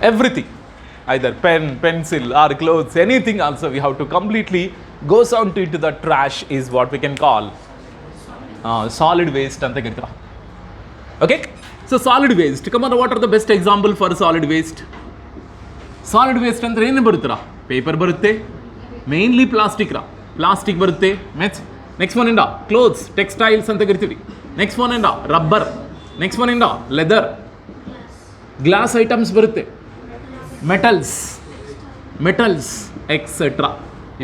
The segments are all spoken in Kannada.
everything, either pen, pencil or clothes, anything also we have to completely goes out into the trash is what we can call solid waste anta karitar. Okay, so solid waste, come on, what are the best example for solid waste? Solid waste ಅಂದ್ರೆ ಏನು ಬರುತ್ತರಾ? ಪೇಪರ್ ಬರುತ್ತೆ, ಮೇನ್ಲಿ ಪ್ಲಾಸ್ಟಿಕ್ ಬರುತ್ತೆ. ನೆಕ್ಸ್ಟ್ ಒನ್ ಇಂದ ಕ್ಲೋತ್ಸ್, ಟೆಕ್ಸ್ಟೈಲ್ಸ್ ಅಂತ ಕರಿತೀವಿ. ನೆಕ್ಸ್ಟ್ ಒನ್ ಇಂದ ರಬ್ಬರ್, ನೆಕ್ಸ್ಟ್ ಒನ್ ಇಂದ ಲೆದರ್, ಗ್ಲಾಸ್ ಐಟಮ್ಸ್ ಬರುತ್ತೆ, ಮೆಟಲ್ಸ್ ಎಕ್ಸೆಟ್ರಾ.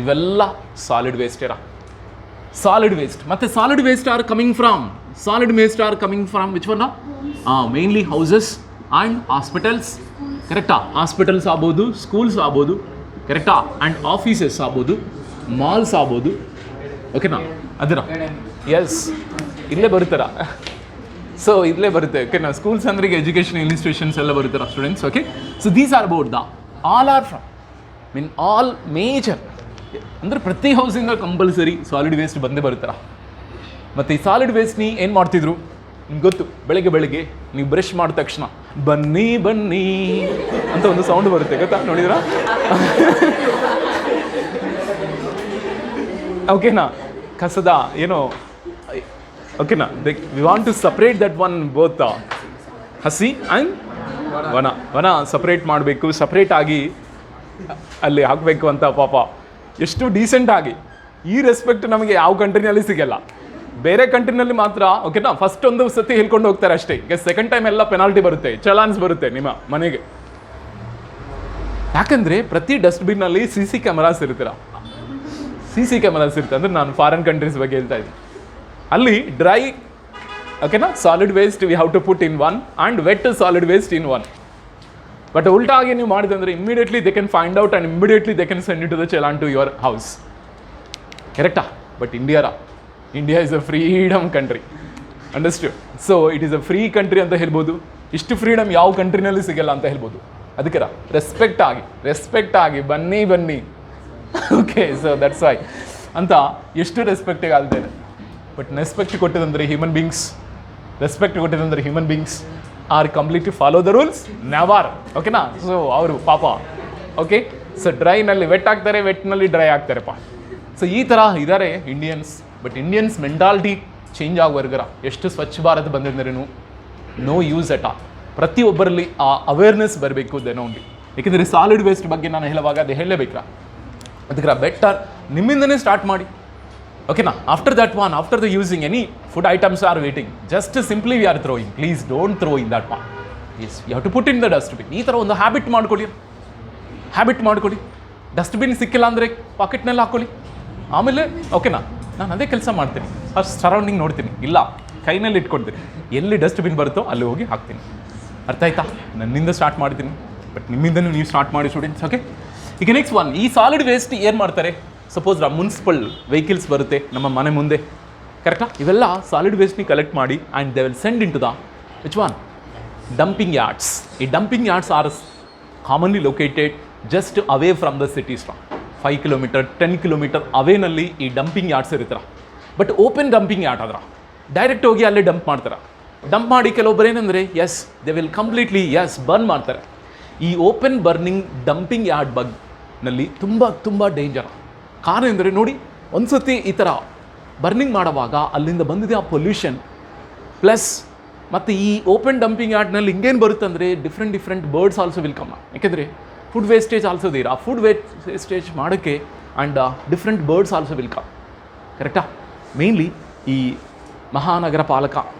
ಇವೆಲ್ಲ ಸಾಲಿಡ್ ವೇಸ್ಟ್ ಸಾಲಿಡ್ ವೇಸ್ಟ್. ಮತ್ತೆ solid waste are coming from which one? Mainly houses and hospitals. ಕರೆಕ್ಟಾ? ಹಾಸ್ಪಿಟಲ್ಸ್ ಆಗ್ಬೋದು, ಸ್ಕೂಲ್ಸ್ ಆಗ್ಬೋದು, ಕರೆಕ್ಟಾ? ಆ್ಯಂಡ್ ಆಫೀಸಸ್ ಆಗ್ಬೋದು, ಮಾಲ್ಸ್ ಆಗ್ಬೋದು. ಓಕೆನಾ? ಅದರ ಎಸ್ ಇಲ್ಲೇ ಬರುತ್ತಾರ. ಸೊ ಇಲ್ಲೇ ಬರುತ್ತೆ. ಓಕೆನಾ? ಸ್ಕೂಲ್ಸ್ ಅಂದ್ರೆ ಈಗ ಎಜುಕೇಷನ್ ಇನ್ಸ್ಟಿಟ್ಯೂಷನ್ಸ್ ಎಲ್ಲ ಬರುತ್ತಾರ students. Okay, so these are about the all major. ಅಂದರೆ ಪ್ರತಿ ಹೌಸಿಂದ ಕಂಪಲ್ಸರಿ ಸಾಲಿಡ್ ವೇಸ್ಟ್ ಬಂದೇ ಬರ್ತಾರ. ಮತ್ತು ಈ ಸಾಲಿಡ್ ವೇಸ್ಟ್ನಿ ಏನು ಮಾಡ್ತಿದ್ರು ನಿಮ್ಗೆ ಗೊತ್ತು? ಬೆಳಗ್ಗೆ ನೀವು ಬ್ರಷ್ ಮಾಡಿದ ತಕ್ಷಣ ಬನ್ನಿ ಅಂತ ಒಂದು ಸೌಂಡ್ ಬರುತ್ತೆ, ಗೊತ್ತಾ? ನೋಡಿದ್ರಾ? ಓಕೆನಾ? ಕಸದ ಏನೋ. ಓಕೆನಾ? We want to separate that one, both ಹಸಿ ಆ್ಯಂಡ್ ವನ ಸಪ್ರೇಟ್ ಮಾಡಬೇಕು, ಸಪ್ರೇಟ್ ಆಗಿ ಅಲ್ಲಿ ಹಾಕಬೇಕು ಅಂತ. ಪಾಪ ಎಷ್ಟು ಡೀಸೆಂಟ್ ಆಗಿ. ಈ ರೆಸ್ಪೆಕ್ಟ್ ನಮಗೆ ಯಾವ ಕಂಟ್ರಿನಲ್ಲಿ ಸಿಗಲ್ಲ, ಬೇರೆ ಕಂಟ್ರಿನಲ್ಲಿ ಮಾತ್ರ. ಓಕೆನಾ? ಫಸ್ಟ್ ಒಂದು ಸತಿ ಹೇಳ್ಕೊಂಡು ಹೋಗ್ತಾರೆ ಅಷ್ಟೇ. ಈಗ ಸೆಕೆಂಡ್ ಟೈಮ್ ಎಲ್ಲ ಪೆನಾಲ್ಟಿ ಬರುತ್ತೆ, ಚಲಾನ್ಸ್ ಬರುತ್ತೆ ನಿಮ್ಮ ಮನೆಗೆ. ಯಾಕಂದರೆ ಪ್ರತಿ ಡಸ್ಟ್ಬಿನ್ನಲ್ಲಿ ಸಿ ಸಿ ಕ್ಯಾಮರಾಸ್ ಇರುತ್ತೆ. ಅಂದರೆ ನಾನು ಫಾರಿನ್ ಕಂಟ್ರೀಸ್ ಬಗ್ಗೆ ಹೇಳ್ತಾ ಇದ್ದೀನಿ. ಅಲ್ಲಿ ಡ್ರೈ, ಓಕೆನಾ, solid waste we have to put in one and wet solid waste in one. But ಉಲ್ಟಾಗಿ ನೀವು ಮಾಡಿದಂದರೆ immediately they can find out and immediately they can send it to the challan to your house. ಕರೆಕ್ಟಾ? But India is a freedom country. Understand? So it is a free country ಅಂತ ಹೇಳ್ಬೋದು. ಇಷ್ಟು ಫ್ರೀಡಮ್ ಯಾವ ಕಂಟ್ರಿನಲ್ಲಿ ಸಿಗಲ್ಲ ಅಂತ ಹೇಳ್ಬೋದು. ಅದಕ್ಕೆ ರೆಸ್ಪೆಕ್ಟ್ ಆಗಿ ಬನ್ನಿ. ಓಕೆ, ಸೊ ದಟ್ಸ್ ವೈ ಅಂತ ಎಷ್ಟು ರೆಸ್ಪೆಕ್ಟಿಗೆ ಆಗ್ತೇನೆ. ಬಟ್ ರೆಸ್ಪೆಕ್ಟ್ ಕೊಟ್ಟಿದಂದರೆ human beings are completely follow the rules never. ಓಕೆನಾ? ಸೊ ಅವರು ಪಾಪ, ಓಕೆ, ಸೊ ಡ್ರೈನಲ್ಲಿ ವೆಟ್ ಆಗ್ತಾರೆ, ವೆಟ್ನಲ್ಲಿ ಡ್ರೈ ಆಗ್ತಾರೆಪ್ಪ. ಸೊ ಈ ಥರ ಇದ್ದಾರೆ Indians. But Indians mentality change ಆಗುವರ್ಗರ. ಎಷ್ಟು ಸ್ವಚ್ಛ ಭಾರತ್ ಬಂದಿದ್ದರೇನು ನೋ ಯೂಸ್ ಅಟ್ ಆಲ್. ಪ್ರತಿಯೊಬ್ಬರಲ್ಲಿ ಆ ಅವೇರ್ನೆಸ್ ಬರಬೇಕು ದೆನ್ ಓನ್ಲಿ. ಏಕೆಂದರೆ ಸಾಲಿಡ್ ವೇಸ್ಟ್ ಬಗ್ಗೆ ನಾನು ಹೇಳುವಾಗ ಅದು ಹೇಳಲೇಬೇಕಲ್ಲ. ಅದಕ್ಕೆ ಬೆಟರ್ ನಿಮ್ಮಿಂದನೇ ಸ್ಟಾರ್ಟ್ ಮಾಡಿ. ಓಕೆನಾ? After the using any food items are waiting, just simply we are throwing. Please don't throw in that one. You have to put in the dustbin. ಈ ಥರ ಒಂದು ಹ್ಯಾಬಿಟ್ ಮಾಡ್ಕೊಳ್ಳಿ. ಡಸ್ಟ್ಬಿನ್ ಸಿಕ್ಕಿಲ್ಲ ಅಂದರೆ ಪಾಕೆಟ್ನಲ್ಲಿ ಹಾಕ್ಕೊಳ್ಳಿ. ಆಮೇಲೆ ಓಕೆನಾ, ನಾನು ಅದೇ ಕೆಲಸ ಮಾಡ್ತೀನಿ. ಫಸ್ಟ್ ಸರೌಂಡಿಂಗ್ ನೋಡ್ತೀನಿ, ಇಲ್ಲ ಕೈನಲ್ಲಿ ಇಟ್ಕೊಳ್ತೀನಿ. ಎಲ್ಲಿ ಡಸ್ಟ್ಬಿನ್ ಬರುತ್ತೋ ಅಲ್ಲಿ ಹೋಗಿ ಹಾಕ್ತೀನಿ. ಅರ್ಥ ಆಯ್ತಾ? ನನ್ನಿಂದ ಸ್ಟಾರ್ಟ್ ಮಾಡ್ತೀನಿ, ಬಟ್ ನಿಮ್ಮಿಂದನೂ ನೀವು ಸ್ಟಾರ್ಟ್ ಮಾಡಿ ಸ್ಟೂಡೆಂಟ್ಸ್. ಓಕೆ, ಈಗ ನೆಕ್ಸ್ಟ್ ಒನ್, ಈ ಸಾಲಿಡ್ ವೇಸ್ಟ್ ಏನು ಮಾಡ್ತಾರೆ? ಸಪೋಸ್ ಮುನ್ಸಿಪಲ್ ವೆಹಿಕಲ್ಸ್ ಬರುತ್ತೆ ನಮ್ಮ ಮನೆ ಮುಂದೆ, ಕರೆಕ್ಟಾ? ಇವೆಲ್ಲ ಸಾಲಿಡ್ ವೇಸ್ಟ್ನಿ ಕಲೆಕ್ಟ್ ಮಾಡಿ and they will send in to the which one? Dumping yards. ಈ dumping yards are commonly located just away from the cities. 5 kilometer 10 kilometer ಅವೇನಲ್ಲಿ ಈ ಡಂಪಿಂಗ್ ಯಾರ್ಡ್ಸ್ ಇರ್ತಾರೆ. ಬಟ್ ಓಪನ್ ಡಂಪಿಂಗ್ ಯಾರ್ಡ್ ಆದ್ರೆ ಡೈರೆಕ್ಟ್ ಹೋಗಿ ಅಲ್ಲೇ ಡಂಪ್ ಮಾಡ್ತಾರೆ. ಡಂಪ್ ಮಾಡಿ ಕೆಲವೊಬ್ಬರು ಏನಂದರೆ ದೇ ವಿಲ್ ಕಂಪ್ಲೀಟ್ಲಿ ಬರ್ನ್ ಮಾಡ್ತಾರೆ. ಈ ಓಪನ್ ಬರ್ನಿಂಗ್ ಡಂಪಿಂಗ್ ಯಾರ್ಡ್ ನಲ್ಲಿ ತುಂಬ ಡೇಂಜರ್. ಕಾರಣ ಅಂದರೆ ನೋಡಿ, ಒಂದು ಸತಿ ಈ ಥರ ಬರ್ನಿಂಗ್ ಮಾಡುವಾಗ ಅಲ್ಲಿಂದ ಬಂದಿದೆ ಆ ಪೊಲ್ಯೂಷನ್ ಪ್ಲಸ್ ಮತ್ತು ಈ ಓಪನ್ ಡಂಪಿಂಗ್ ಯಾರ್ಡ್ನಲ್ಲಿ ಹಿಂಗೇನು ಬರುತ್ತೆ ಅಂದರೆ different birds also will come. ಯಾಕೆಂದರೆ ಫುಡ್ ವೇಸ್ಟೇಜ್ ಆಲ್ಸೋ ದೇರ್. ಆ ಫುಡ್ ವೇಸ್ಟೇಜ್ ಮಾಡೋಕ್ಕೆ and different birds also will come. ಕರೆಕ್ಟಾ? ಮೇನ್ಲಿ ಈ ಮಹಾನಗರ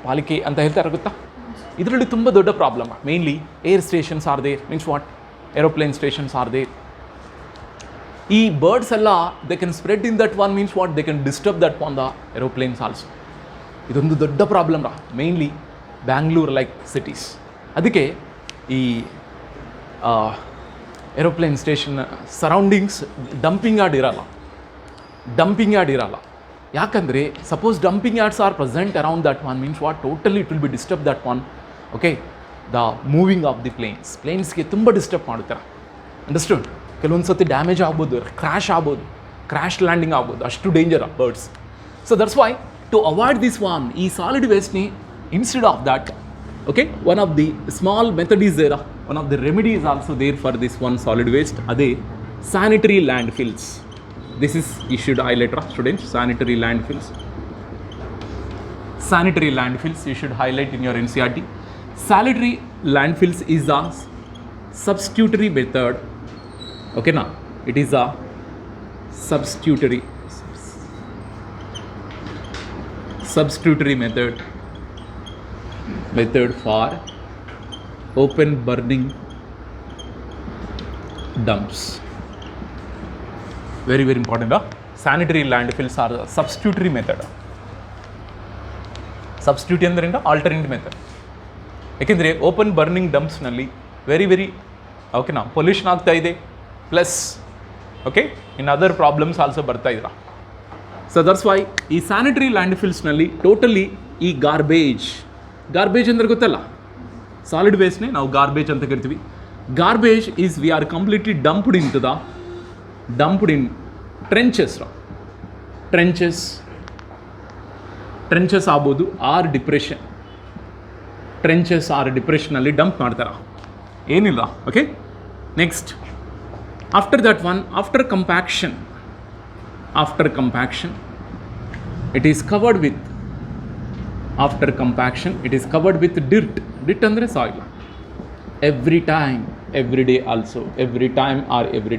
ಪಾಲಿಕೆ ಅಂತ ಹೇಳ್ತಾರೆ, ಗೊತ್ತಾ? ಇದರಲ್ಲಿ ತುಂಬ ದೊಡ್ಡ problem. Mainly air stations are there, means what, aeroplane stations are there. ಈ ಬರ್ಡ್ಸ್ ಎಲ್ಲ they can spread in that one, means what, they can disturb that on the aeroplanes also. ಇದೊಂದು ದೊಡ್ಡ problem mainly Bangalore like cities. ಅದಕ್ಕೆ ಈ aeroplane station surroundings dumping yard ಇರಲ್ಲ. ಯಾಕಂದರೆ suppose dumping yards are present around that one, means what, totally it will be disturb that one. Okay, the moving of the ಪ್ಲೇನ್ಸ್ಗೆ ತುಂಬ ಡಿಸ್ಟರ್ಬ್ ಮಾಡುತ್ತಾರೆ. ಅಂಡರ್ಸ್ಟುಡ್? ಕೆಲವೊಂದು ಸತಿ ಡ್ಯಾಮೇಜ್ ಆಗ್ಬೋದು, ಕ್ರ್ಯಾಶ್ ಲ್ಯಾಂಡಿಂಗ್ ಆಗ್ಬೋದು, ಅಷ್ಟು danger birds. So that's why to avoid this one, ಈ ಸಾಲಿಡ್ ವೇಸ್ಟ್ನಿ instead of that Okay, one of the small method is there, one of the remedy is also there for this one solid waste, ade sanitary landfills. This is you should highlight, students, sanitary landfills. Sanitary landfills you should highlight in your NCERT. Sanitary landfills is a substitutory method. Okay, now it is a substitutory method for open burning dumps. Very important. Sanitary landfills are a substitutory method. Substitute ಅಂದ್ರೆ alternate method. ಯಾಕೆಂದರೆ ಓಪನ್ ಬರ್ನಿಂಗ್ ಡಂಪ್ಸ್ನಲ್ಲಿ ವೆರಿ ಓಕೆನಾ ಪೊಲ್ಯೂಷನ್ ಆಗ್ತಾ ಇದೆ, plus okay in other problems also ಬರ್ತಾ ಇದ್ದೀರಾ. ಸೊ ದಟ್ಸ್ ವೈ ಈ ಸ್ಯಾನಿಟರಿ ಲ್ಯಾಂಡ್ಫಿಲ್ಸ್ನಲ್ಲಿ ಟೋಟಲಿ ಈ ಗಾರ್ಬೇಜ್ ಅಂದರೆ ಗೊತ್ತಲ್ಲ, ಸಾಲಿಡ್ ವೇಸ್ಟ್ನೇ ನಾವು ಗಾರ್ಬೇಜ್ ಅಂತ ಕರಿತೀವಿ. Garbage is we are completely dumped in trenches ಆಗ್ಬೋದು, ಆರ್ ಡಿಪ್ರೆಷನಲ್ಲಿ ಡಂಪ್ ಮಾಡ್ತಾರ, ಏನಿಲ್ಲ. Okay, next after that one, after compaction it is covered with dirt ಅಂದರೆ soil. every time or every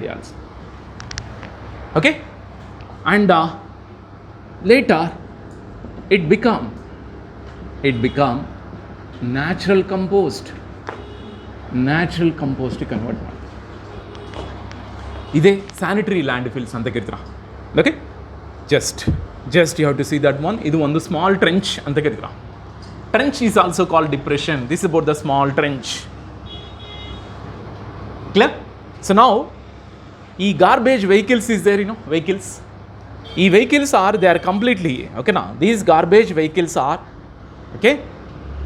day also. Okay, and later it become natural compost convert ಮಾಡಿ ಇದೇ ಸ್ಯಾನಿಟರಿ ಲ್ಯಾಂಡ್ಫಿಲ್ಸ್ ಅಂತ ಕರಿತೀರಾ. Okay, just you have to see that one. ಇದು ಒಂದು ಸ್ಮಾಲ್ ಟ್ರೆಂಚ್ ಅಂತ ಕರಿತೀರಾ. Trench is also called depression. This is about the small trench. Clear? So ನಾವು ಈ garbage vehicles is there, vehicles. ಈ vehicles are they are completely ಓಕೆನಾ. These garbage vehicles are okay,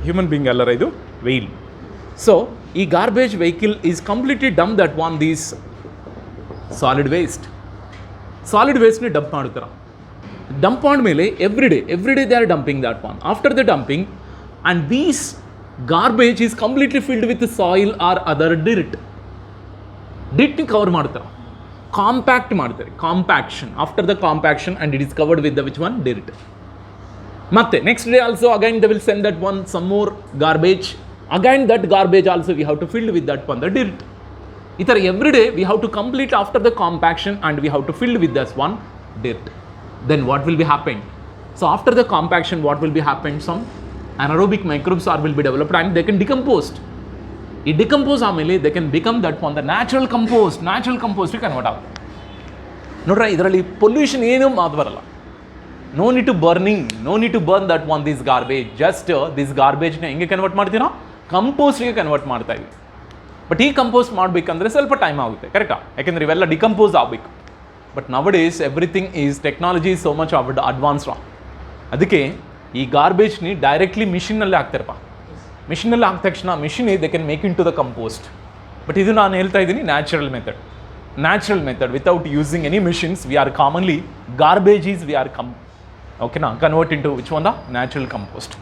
human being ಅಲ್ಲರ ಇದು ವೆಹಿಲ್. ಸೊ ಈ garbage vehicle is completely dump that one these solid ವೇಸ್ಟ್ನೇ ಡಂಪ್ ಮಾಡ್ತಾರೆ. ಡಂಪ್ ಆದಮೇಲೆ every day they are dumping that one. After the dumping and these garbage is completely filled with soil or other ಡಿಟ್ನ ಕವರ್ ಮಾಡ್ತಾರೆ, ಕಾಂಪ್ಯಾಕ್ಟ್ ಮಾಡ್ತಾರೆ. Compaction, after the compaction and it is covered with the which one dirt. ಮತ್ತೆ next day also again they will send that one some more garbage. Again that garbage also we have to filled with that one the dirt. ಈ ಥರ every day we have to complete after the compaction and we have to filled with Dus one dirt. Then what will be happened? So after the compaction, what will be happened? Some anaerobic microbes will be developed and they can decompose. If decompose ಆಮೇಲೆ they can become that one the natural compost convert ಆಗುತ್ತೆ. ನೋಡ್ರ, ಇದರಲ್ಲಿ ಪೊಲ್ಯೂಷನ್ ಏನೂ ಬರಲ್ಲ. no need to burn that one this garbage. just this garbage ನ ಹೆಂಗೆ ಕನ್ವರ್ಟ್ ಮಾಡ್ತೀರಾ? ಕಂಪೋಸ್ಟ್ಗೆ ಕನ್ವರ್ಟ್ ಮಾಡ್ತಾ ಇದ್ದೀವಿ. ಬಟ್ ಈ ಕಂಪೋಸ್ಟ್ ಮಾಡಬೇಕಂದ್ರೆ ಸ್ವಲ್ಪ ಟೈಮ್ ಆಗುತ್ತೆ, ಕರೆಕ್ಟಾ? ಯಾಕೆಂದರೆ ಇವೆಲ್ಲ ಡಿಕಂಪೋಸ್ ಆಗಬೇಕು. But nowadays everything is technology so much advanced. ಅದಕ್ಕೆ ಈ ಗಾರ್ಬೇಜ್ನಿ ಡೈರೆಕ್ಟ್ಲಿ ಮಿಷಿನಲ್ಲಿ ಹಾಕ್ತಾರಪ್ಪ. ಮಿಷಿನಲ್ಲಿ ಹಾಕಿದ ತಕ್ಷಣ machine they can make in to the compost. But ಇದು ನಾನು ಹೇಳ್ತಾ ಇದ್ದೀನಿ natural method without using any machines. We are commonly garbage we are ಓಕೆನಾ convert in to which one the natural compost.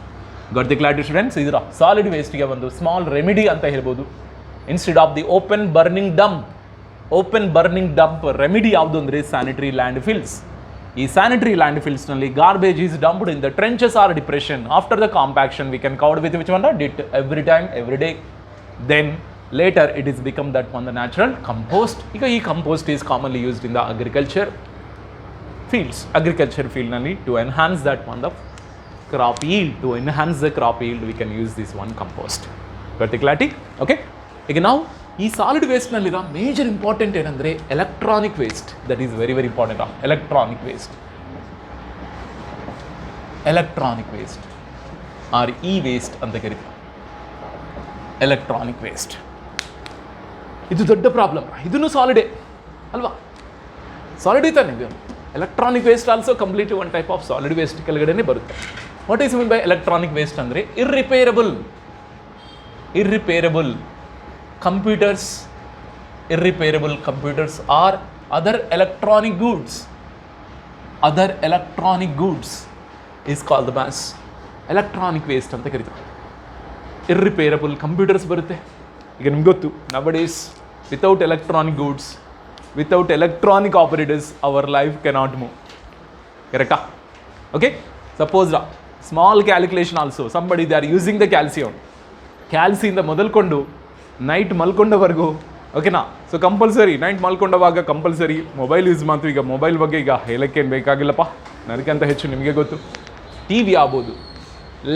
Got the clarity students? ಇದರ ಸಾಲಿಡ್ ವೇಸ್ಟ್ಗೆ ಒಂದು ಸ್ಮಾಲ್ ರೆಮಿಡಿ ಅಂತ ಹೇಳ್ಬೋದು. Instead of the open burning dump remedy ಯಾವುದು ಅಂದರೆ ಸ್ಯಾನಿಟರಿ ಲ್ಯಾಂಡ್ಫಿಲ್ಸ್. ಈ ಸ್ಯಾನಿಟರಿ ಲ್ಯಾಂಡ್ಫಿಲ್ಸ್ನಲ್ಲಿ garbage is dumped in the trenches or depression. After the compaction we can covered with which one the ಡಿಟ್ every day. Then later it is become that one the natural compost. ಈಗ ಈ compost is commonly used in the agriculture ಫೀಲ್ಡ್ನಲ್ಲಿ to enhance that one the crop yield. To enhance the crop yield we can use this one compost. Got the clarity? Okay, ಈಗ ನಾವು ಈ ಸಾಲಿಡ್ ವೇಸ್ಟ್ನಲ್ಲಿರೋ ಮೇಜರ್ ಇಂಪಾರ್ಟೆಂಟ್ ಏನಂದರೆ electronic waste. That is very important. Electronic waste or E waste ಅಂತ ಕರಿತೀವಿ. ಎಲೆಕ್ಟ್ರಾನಿಕ್ ವೇಸ್ಟ್ ಇದು ದೊಡ್ಡ ಪ್ರಾಬ್ಲಮ್. ಇದನ್ನು ಸಾಲಿಡೇ ಅಲ್ವಾ? ಸಾಲಿಡ್ ತಾನೆ. Electronic waste also completely one type of solid waste ಕೆಳಗಡೆನೇ ಬರುತ್ತೆ. What is mean by electronic waste ಅಂದರೆ irreparable computers or other electronic goods is called the as electronic waste ಅಂತ ಕರೀತಾರೆ. ಇರ್ರಿಪೇರಬಲ್ ಕಂಪ್ಯೂಟರ್ಸ್ ಬರುತ್ತೆ. ಈಗ ನಿಮ್ಗೆ ಗೊತ್ತು, nowadays without electronic goods, without electronic operators our life cannot move. ಕರೆಕ್ಟಾ? Okay, suppose small calculation also somebody they are using the calcium. ಕ್ಯಾಲ್ಸಿಯಿಂದ ಮೊದಲ್ಕೊಂಡು ನೈಟ್ ಮಲ್ಕೊಂಡವರೆಗೂ, ಓಕೆನಾ? ಸೊ ಕಂಪಲ್ಸರಿ ನೈಟ್ ಮಲ್ಕೊಂಡವಾಗ ಕಂಪಲ್ಸರಿ ಮೊಬೈಲ್ ಯೂಸ್ ಮಾಡ್ತೀವಿ. ಈಗ ಮೊಬೈಲ್ ಬಗ್ಗೆ ಈಗ ಹೇಳೋಕ್ಕೇನು ಬೇಕಾಗಿಲ್ಲಪ್ಪ, ನನಗಿಂತ ಹೆಚ್ಚು ನಿಮಗೆ ಗೊತ್ತು. ಟಿ ವಿ ಆಗ್ಬೋದು,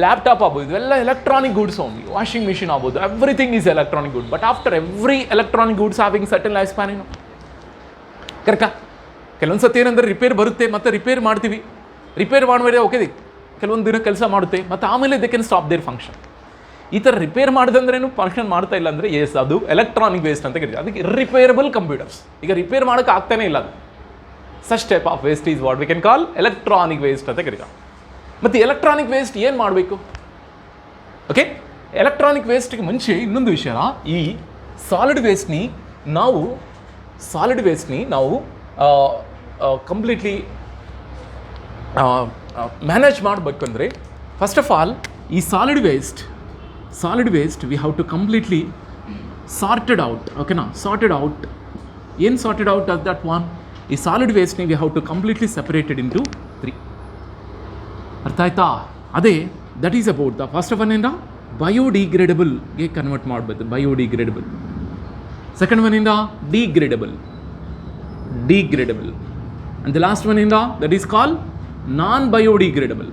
ಲ್ಯಾಪ್ಟಾಪ್ ಆಗ್ಬೋದು, ಇವೆಲ್ಲ electronic goods only. Washing machine ಆಗ್ಬೋದು, everything is electronic good. But after every electronic goods having certain life span. ಏನು ಕರೆಕ್ಟಾ? ಕೆಲವೊಂದು ಸತಿ ಏನಂದರೆ ರಿಪೇರ್ ಬರುತ್ತೆ, ಮತ್ತು ರಿಪೇರ್ ಮಾಡ್ತೀವಿ. ರಿಪೇರ್ ಮಾಡಿದ್ರೆ ಓಕೆ, ಕೆಲವೊಂದು ದಿನ ಕೆಲಸ ಮಾಡುತ್ತೆ, ಮತ್ತು ಆಮೇಲೆ they can stop their function. ಈ ಥರ ರಿಪೇರ್ ಮಾಡಿದಂದ್ರೇನು ಫಂಕ್ಷನ್ ಮಾಡ್ತಾ ಇಲ್ಲ ಅಂದರೆ ಎಸ್, ಅದು ಎಲೆಕ್ಟ್ರಾನಿಕ್ ವೇಸ್ಟ್ ಅಂತ ಕರೀತೀವಿ. ಅದಕ್ಕೆ ಇರ್ರಿಪೇರಬಲ್ ಕಂಪ್ಯೂಟರ್ಸ್. ಈಗ ರಿಪೇರ್ ಮಾಡೋಕ್ಕೆ ಆಗ್ತಾನೆ ಇಲ್ಲ ಅದು. Such type of waste is what we can call electronic waste ಅಂತ ಕರೀತಾರೆ. ಮತ್ತು ಎಲೆಕ್ಟ್ರಾನಿಕ್ ವೇಸ್ಟ್ ಏನು ಮಾಡಬೇಕು? ಓಕೆ, ಎಲೆಕ್ಟ್ರಾನಿಕ್ ವೇಸ್ಟ್ಗೆ ಮುಂಚೆ ಇನ್ನೊಂದು ವಿಷಯ, ಈ ಸಾಲಿಡ್ ವೇಸ್ಟ್ನಿ ನಾವು ಕಂಪ್ಲೀಟ್ಲಿ ಮ್ಯಾನೇಜ್ ಮಾಡಬೇಕಂದ್ರೆ, ಫಸ್ಟ್ ಆಫ್ ಆಲ್ ಈ solid waste we have to completely sorted out. ಓಕೆನಾ? Sorted out. ಏನು sorted out as that one? ಈ ಸಾಲಿಡ್ ವೇಸ್ಟ್ನಿ we have to completely separated into 3. ಅರ್ಥ ಆಯ್ತಾ? ಅದೇ that is about the first one ಇಂದ ಬಯೋಡಿಗ್ರೇಡಬಲ್ಗೆ ಕನ್ವರ್ಟ್ ಮಾಡಬೇಕು, ಬಯೋಡಿಗ್ರೇಡಬಲ್. ಸೆಕೆಂಡ್ ಒನ್ ಇಂದ degradable. And the last one ಇಂದ that is call non biodegradable.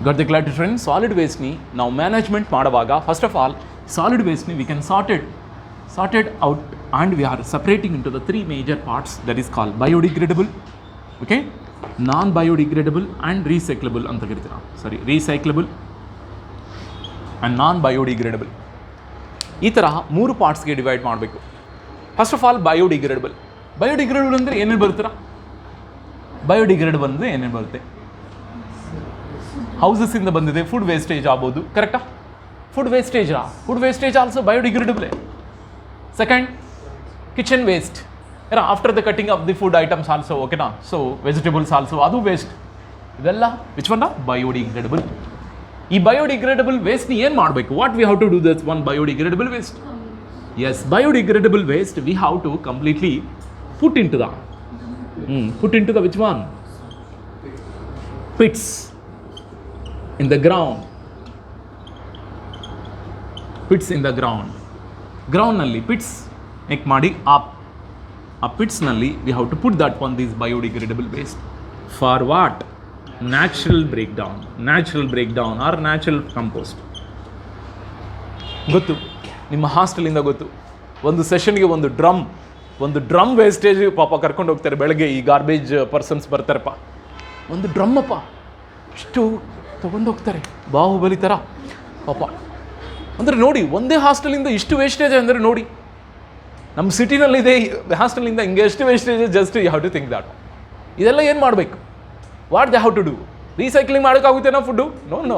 Got the clarity friends? Solid ವೇಸ್ಟ್ನಿ ನಾವು ಮ್ಯಾನೇಜ್ಮೆಂಟ್ ಮಾಡುವಾಗ ಫಸ್ಟ್ ಆಫ್ ಆಲ್ ಸಾಲಿಡ್ ವೇಸ್ಟ್ನಿ we can sorted out and we are separating into the 3 major parts, that is called biodegradable, okay, non-biodegradable and recyclable anta karitira. Sorry, recyclable and non-biodegradable. ಈ ಥರ 3 ಪಾರ್ಟ್ಸ್ಗೆ ಡಿವೈಡ್ ಮಾಡಬೇಕು. ಫಸ್ಟ್ ಆಫ್ ಆಲ್ ಬಯೋಡಿಗ್ರೇಡಬಲ್ ಅಂದರೆ ಏನೇನು ಬರ್ತೀರಾ? ಬಯೋಡಿಗ್ರೇಡಬಲ್ ಅಂದರೆ ಏನೇನು ಬರುತ್ತೆ? ಹೌಸಸ್ಸಿಂದ ಬಂದಿದೆ, ಫುಡ್ ವೇಸ್ಟೇಜ್ ಆಗ್ಬೋದು. ಕರೆಕ್ಟಾ? Food wastage also biodegradable. Second, kitchen waste, after the cutting of the food items also, ಓಕೆನಾ? ಸೊ ವೆಜಿಟೇಬಲ್ಸ್ ಆಲ್ಸೋ, ಅದು ವೇಸ್ಟ್. ಇವೆಲ್ಲ ವಿಚ್ ಒನ್? ಬಯೋಡಿಗ್ರೇಡಬಲ್. ಈ ಬಯೋಡಿಗ್ರೇಡಬಲ್ ವೇಸ್ಟ್ನಿ ಏನು ಮಾಡಬೇಕು? What we have to do this one biodegradable waste? Yes, biodegradable waste we have to completely put into the which one? Pits in the ground. Ground ನಲ್ಲಿ pits make ಮಾಡಿ ಆ pits ನಲ್ಲಿ we have to put that one these biodegradable waste for what? Natural breakdown or natural compost. ಗೊತ್ತು, ನಿಮ್ಮ ಹಾಸ್ಟೆಲಿಂದ ಗೊತ್ತು, ಒಂದು ಸೆಷನ್ಗೆ ಒಂದು ಡ್ರಮ್ ವೇಸ್ಟೇಜ್ ಪಾಪ ಕರ್ಕೊಂಡು ಹೋಗ್ತಾರೆ. ಬೆಳಗ್ಗೆ ಈ ಗಾರ್ಬೇಜ್ ಪರ್ಸನ್ಸ್ ಬರ್ತಾರಪ್ಪ, ಒಂದು ಡ್ರಮ್ಮಪ್ಪ ಇಷ್ಟು ತೊಗೊಂಡೋಗ್ತಾರೆ, ಬಾಹುಬಲಿ ಥರ ಪಾಪ. ಅಂದರೆ ನೋಡಿ, ಒಂದೇ ಹಾಸ್ಟೆಲಿಂದ ಇಷ್ಟು ವೇಸ್ಟೇಜ್ ಅಂದರೆ ನೋಡಿ, ನಮ್ಮ ಸಿಟಿನಲ್ಲಿದೆ ಹಾಸ್ಟೆಲಿಂದ ಹಿಂಗೆ ಎಷ್ಟು wastage, just you have to think that. ಇದೆಲ್ಲ ಏನು ಮಾಡಬೇಕು? What they have to do? Recycling ಮಾಡೋಕ್ಕಾಗುತ್ತೇನೋ ಫುಡ್ಡು? ನೋ.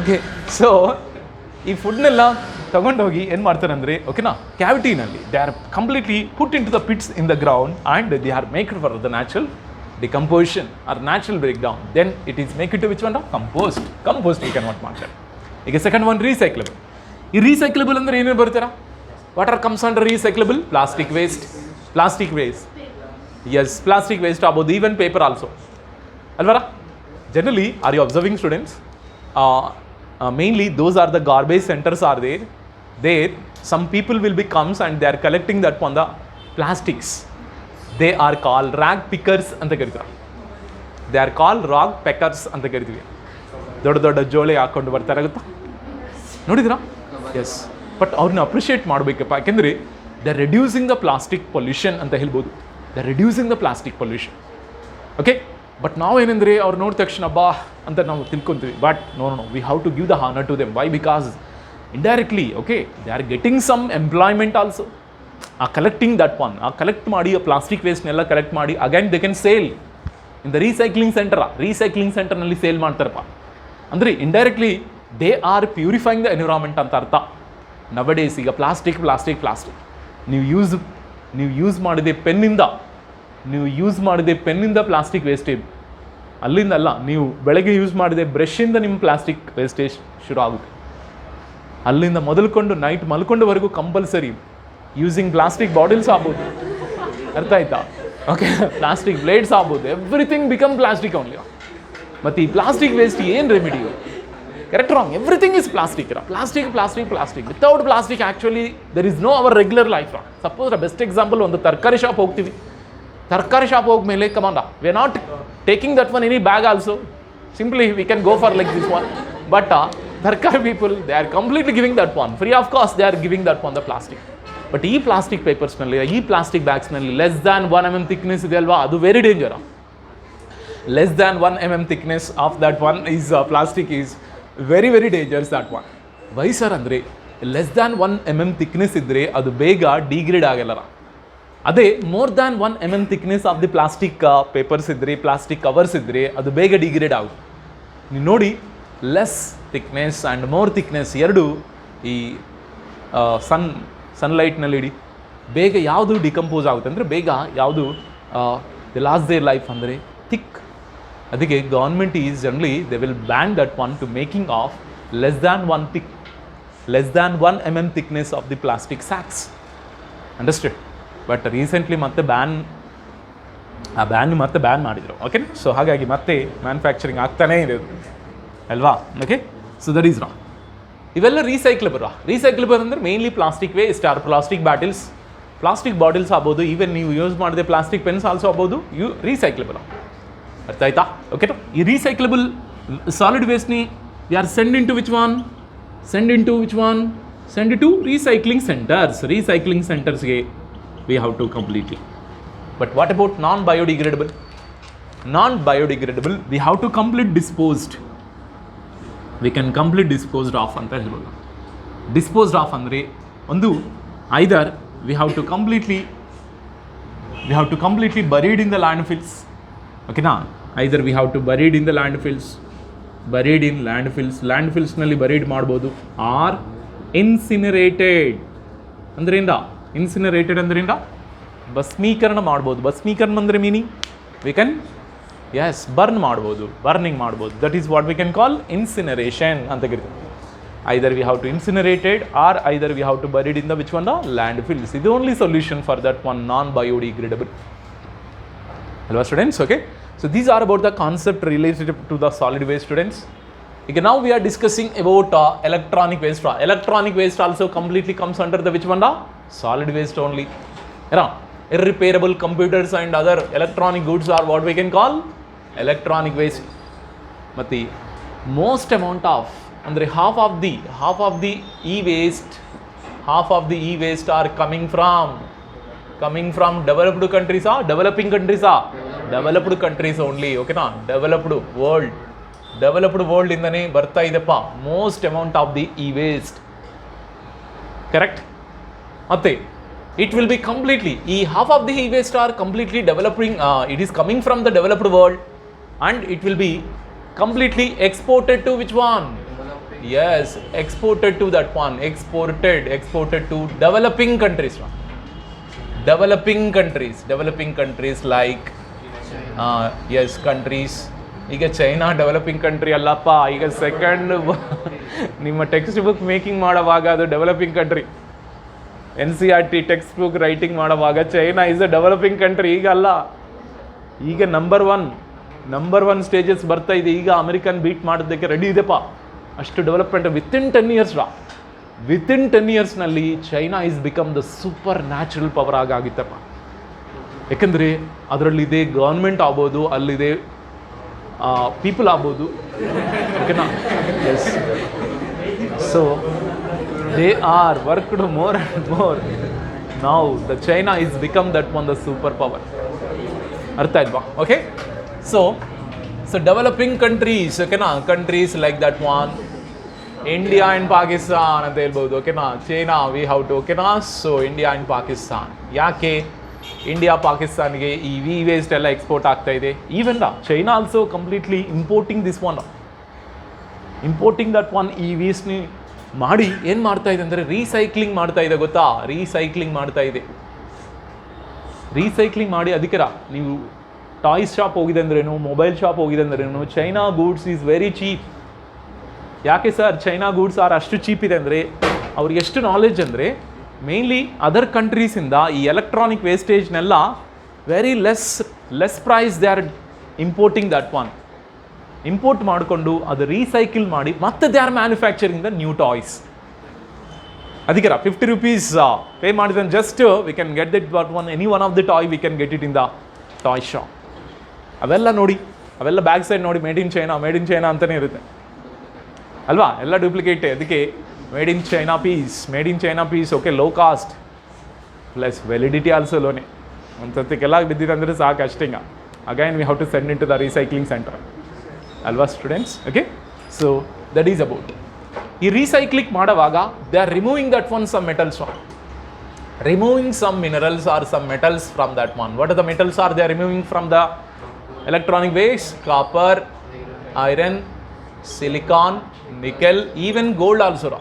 ಓಕೆ, ಸೊ ಈ ಫುಡ್ನೆಲ್ಲ ತಗೊಂಡೋಗಿ ಏನು ಮಾಡ್ತಾರೆ ಅಂದರೆ, ಓಕೆನಾ, ಕ್ಯಾವಿಟಿನಲ್ಲಿ they are completely put in to the pits in the ground and they are maked for the natural decomposition or natural break down. Then it is make it to which one? ಕಂಪೋಸ್ಟ್ಗೆ ಕನ್ವರ್ಟ್ ಮಾಡ್ತಾರೆ. ಈಗ ಸೆಕೆಂಡ್ ಒನ್ ರೀಸೈಕ್ಲಬಲ್. ಈ ರೀಸೈಕ್ಲಬಲ್ ಅಂದರೆ ಏನೇನು ಬರ್ತೀರಾ? What are comes under recyclable? Plastic waste. Yes, plastic waste ಆಗ್ಬೋದು, ಈವನ್ ಪೇಪರ್ ಆಲ್ಸೋ, ಅಲ್ವರ? Generally are you observing students? mainly those are the garbage centers are there some people will be comes and they are collecting that on the plastics. They are called rag pickers anta kariತಾರೆ. They are called rag pickers anta ಕರಿತೀವಿ. ದೊಡ್ಡ ಜೋಳೆ ಹಾಕೊಂಡು ಬರ್ತಾರೆ, ಗೊತ್ತಾ? ನೋಡಿದ್ರಾ? ಎಸ್, ಬಟ್ ಅವ್ರನ್ನ ಅಪ್ರಿಷಿಯೇಟ್ ಮಾಡಬೇಕಪ್ಪ, ಯಾಕೆಂದರೆ they are reducing the plastic pollution ಅಂತ ಹೇಳ್ಬೋದು. They are reducing the plastic pollution. Okay, but ನಾವೇನೆಂದರೆ ಅವ್ರು ನೋಡಿದ ತಕ್ಷಣ ಬಾ ಅಂತ ನಾವು ತಿಳ್ಕೊತೀವಿ. But no, we have to give the honour to them. Why? Because indirectly, okay, they are getting some employment also. Collecting that one, collect ಮಾಡಿ ಆ ಪ್ಲಾಸ್ಟಿಕ್ ವೇಸ್ಟ್ನೆಲ್ಲ ಕಲೆಕ್ಟ್ ಮಾಡಿ again they can sale in the recycling ಸೆಂಟರ್ನಲ್ಲಿ ಸೇಲ್ ಮಾಡ್ತಾರಪ್ಪ. ಅಂದರೆ indirectly they are purifying the environment ಅಂತ ಅರ್ಥ. ನವಡೇಸ್ ಈಗ ಪ್ಲಾಸ್ಟಿಕ್ ನೀವು ಯೂಸ್ ಮಾಡಿದೆ ಪೆನ್ನಿಂದ ನೀವು ಯೂಸ್ ಮಾಡಿದೆ ಪೆನ್ನಿಂದ ಪ್ಲಾಸ್ಟಿಕ್ ವೇಸ್ಟೇಜ್, ಅಲ್ಲಿಂದ ಅಲ್ಲ, ನೀವು ಬೆಳಗ್ಗೆ ಯೂಸ್ ಮಾಡಿದೆ ಬ್ರಷಿಂದ ನಿಮ್ಮ ಪ್ಲಾಸ್ಟಿಕ್ ವೇಸ್ಟೇಜ್ ಶುರು ಆಗುತ್ತೆ. ಅಲ್ಲಿಂದ ಮೊದಲುಕೊಂಡು ನೈಟ್ ಮಲ್ಕೊಂಡವರೆಗೂ ಕಂಪಲ್ಸರಿ ಯೂಸಿಂಗ್ ಪ್ಲಾಸ್ಟಿಕ್ ಬಾಟಲ್ಸ್ ಆಗ್ಬೋದು, ಅರ್ಥ ಆಯ್ತಾ? ಓಕೆ, ಪ್ಲಾಸ್ಟಿಕ್ ಬ್ಲೇಡ್ಸ್ ಆಗ್ಬೋದು, ಎವ್ರಿಥಿಂಗ್ ಬಿಕಮ್ ಪ್ಲಾಸ್ಟಿಕ್ ಓನ್ಲಿ. ಮತ್ತು ಈ ಪ್ಲಾಸ್ಟಿಕ್ ವೇಸ್ಟ್ ಏನು remedy? Correct wrong? Everything is plastic. Plastic without plastic actually there is no our regular life. Suppose best example, ಒಂದು ತರಕಾರಿ ಶಾಪ್ ಹೋಗ್ತೀವಿ, ತರಕಾರಿ ಶಾಪ್ ಹೋಗ್ಮೇಲೆ ಕಮಾಂಡ we are not taking that one any bag also, simply we can go for like this one. But ತರಕಾರಿ people they are completely giving that one free of cost, they are giving that one the plastic. But ಈ ಪ್ಲಾಸ್ಟಿಕ್ ಪೇಪರ್ಸ್ನಲ್ಲಿ, ಈ ಪ್ಲಾಸ್ಟಿಕ್ ಬ್ಯಾಗ್ಸ್ನಲ್ಲಿ ಲೆಸ್ ದ್ಯಾನ್ 1 mm ಥಿಕ್ನೆಸ್ ಇದೆ ಅಲ್ವಾ, ಅದು very danger. Less than 1 mm thickness of that one is plastic is very very dangers that one. Why sir ಅಂದರೆ ಲೆಸ್ ದ್ಯಾನ್ 1 mm ಥಿಕ್ನೆಸ್ ಇದ್ದರೆ ಅದು ಬೇಗ ಡಿಗ್ರೇಡ್ ಆಗಲ್ಲ. ಅದೇ more than 1 mm thickness of the plastic papers ಇದ್ದರೆ, ಪ್ಲಾಸ್ಟಿಕ್ ಕವರ್ಸ್ ಇದ್ದರೆ ಅದು ಬೇಗ ಡಿಗ್ರೇಡ್ ಆಗುತ್ತೆ. ನೀವು ನೋಡಿ, less thickness and more thickness ಎರಡು ಈ ಸನ್ಲೈಟ್ನಲ್ಲಿ ಇಡಿ, ಬೇಗ ಯಾವುದು ಡಿಕಂಪೋಸ್ ಆಗುತ್ತೆ ಅಂದರೆ ಬೇಗ ಯಾವುದು ದಿ ಲಾಸ್ಟ್ ದೇರ್ ಲೈಫ್ ಅಂದರೆ ಥಿಕ್. ಅದಕ್ಕೆ government is generally they will ban that one to making of less than 1 mm thickness of the plastic sacks. Understand? But recently ಮತ್ತೆ ಬ್ಯಾನ್ ಮಾಡಿದರು. ಓಕೆ, ಸೊ ಹಾಗಾಗಿ ಮತ್ತೆ ಮ್ಯಾನುಫ್ಯಾಕ್ಚರಿಂಗ್ ಆಗ್ತಾನೇ ಇದೆ ಅಲ್ವಾ? Okay, so that is wrong. ಇವೆಲ್ಲ ರೀಸೈಕ್ಲಬಲ್ ಅಂದರೆ mainly plastic waste or plastic bottles ಆಗ್ಬೋದು, ಈವನ್ ನೀವು ಯೂಸ್ ಮಾಡಿದೆ ಪ್ಲಾಸ್ಟಿಕ್ ಪೆನ್ಸ್ ಆಲ್ಸೋ ಆಗ್ಬೋದು, ರೀಸೈಕ್ಲಬಲ್. ಅರ್ಥ ಆಯ್ತಾ? ಓಕೆ, ಈ ರೀಸೈಕ್ಲಬಲ್ ಸಾಲಿಡ್ ವೇಸ್ಟ್ನಿ ಯಾರು ಸೆಂಡ್ ಇನ್ ಟು ರೀಸೈಕ್ಲಿಂಗ್ ಸೆಂಟರ್ಸ್ಗೆ we have to completely. But what about non-biodegradable? We have to complete disposed. We can complete disposed of ಅಂತ ಹೇಳ್ಬೋದು. Disposed of ಅಂದರೆ ಒಂದು either we have to completely buried in the landfills. Okay ನಾ? Either we have to buried in landfills ನಲ್ಲಿ buried ಮಾಡ್ಬೋದು, or incinerated ಅಂದ್ರಿಂದ ಭಸ್ಮೀಕರಣ ಮಾಡ್ಬೋದು. ಭಸ್ಮೀಕರಣ ಅಂದರೆ ಮೀನಿಂಗ್ ವಿ ಕ್ಯಾನ್ ಬರ್ನಿಂಗ್ ಮಾಡ್ಬೋದು. That is what we can call incineration ಅಂತ ಕರಿತೀವಿ. Either we have to incinerated or either we have to buried in the which one the landfills. ಇದು only solution for that one non biodegradable ಅಲ್ವಾ students? Okay, so these are about the concept related to the solid waste students. ಈಗ now we are discussing about electronic waste. Electronic waste also completely comes under the which one? The solid waste only. Irreparable computers and other electronic goods are what we can call electronic waste. Mati most amount of andre half of the e-waste are coming from developed countries or developing countries. Developed countries only. Okay na? Developed world ಇಂದನೇ ಬರ್ತಾ ಇದೆಪ್ಪ most amount of the e waste. Correct? ಮತ್ತೆ ಇಟ್ ವಿಲ್ ಬಿ ಕಂಪ್ಲೀಟ್ಲಿ ಈ half of the e waste are completely developing, it is coming from the developed world and it will be completely exported to which one? Yes, exported to that one, exported to developing countries like countries. ಈಗ ಚೈನಾ ಡೆವಲಪಿಂಗ್ ಕಂಟ್ರಿ ಅಲ್ಲಪ್ಪ, ಈಗ ಸೆಕೆಂಡ್ ನಿಮ್ಮ ಟೆಕ್ಸ್ಟ್ ಬುಕ್ ಮೇಕಿಂಗ್ ಮಾಡೋವಾಗ ಅದು developing country. NCERT textbook writing ಮಾಡೋವಾಗ China is a developing country. ಈಗ ಅಲ್ಲ, ಈಗ ನಂಬರ್ ಒನ್ ಸ್ಟೇಜಸ್ ಬರ್ತಾ ಇದೆ. ಈಗ ಅಮೆರಿಕನ್ ಬೀಟ್ ಮಾಡೋದಕ್ಕೆ ರೆಡಿ ಇದೆಪ್ಪ, ಅಷ್ಟು ಡೆವಲಪ್ಮೆಂಟ್. ವಿತಿನ್ 10 ಇಯರ್ಸ್ನಲ್ಲಿ China is become the super natural power ಆಗಿತ್ತಪ್ಪ. ಯಾಕಂದರೆ ಅದರಲ್ಲಿದೆ ಗೌರ್ಮೆಂಟ್ ಆಗ್ಬೋದು, ಅಲ್ಲಿದೆ ಪೀಪಲ್ ಆಗ್ಬೋದು. ಓಕೆನಾ? Yes, so they are worked more and more. Now the China is become that one the super power. ಅರ್ಥ ಆಯ್ತಾ? ಓಕೆ, ಸೊ ಡೆವಲಪಿಂಗ್ ಕಂಟ್ರೀಸ್, ಓಕೆನಾ, countries like that one India and Pakistan ಅಂತ ಹೇಳ್ಬೋದು. ಓಕೆನಾ? China we have to. ಓಕೆನಾ? So India and Pakistan. ಯಾಕೆ ಇಂಡಿಯಾ ಪಾಕಿಸ್ತಾನ್ಗೆ ಈ ವೇಸ್ಟ್ ಎಲ್ಲ ಎಕ್ಸ್ಪೋರ್ಟ್ ಆಗ್ತಾ ಇದೆ? Even China also completely importing that one ಈ ವೇಸ್ಟ್ನಿ ಮಾಡಿ ಏನು ಮಾಡ್ತಾ ಇದೆ ಅಂದರೆ ರೀಸೈಕ್ಲಿಂಗ್ ಮಾಡ್ತಾ ಇದೆ. ಗೊತ್ತಾ? ರೀಸೈಕ್ಲಿಂಗ್ ಮಾಡ್ತಾ ಇದೆ. ರೀಸೈಕ್ಲಿಂಗ್ ಮಾಡಿ. ಅದಕ್ಕೆ ನೀವು ಟಾಯ್ಸ್ ಶಾಪ್ ಹೋಗಿದೆ ಅಂದ್ರೇನು, ಮೊಬೈಲ್ ಶಾಪ್ ಹೋಗಿದೆ ಅಂದ್ರೇನು, China goods is very cheap. ಯಾಕೆ ಸರ್ ಚೈನಾ ಗೂಡ್ಸ್ ಅಷ್ಟು ಚೀಪ್ ಇದೆ ಅಂದರೆ, ಅವ್ರಿಗೆ ಎಷ್ಟು ನಾಲೆಡ್ಜ್ ಅಂದರೆ, ಮೇನ್ಲಿ ಅದರ್ ಕಂಟ್ರೀಸಿಂದ ಈ ಎಲೆಕ್ಟ್ರಾನಿಕ್ ವೇಸ್ಟೇಜ್ನೆಲ್ಲ very less price they are importing that one. Import ಮಾಡಿಕೊಂಡು ಅದು ರೀಸೈಕಲ್ ಮಾಡಿ ಮತ್ತೆ they are manufacturing the new toys. ಅದಕ್ಕೆ 50 rupees ಪೇ ಮಾಡಿದ್ರೆ just we can get it but any one of the toy we can get it in the toy shop. ಅವೆಲ್ಲ ನೋಡಿ, ಅವೆಲ್ಲ ಬ್ಯಾಕ್ ಸೈಡ್ ನೋಡಿ ಮೇಡ್ ಇನ್ ಚೈನಾ ಅಂತಲೇ ಇರುತ್ತೆ ಅಲ್ವಾ, ಎಲ್ಲ ಡೂಪ್ಲಿಕೇಟೇ. ಅದಕ್ಕೆ made in China piece okay, low cost plus validity also ಲೋನೆ. ಒಂದು ಸತ್ಯಕ್ಕೆಲ್ಲ ಬಿದ್ದಿದೆ ಅಂದರೆ ಸಾಕು ಅಷ್ಟೇಂಗ. Again we have to send in to the recycling center ಅಲ್ವಾ students. Okay, so that is about. ಈ ರೀಸೈಕ್ಲಿಂಗ್ ಮಾಡುವಾಗ they are removing that one some metals, removing some minerals or some metals from that one. What are the metals are they are removing from the electronic waste? Copper, iron, silicon, nickel, even gold also.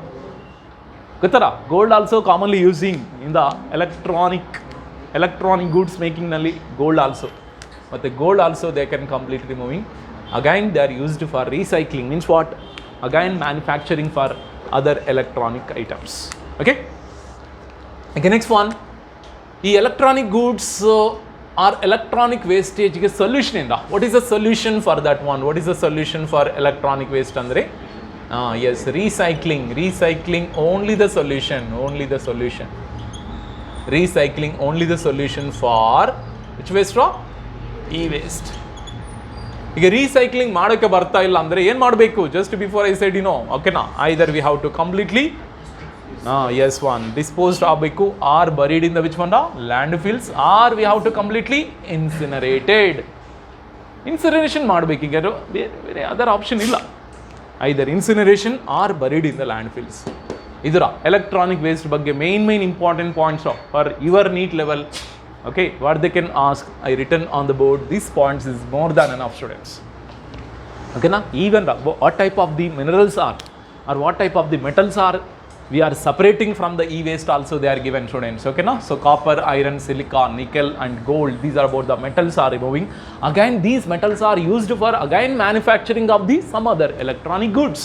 Gottara, gold also commonly using in the electronic goods making nalli gold also. But the gold also they can completely removing. Again they are used for recycling, means what? Again manufacturing for other electronic items. Okay, next one, ಈ ಎಲೆಕ್ಟ್ರಾನಿಕ್ ಗೂಡ್ಸ್ ಆರ್ ಎಲೆಕ್ಟ್ರಾನಿಕ್ ವೇಸ್ಟೇಜ್ಗೆ ಸೊಲ್ಯೂಷನ್ ಇಂದ. What is the solution for that one? What is the solution for electronic waste ಅಂದರೆ yes, recycling only the solution. Recycling only the solution for which waste? ಈ ವೇಸ್ಟ್. ಈಗ ರೀಸೈಕ್ಲಿಂಗ್ ಮಾಡೋಕ್ಕೆ ಬರ್ತಾ ಇಲ್ಲ ಅಂದರೆ ಏನು ಮಾಡಬೇಕು? ಜಸ್ಟ್ ಬಿಫೋರ್ ಐ ಸೆಡ್ ಓಕೆನಾ, either we have to completely yes one disposed ಆಗಬೇಕು, or buried in the which one? Landfills, or we have to completely incineration ಮಾಡಬೇಕು. ಈಗ ಬೇರೆ ಅದರ್ ಆಪ್ಷನ್ ಇಲ್ಲ, either incineration or buried in the landfills. ಇದರ ಎಲೆಕ್ಟ್ರಾನಿಕ್ ವೇಸ್ಟ್ ಬಗ್ಗೆ main important points for your NEET level. Okay, what they can ask, I return on the board these points is more than enough students. ಓಕೆನಾ, even what type of the minerals are are what type of the metals are we are separating from the e-waste also they are given, students. Okay na, so copper, iron, silicon, nickel and gold, these are about the metals are removing. Again these metals are used for again manufacturing of the some other electronic goods.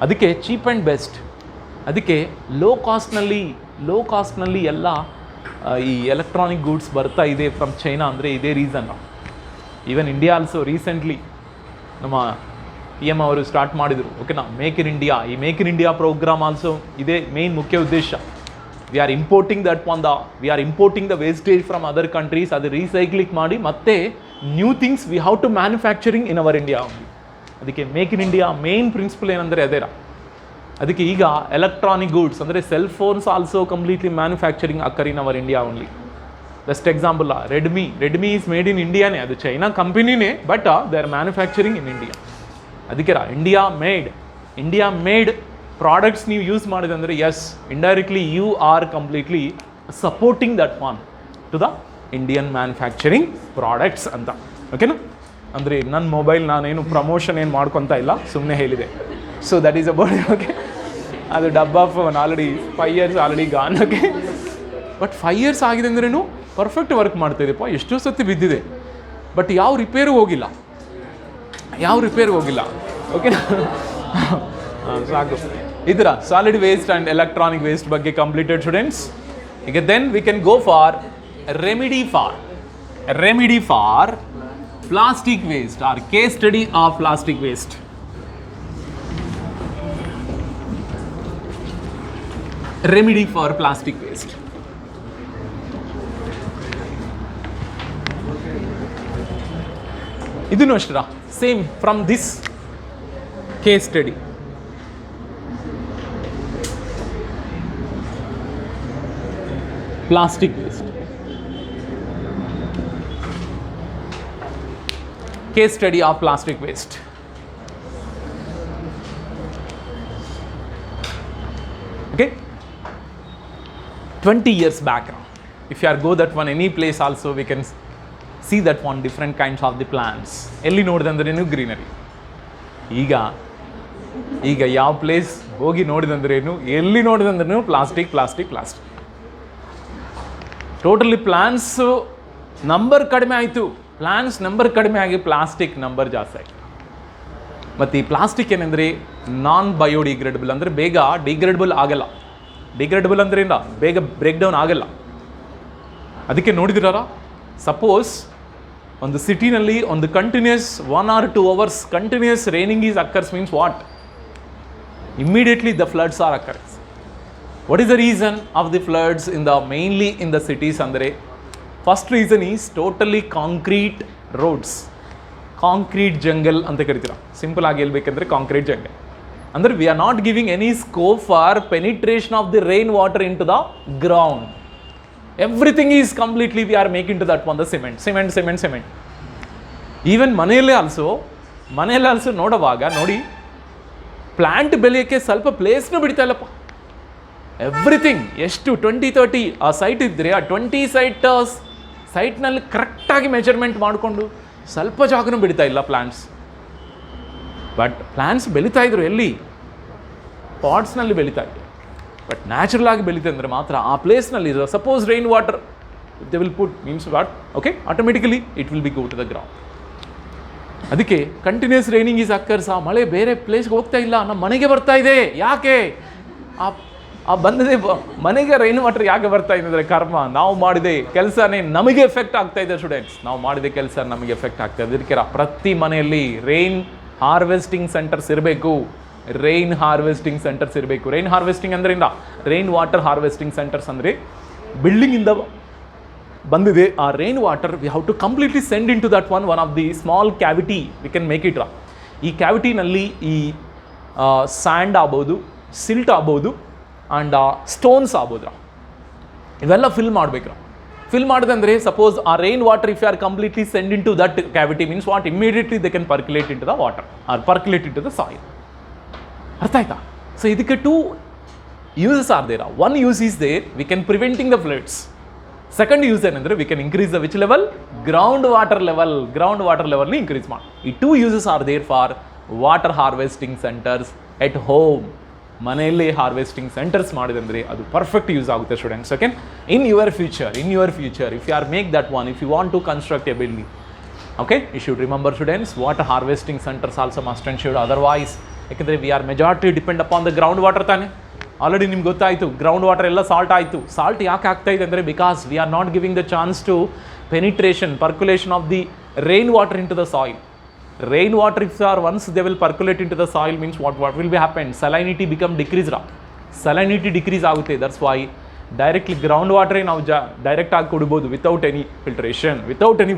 ಅದಕ್ಕೆ cheap and best, ಅದಕ್ಕೆ ಲೋ ಕಾಸ್ಟ್ನಲ್ಲಿ ಎಲ್ಲ ಈ ಎಲೆಕ್ಟ್ರಾನಿಕ್ ಗೂಡ್ಸ್ ಬರ್ತಾ ಇದೆ ಫ್ರಮ್ ಚೈನಾ ಅಂದರೆ ಇದೇ reason. Even India also recently ನಮ್ಮ PM ಅವರು ಸ್ಟಾರ್ಟ್ ಮಾಡಿದರು. ಓಕೆನಾ, ಮೇಕ್ ಇನ್ ಇಂಡಿಯಾ. ಈ make in India program also ಇದೇ ಮೇನ್ ಮುಖ್ಯ ಉದ್ದೇಶ. We are importing the wastage from other countries, ಅದು ರೀಸೈಕ್ಲಿಂಗ್ ಮಾಡಿ ಮತ್ತೆ new things we have to manufacturing in our India. ಅದಕ್ಕೆ make in India main principle ಏನಂದರೆ ಅದೇರ. ಅದಕ್ಕೆ ಈಗ ಎಲೆಕ್ಟ್ರಾನಿಕ್ ಗೂಡ್ಸ್ ಅಂದರೆ cell phones also completely manufacturing occur in our India only. Best example Redmi is made in ಇಂಡಿಯಾನೇ, ಅದು ಚೈನಾ ಕಂಪನಿನೇ, but they are manufacturing in India. ಅದಕ್ಕೆ ಇಂಡಿಯಾ ಮೇಡ್ ಪ್ರಾಡಕ್ಟ್ಸ್ ನೀವು ಯೂಸ್ ಮಾಡಿದೆ ಅಂದರೆ yes, indirectly you are completely supporting that one to the Indian manufacturing products ಅಂತ. ಓಕೆನಾ, ಅಂದರೆ ನನ್ನ ಮೊಬೈಲ್ ನಾನೇನು ಪ್ರಮೋಷನ್ ಏನು ಮಾಡ್ಕೊತಾ ಇಲ್ಲ, ಸುಮ್ಮನೆ ಹೇಳಿದೆ. So that is about. Okay, ಅದು ಡಬ್ಬಾ phone already 5 years already gone. Okay, but 5 years ಆಗಿದೆ ಅಂದ್ರೇನು ಪರ್ಫೆಕ್ಟ್ ವರ್ಕ್ ಮಾಡ್ತಾಯಿದೆಪ್ಪ, ಎಷ್ಟೋ ಸತಿ ಬಿದ್ದಿದೆ, ಬಟ್ ಯಾವ ರಿಪೇರು ಹೋಗಿಲ್ಲ. ಓಕೆ, ಸಾಕು. ಇದರ solid waste and electronic waste ಬಗ್ಗೆ ಕಂಪ್ಲೀಟೆಡ್ ಸ್ಟೂಡೆಂಟ್ಸ್. ಈಗ then we can go for remedy for plastic waste or case study of plastic waste. Remedy for plastic waste. ಇದನ್ನು ಅಷ್ಟರ same from this case study. Plastic waste case study of plastic waste. Okay, 20 years back, if you are go that one any place also we can see that one different kinds of the plants. ಎಲ್ಲಿ ನೋಡಿದಂದ್ರೇನು ಗ್ರೀನರಿ. ಈಗ ಯಾವ ಪ್ಲೇಸ್ ಹೋಗಿ ನೋಡಿದಂದ್ರೇನು, ಎಲ್ಲಿ ನೋಡಿದಂದ್ರೇನು ಪ್ಲಾಸ್ಟಿಕ್. ಟೋಟಲಿ ಪ್ಲಾಂಟ್ಸು ನಂಬರ್ ಕಡಿಮೆ ಆಯಿತು, ಪ್ಲಾಂಟ್ಸ್ ನಂಬರ್ ಕಡಿಮೆ ಆಗಿ ಪ್ಲಾಸ್ಟಿಕ್ ನಂಬರ್ ಜಾಸ್ತಿ ಆಯಿತು. ಮತ್ತು ಈ ಪ್ಲಾಸ್ಟಿಕ್ ಏನಂದರೆ ನಾನ್ ಬಯೋಡಿಗ್ರೇಡಬಲ್, ಅಂದರೆ ಬೇಗ ಡಿಗ್ರೇಡಬಲ್ ಆಗಲ್ಲ. ಡಿಗ್ರೇಡಬಲ್ ಅಂದರೆ ಇಲ್ಲ, ಬೇಗ ಬ್ರೇಕ್ ಡೌನ್ ಆಗಲ್ಲ. ಅದಕ್ಕೆ ನೋಡಿದಿರಾರ, ಸಪೋಸ್ ಒಂದು ಸಿಟಿನಲ್ಲಿ ಒಂದು continuous 1 or 2 hours continuous raining is occurs means what? Immediately the floods are occurs. What is the reason of the floods in the mainly in the cities? ಅಂದರೆ first reason is totally concrete roads, concrete jungle ಅಂತ ಕರಿತೀರ. ಸಿಂಪಲ್ ಆಗಿ ಹೇಳ್ಬೇಕಂದ್ರೆ ಕಾಂಕ್ರೀಟ್ ಜಂಗಲ್ ಅಂದರೆ we are not giving any scope for penetration of the rain water in to the ground. Everything is completely we are making to that one the cement. Even ಮನೆಯಲ್ಲೇ ಆಲ್ಸೋ ನೋಡುವಾಗ ನೋಡಿ, ಪ್ಲಾಂಟ್ ಬೆಳೆಯೋಕ್ಕೆ ಸ್ವಲ್ಪ ಪ್ಲೇಸ್ನೂ ಬಿಡ್ತಾ ಇಲ್ಲಪ್ಪ. ಎವ್ರಿಥಿಂಗ್ ಎಷ್ಟು 20-30 ಆ ಸೈಟ್ ಇದ್ದರೆ ಆ 20 ಸೈಟ್ನಲ್ಲಿ ಕರೆಕ್ಟಾಗಿ ಮೆಜರ್ಮೆಂಟ್ ಮಾಡಿಕೊಂಡು ಸ್ವಲ್ಪ ಜಾಗನೂ ಬಿಡ್ತಾ ಇಲ್ಲ ಪ್ಲಾಂಟ್ಸ್. ಬಟ್ ಪ್ಲಾಂಟ್ಸ್ ಬೆಳೀತಾ ಇದ್ರು ಎಲ್ಲಿ? ಪಾಟ್ಸ್ನಲ್ಲಿ ಬೆಳೀತಾ ಇದ್ರು. ಬಟ್ ನ್ಯಾಚುರಲ್ ಆಗಿ ಬೆಳೀತಾ ಅಂದರೆ ಮಾತ್ರ ಆ ಪ್ಲೇಸ್ನಲ್ಲಿ suppose rain water they will put means what, okay, automatically it will be go to the ground. ಅದಕ್ಕೆ ಕಂಟಿನ್ಯೂಸ್ ರೈನಿಂಗ್ ಈಸ್ ಅಕ್ಕರ್ಸ್. ಆ ಮಳೆ ಬೇರೆ ಪ್ಲೇಸ್ಗೆ ಹೋಗ್ತಾ ಇಲ್ಲ, ನಮ್ಮ ಮನೆಗೆ ಬರ್ತಾ ಇದೆ. ಯಾಕೆ ಆ ಬಂದದೆ ಮನೆಗೆ ರೈನ್ ವಾಟರ್ ಯಾಕೆ ಬರ್ತಾ ಇದೆ ಅಂದರೆ ಕರ್ಮ, ನಾವು ಮಾಡಿದೆ ಕೆಲಸನೇ ನಮಗೆ ಎಫೆಕ್ಟ್ ಆಗ್ತಾ ಇದೆ. ಸ್ಟೂಡೆಂಟ್ಸ್, ನಾವು ಮಾಡಿದ ಕೆಲಸ ನಮಗೆ ಎಫೆಕ್ಟ್ ಆಗ್ತಾ ಇದೆ. ಅದಕ್ಕೆ ಪ್ರತಿ ಮನೆಯಲ್ಲಿ ರೈನ್ ಹಾರ್ವೆಸ್ಟಿಂಗ್ ಸೆಂಟರ್ಸ್ ಇರಬೇಕು. ರೈನ್ ಹಾರ್ವೆಸ್ಟಿಂಗ್ ಅಂದರೆ ರೈನ್ ವಾಟರ್ ಹಾರ್ವೆಸ್ಟಿಂಗ್ ಸೆಂಟರ್ಸ್ ಅಂದರೆ ಬಿಲ್ಡಿಂಗಿಂದ ಬಂದಿದೆ ಆ rain water, we have to completely send in to that one of the small cavity we can make it. ಈ ಕ್ಯಾವಿಟಿನಲ್ಲಿ ಈ ಸ್ಯಾಂಡ್ ಆಗ್ಬೋದು, ಸಿಲ್ಟ್ ಆಗ್ಬೋದು, ಆ್ಯಂಡ್ ಸ್ಟೋನ್ಸ್ ಆಗ್ಬೋದ್ರ, ಇವೆಲ್ಲ ಫಿಲ್ ಮಾಡಬೇಕು. ಫಿಲ್ ಮಾಡಿದಂದರೆ ಸಪೋಸ್ ಆ rain water if you are completely send in to that cavity means what, immediately they can percolate in to the water or percolate in to the soil. ಅರ್ಥ ಆಯ್ತಾ? ಸೊ ಇದಕ್ಕೆ 2 uses are there. One use is there, we can preventing the floods. Second use ಏನಂದರೆ we can increase the which level? Ground water level ನಿ increase ಮಾಡಿ. ಈ 2 uses are there for water harvesting centers at home. ಮನೆಯಲ್ಲಿ ಹಾರ್ವೆಸ್ಟಿಂಗ್ ಸೆಂಟರ್ಸ್ ಮಾಡಿದಂದರೆ ಅದು ಪರ್ಫೆಕ್ಟ್ ಯೂಸ್ ಆಗುತ್ತೆ students. Okay, in your future if you are make that one, if you want to construct a building, okay, you should remember students water harvesting centers also must and should. Otherwise ಯಾಕೆಂದರೆ we are majority depend upon the ground water ತಾನೆ. ಆಲ್ರೆಡಿ ನಿಮ್ಗೆ ಗೊತ್ತಾಯಿತು, ಗ್ರೌಂಡ್ ವಾಟರ್ ಎಲ್ಲ ಸಾಲ್ಟ್ ಆಯಿತು. ಸಾಲ್ಟ್ ಯಾಕೆ ಆಗ್ತಾ ಇದೆ ಅಂದರೆ because we are not giving the chance to percolation of the rain water in to the soil. Rain water if are once they will percolate into the soil means what will be happen? Salinity become decreased. Salinity decrease ಆಗುತ್ತೆ. That's why directly ground water ನಾವು ಡೈರೆಕ್ಟ್ ಆಗಿ ಕೊಡ್ಬೋದು without any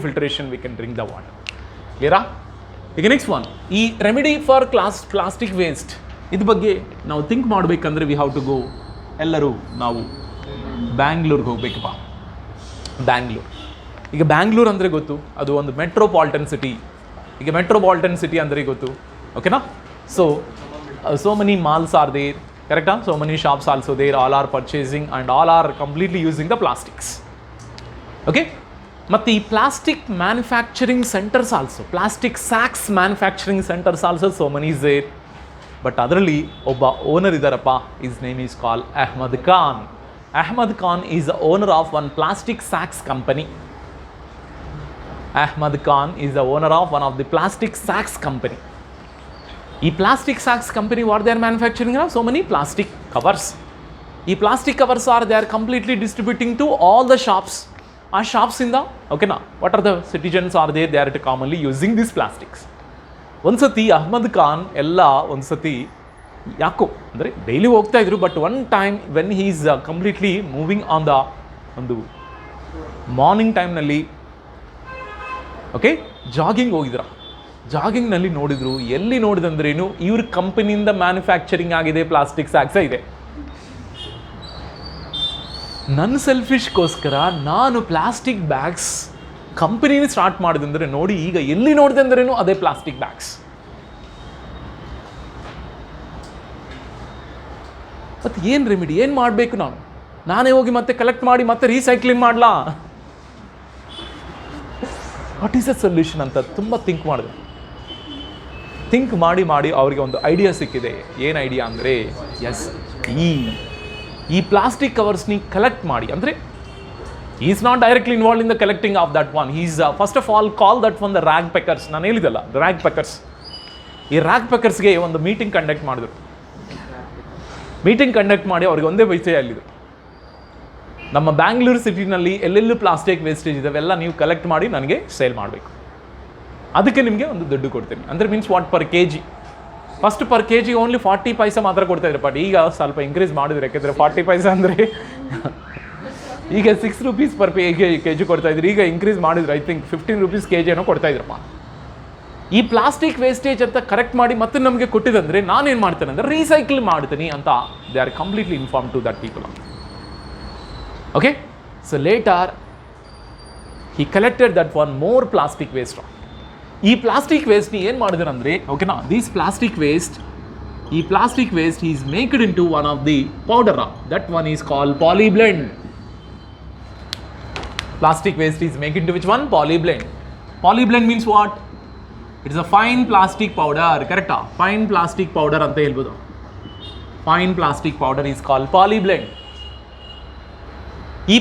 filtration we can drink the water. Clear? ಈಗ ನೆಕ್ಸ್ಟ್ ಒನ್, ಈ ರೆಮಿಡಿ ಫಾರ್ ಪ್ಲಾಸ್ಟಿಕ್ ವೇಸ್ಟ್ ಇದ್ರ ಬಗ್ಗೆ ನಾವು ಥಿಂಕ್ ಮಾಡಬೇಕಂದ್ರೆ ವಿ ಹ್ಯಾವ್ ಟು ಗೋ, ಎಲ್ಲರೂ ನಾವು ಬ್ಯಾಂಗ್ಳೂರ್ಗೆ ಹೋಗ್ಬೇಕಪ್ಪ. ಈಗ ಬ್ಯಾಂಗ್ಳೂರ್ ಅಂದರೆ ಗೊತ್ತು, ಅದು ಒಂದು ಮೆಟ್ರೋಪಾಲಿಟನ್ ಸಿಟಿ. ಈಗ ಮೆಟ್ರೋಪಾಲಿಟನ್ ಸಿಟಿ ಅಂದರೆ ಗೊತ್ತು, ಓಕೆನಾ? So many malls are there, ಕರೆಕ್ಟಾ? So many shops also there, all are purchasing and all are completely using the plastics. Okay, ಮತ್ತು ಈ plastic manufacturing centers also, plastic sacks manufacturing centers also so many is there. But ಅದರಲ್ಲಿ ಒಬ್ಬ ಓನರ್ ಇದ್ದಾರಪ್ಪ, is name is call Ahmad Khan. Ahmad Khan is the owner of one plastic sacks company. Ahmad Khan is the owner of one of the plastic sacks company. ಈ plastic sacks company what they are manufacturing now? So many plastic covers. ಈ plastic covers are they are completely distributing to all the shops. ಆ shops ಇಂದ okay na what are the citizens are there? They are commonly using these plastics. ಒಂದ್ಸತಿ ಅಹ್ಮದ್ ಖಾನ್ ಎಲ್ಲ ಒಂದ್ಸತಿ ಯಾಕೋ ಅಂದರೆ ಡೈಲಿ ಹೋಗ್ತಾ ಇದ್ರು, but one time when he is completely moving on the ಒಂದು ಮಾರ್ನಿಂಗ್ ಟೈಮ್ನಲ್ಲಿ ಓಕೆ ಜಾಗಿಂಗ್ ಹೋಗಿದ್ರ. ಜಾಗಿಂಗ್ನಲ್ಲಿ ನೋಡಿದ್ರು, ಎಲ್ಲಿ ನೋಡಿದಂದ್ರೇನು ಇವ್ರ ಕಂಪನಿಯಿಂದ ಮ್ಯಾನುಫ್ಯಾಕ್ಚರಿಂಗ್ ಆಗಿದೆ ಪ್ಲಾಸ್ಟಿಕ್ ಸ್ಯಾಕ್ಸ ಇದೆ. ನನ್ನ ಸೆಲ್ಫಿಶ್ಗೋಸ್ಕರ ನಾನು ಪ್ಲಾಸ್ಟಿಕ್ ಬ್ಯಾಗ್ಸ್ ಕಂಪನಿನ ಸ್ಟಾರ್ಟ್ ಮಾಡಿದಂದ್ರೆ ನೋಡಿ, ಈಗ ಎಲ್ಲಿ ನೋಡಿದಂದ್ರೇನು ಅದೇ ಪ್ಲಾಸ್ಟಿಕ್ ಬ್ಯಾಗ್ಸ್. ಮತ್ತು ಏನು ರೆಮಿಡಿ, ಏನು ಮಾಡಬೇಕು? ನಾನೇ ಹೋಗಿ ಮತ್ತೆ ಕಲೆಕ್ಟ್ ಮಾಡಿ ಮತ್ತೆ ರೀಸೈಕ್ಲಿಂಗ್ ಮಾಡಲಾ? ವಾಟ್ ಈಸ್ ದ ಸೊಲ್ಯೂಷನ್ ಅಂತ ತುಂಬ ಥಿಂಕ್ ಮಾಡಿ ಅವರಿಗೆ ಒಂದು ಐಡಿಯಾ ಸಿಕ್ಕಿದೆ. ಏನು ಐಡಿಯಾ ಅಂದರೆ, ಎಸ್, ಈ ಪ್ಲಾಸ್ಟಿಕ್ ಕವರ್ಸ್ನಿ ಕಲೆಕ್ಟ್ ಮಾಡಿ, ಅಂದರೆ He is not directly involved in the collecting of that one. He is first of all call that one the rag pickers. ನಾನು ಹೇಳಿದಲ್ಲ rag pickers. ಈ rag pickers ಗೆ ಒಂದು ಮೀಟಿಂಗ್ ಕಂಡಕ್ಟ್ ಮಾಡಿದ್ರು. ಮೀಟಿಂಗ್ ಕಂಡಕ್ಟ್ ಮಾಡಿ ಅವ್ರಿಗೆ ಒಂದೇ ವಿಷಯ ಅಲ್ಲಿದೆ, ನಮ್ಮ ಬ್ಯಾಂಗ್ಳೂರು ಸಿಟಿನಲ್ಲಿ ಎಲ್ಲೆಲ್ಲೂ ಪ್ಲಾಸ್ಟಿಕ್ ವೇಸ್ಟೇಜ್ ಇದಾವೆಲ್ಲ ನೀವು ಕಲೆಕ್ಟ್ ಮಾಡಿ ನನಗೆ ಸೇಲ್ ಮಾಡಬೇಕು, ಅದಕ್ಕೆ ನಿಮಗೆ ಒಂದು ದುಡ್ಡು ಕೊಡ್ತೀನಿ. ಅಂದರೆ means what per K G. First per K G only 40 ಪೈಸೆ ಮಾತ್ರ ಕೊಡ್ತಾಯಿದ್ರು, ಬಟ್ ಈಗ ಸ್ವಲ್ಪ ಇನ್ಕ್ರೀಸ್ ಮಾಡಿದ್ರು. ಯಾಕೆಂದರೆ 40 ಪೈಸೆ ಅಂದರೆ ಈಗ 6 ರೂಪೀಸ್ ಪರ್ ಕೆ ಜಿ ಕೊಡ್ತಾಯಿದ್ರು. ಈಗ ಇನ್ಕ್ರೀಸ್ ಮಾಡಿದ್ರು, I think 15 rupees K G ಏನೋ ಕೊಡ್ತಾಯಿದ್ರಪ್ಪ. ಈ ಪ್ಲಾಸ್ಟಿಕ್ ವೇಸ್ಟೇಜ್ ಅಂತ ಕರೆಕ್ಟ್ ಮಾಡಿ ಮತ್ತೆ ನಮಗೆ ಕೊಟ್ಟಿದ್ದಂದರೆ ನಾನೇನು ಮಾಡ್ತೇನೆ ಅಂದರೆ ರೀಸೈಕಲ್ ಮಾಡ್ತೀನಿ ಅಂತ they are completely inform to that people. Okay, so later he collected that one more plastic waste. ಈ ಪ್ಲಾಸ್ಟಿಕ್ ವೇಸ್ಟ್ನಿ ಏನು ಮಾಡಿದ್ರು ಅಂದರೆ, ಓಕೆನಾ, ದಿಸ್ ಪ್ಲಾಸ್ಟಿಕ್ ವೇಸ್ಟ್, ಈ plastic waste is maked into one of the powder. That one is called polyblend. Plastic waste is made into which one? Polyblend. Polyblend means what? It is a fine plastic powder, correct? Fine plastic powder anta helbodu. Fine plastic powder is called polyblend. Ee